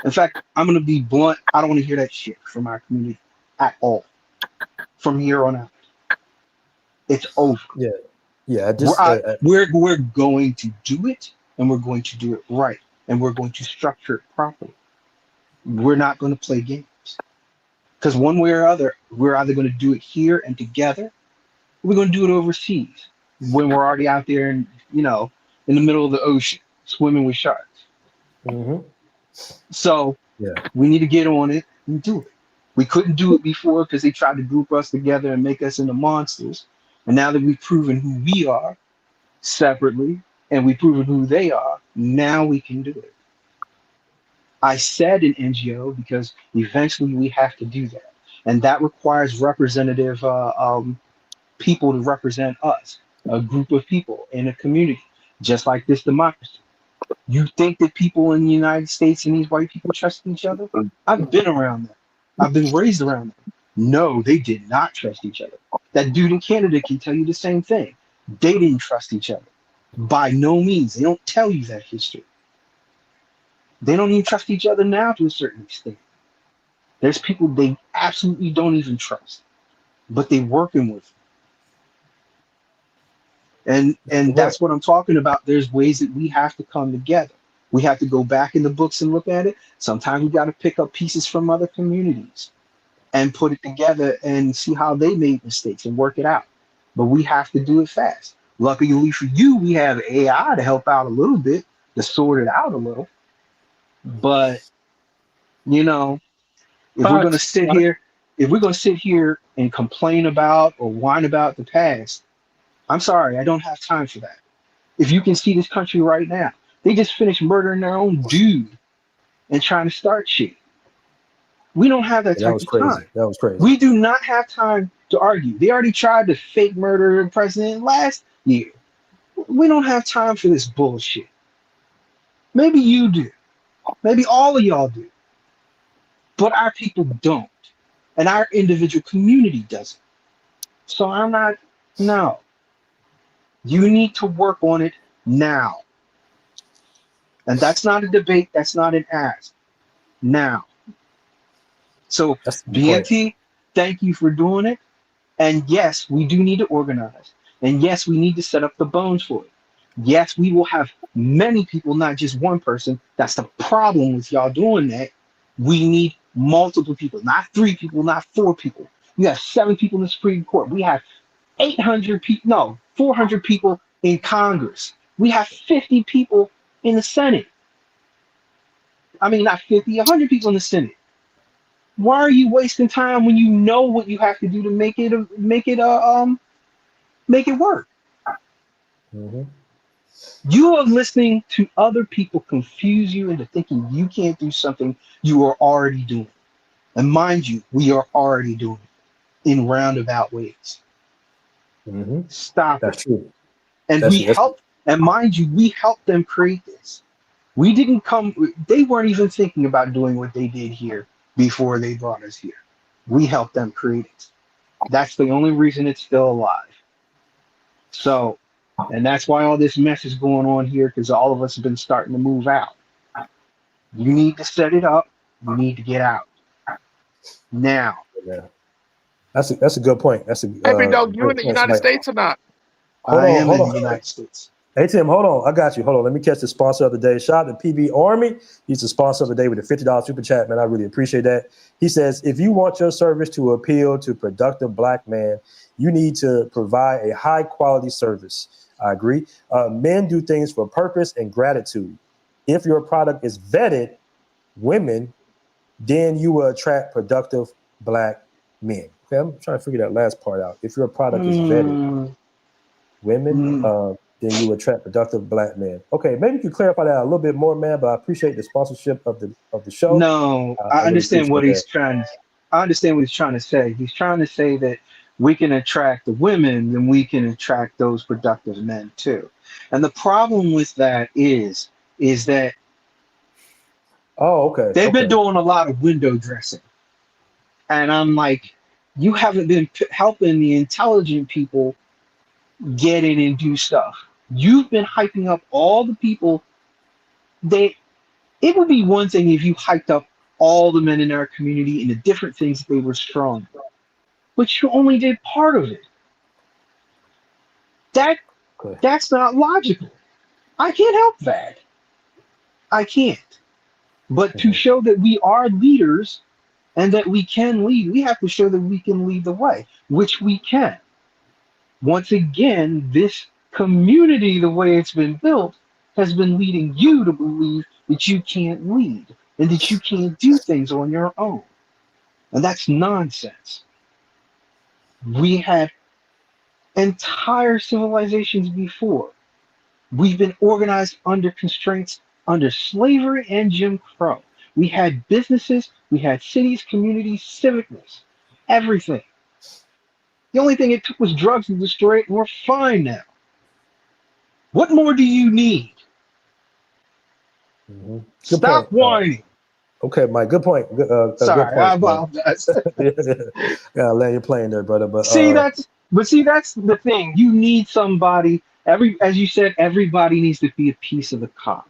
In fact, I'm going to be blunt. I don't want to hear that shit from our community at all. From here on out, it's over. Yeah, yeah. I We're just we're going to do it, and we're going to do it right, and we're going to structure it properly. We're not going to play games because one way or other, we're either going to do it here and together, or we're going to do it overseas when we're already out there and in the middle of the ocean swimming with sharks. mhm. So Yeah. we need to get on it and do it. We couldn't do it before because they tried to group us together and make us into monsters. And now that we've proven who we are separately and we've proven who they are, now we can do it. I said an NGO because eventually we have to do that. And that requires representative people to represent us, a group of people in a community, just like this democracy. You think that people in the United States and these white people trust each other? I've been around them. I've been raised around them. No, they did not trust each other. That dude in Canada can tell you the same thing. They didn't trust each other. By no means. They don't tell you that history. They don't even trust each other now to a certain extent. There's people they absolutely don't even trust, but they're working with. And Right. that's what I'm talking about. There's ways that we have to come together. We have to go back in the books and look at it. Sometimes we got to pick up pieces from other communities and put it together and see how they made mistakes and work it out. But we have to do it fast. Luckily for you, we have AI to help out a little bit, to sort it out a little. But you know, if we're gonna Facts. sit here, if we're gonna sit here and complain about or whine about the past, I'm sorry, I don't have time for that. If you can see this country right now, they just finished murdering their own dude and trying to start shit. We don't have that Yeah, that type was of crazy. time. That was crazy. We do not have time to argue. They already tried to fake murder the president last year. We don't have time for this bullshit. Maybe you do. Maybe all of y'all do. But our people don't. And our individual community doesn't. So I'm not, no. You need to work on it now. And that's not a debate. That's not an ask. Now. So That's a good point. BMT, thank you for doing it. And yes, we do need to organize. And yes, we need to set up the bones for it. Yes, we will have many people, not just one person. That's the problem with y'all doing that. We need multiple people, not 3 people, not 4 people. We have 7 people in the Supreme Court. We have 800 people, no, 400 people in Congress. We have 50 people in the Senate. I mean, not 50, 100 people in the Senate. Why are you wasting time when you know what you have to do to make it work? Mhm. You are listening to other people confuse you into thinking you can't do something you are already doing. And mind you, we are already doing it in roundabout ways. Mhm. Stop it. That's true. And That's we true. That's help, and mind you, we helped them create this. We didn't come, they weren't even thinking about doing what they did here before they brought us here. We helped them create it. That's the only reason it's still alive. So, and that's why all this mess is going on here because all of us have been starting to move out. You need to set it up. You need to get out now. yeah. That's a good point. That's a Hey, big dog, you in great the point. United Somebody, States or not? hold I on, am hold in the on. United States. Hey Tim, hold on. I got you. Hold on. Let me catch the sponsor of the day. Shout out to PB Army. He's the sponsor of the day with a $50 super chat, man. I really appreciate that. He says, if you want your service to appeal to productive black man, you need to provide a high quality service. I agree. Men do things for purpose and gratitude. If your product is vetted, women, then you will attract productive black men. Okay, I'm trying to figure that last part out. If your product is vetted, women, then you attract productive black men. Okay, maybe you could clarify that a little bit more, man. But I appreciate the sponsorship of the show. No, I I really understand appreciate what that. he's trying. I understand what he's trying to say. He's trying to say that we can attract the women, then we can attract those productive men too. And the problem with that is that Oh, okay, they've been okay. doing a lot of window dressing. And I'm like, You haven't been helping the intelligent people get in and do stuff. You've been hyping up all the people. They It would be one thing if you hyped up all the men in our community and the different things that they were strong, but you only did part of it. That Okay. that's not logical. I can't help that. I can't. But to show that we are leaders and that we can lead, we have to show that we can lead the way, which we can. Once again, this community, the way it's been built, has been leading you to believe that you can't lead and that you can't do things on your own. And that's nonsense. We had entire civilizations before. We've been organized under constraints under slavery and Jim Crow. We had businesses, we had cities, communities, civicness, everything. The only thing it took was drugs to destroy it, and we're fine now. What more do you need? Good Stop point. whining. Okay, Mike. Good point. Good Sorry, I point, man. apologize. Yeah, land your plane there, brother. But See, that's the thing. You need somebody. As you said, everybody needs to be a piece of the cop.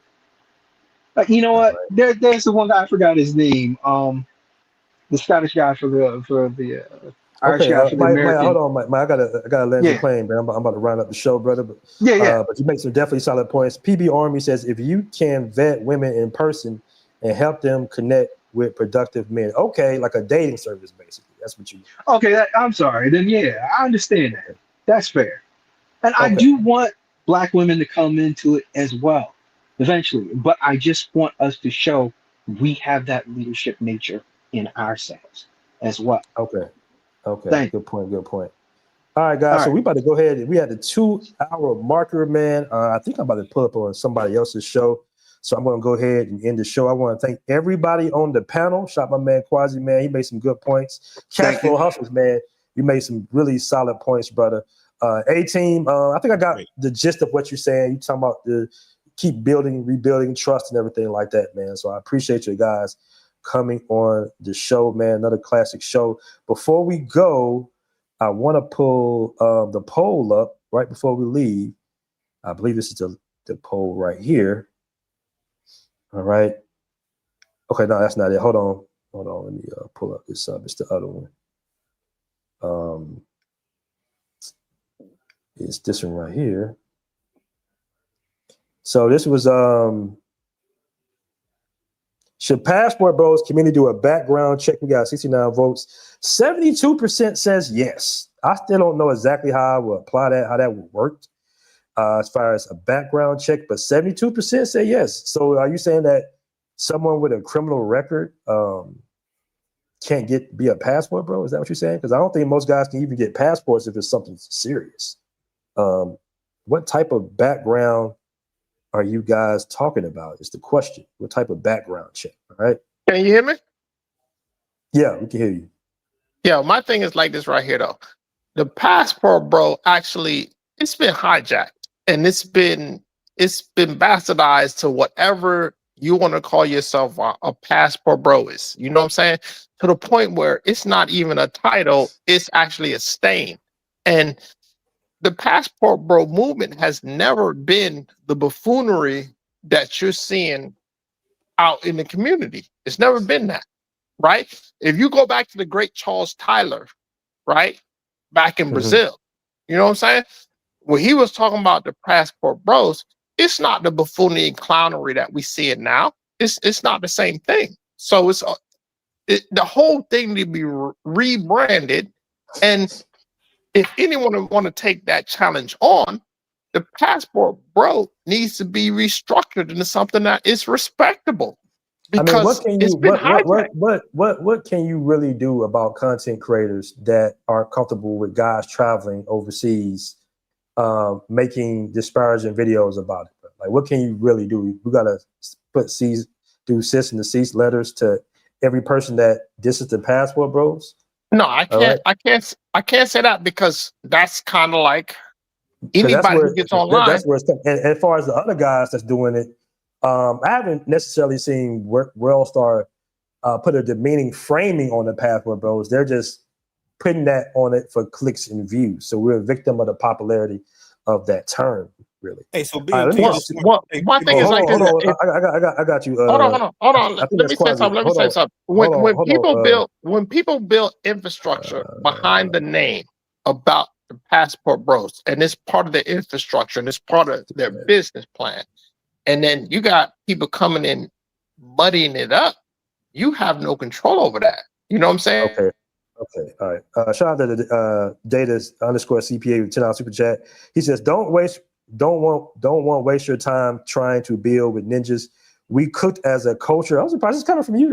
You know what? There's the one guy, I forgot his name. The Scottish guy for the Irish okay, guy for the Mike, hold American. on, Mike. I gotta land your Yeah, plane, man. I'm about to round up the show, brother. But yeah. but you make some definitely solid points. PB Army says if you can vet women in person and help them connect with productive men, okay, like a dating service, basically. That's what you mean. Okay, I'm sorry. Then yeah, I understand that. That's fair. And I Okay, do want black women to come into it as well, eventually. But I just want us to show we have that leadership nature in ourselves as well. okay. Thank you. Good point. Good point. All right, All guys. So right. we about to go ahead. We had the 2-hour marker, man. I think I'm about to pull up on somebody else's show. So I'm going to go ahead and end the show. I want to thank everybody on the panel. Shout my man Quasi, man. He made some good points. Cash Thank you. Flow Hustles, man. You made some really solid points, brother. A-Team, I think I got the gist of what you're saying. You talking about the keep building, rebuilding trust and everything like that, man. So I appreciate you guys coming on the show, man. Another classic show. Before we go, I want to pull the poll up right before we leave. I believe this is the poll right here. All right. Okay, no, that's not it. Hold on. Let me pull up this up. It's the other one. It's this one right here. So this was should Passport Bros community do a background check? We got 69 votes. 72% says yes. I still don't know exactly how I would apply that, how that would work as far as a background check, but 72% say yes. So are you saying that someone with a criminal record can't be a passport bro? Is that what you're saying? Because I don't think most guys can even get passports if it's something serious. What type of background are you guys talking about? Is the question. What type of background check? All right. Can you hear me? Yeah, we can hear you. Yeah, my thing is like this right here though. The passport bro actually it's been hijacked and it's been bastardized to whatever you want to call yourself a passport bro is. You know what I'm saying? To the point where it's not even a title, it's actually a stain. And the passport bro movement has never been the buffoonery that you're seeing out in the community. It's never been that, right? If you go back to the great Charles Tyler, right, back in Brazil, you know what I'm saying? When he was talking about the passport bros, it's not the buffoonery and clownery that we see it now. It's not the same thing. So the whole thing to be rebranded. And if anyone want to take that challenge on, the passport bro needs to be restructured into something that is respectable. Because I mean, what can you hijacked. what can you really do about content creators that are comfortable with guys traveling overseas, making disparaging videos about it? Like, what can you really do? We gotta do cease and desist letters to every person that disses the passport bros. No, I can't. Right? I can't say that because that's kind of like anybody who gets online. That's where it's. And as far as the other guys that's doing it, I haven't necessarily seen Worldstar put a demeaning framing on the passport bros. They're just putting that on it for clicks and views. So we're a victim of the popularity of that term, really. Hey, so one thing is like this. I got you. Hold on. I think Let that's me say something. Quasi. Let me say something. When people build Uh, infrastructure behind the name about the Passport Bros, and it's part of their infrastructure and it's part of their business plan, and then you got people coming in muddying it up, you have no control over that. You know what I'm saying? Okay. All right. Shout out to the data_CPA with $10 super chat. He says, don't want waste your time trying to build with ninjas. We cooked as a culture. I was surprised it's coming from you,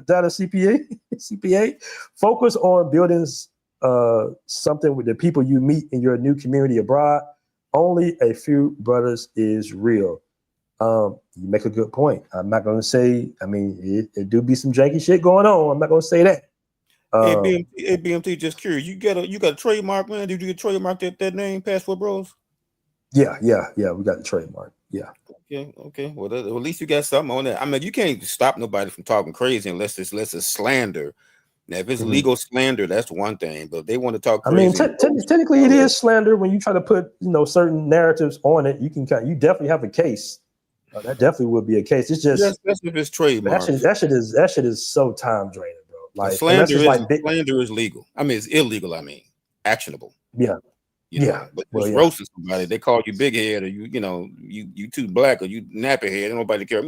data CPA. Focus on building something with the people you meet in your new community abroad. Only a few brothers is real. You make a good point. I'm not going to say, I mean, it do be some janky shit going on. I'm not going to say that. Hey, BMT, just curious. You got a trademark, man? Did you get trademarked that name, Passport Bros? Yeah. We got the trademark. Yeah. Okay. Well, at least you got something on that. I mean, you can't stop nobody from talking crazy unless it's slander. Now, if it's legal slander, that's one thing. But if they want to talk crazy. I mean, technically, it is slander when you try to put certain narratives on it. You definitely have a case. That definitely would be a case. It's just that's if it's trademark. That shit is so time draining, bro. Like slander is legal. I mean, it's illegal. I mean, actionable. Yeah. But it's roasting somebody. They call you big head, or you too black, or you nappy head. Nobody care.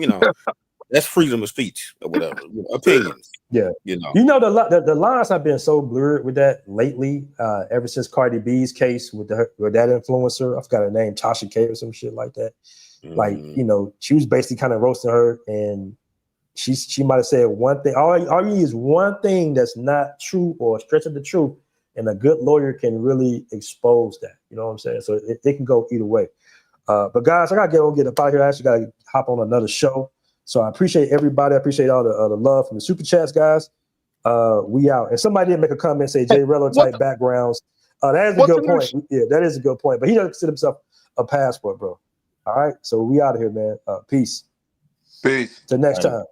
That's freedom of speech or whatever. Opinions. Yeah. The lines have been so blurred with that lately. Ever since Cardi B's case with that influencer, I forgot her name, Tasha K or some shit like that. Like, she was basically kind of roasting her, and she might have said one thing. All you need is one thing that's not true or a stretch of the truth, and a good lawyer can really expose that. You know what I'm saying? So it can go either way. But guys, I gotta get up out of here. I actually gotta hop on another show. So I appreciate everybody. I appreciate all the love from the super chats, guys. We out. And somebody did make a comment, say Jay Rello type backgrounds. That is a good point. Yeah, that is a good point. But he doesn't consider himself a passport, bro. All right. So we out of here, man. Peace. Peace. Till next time.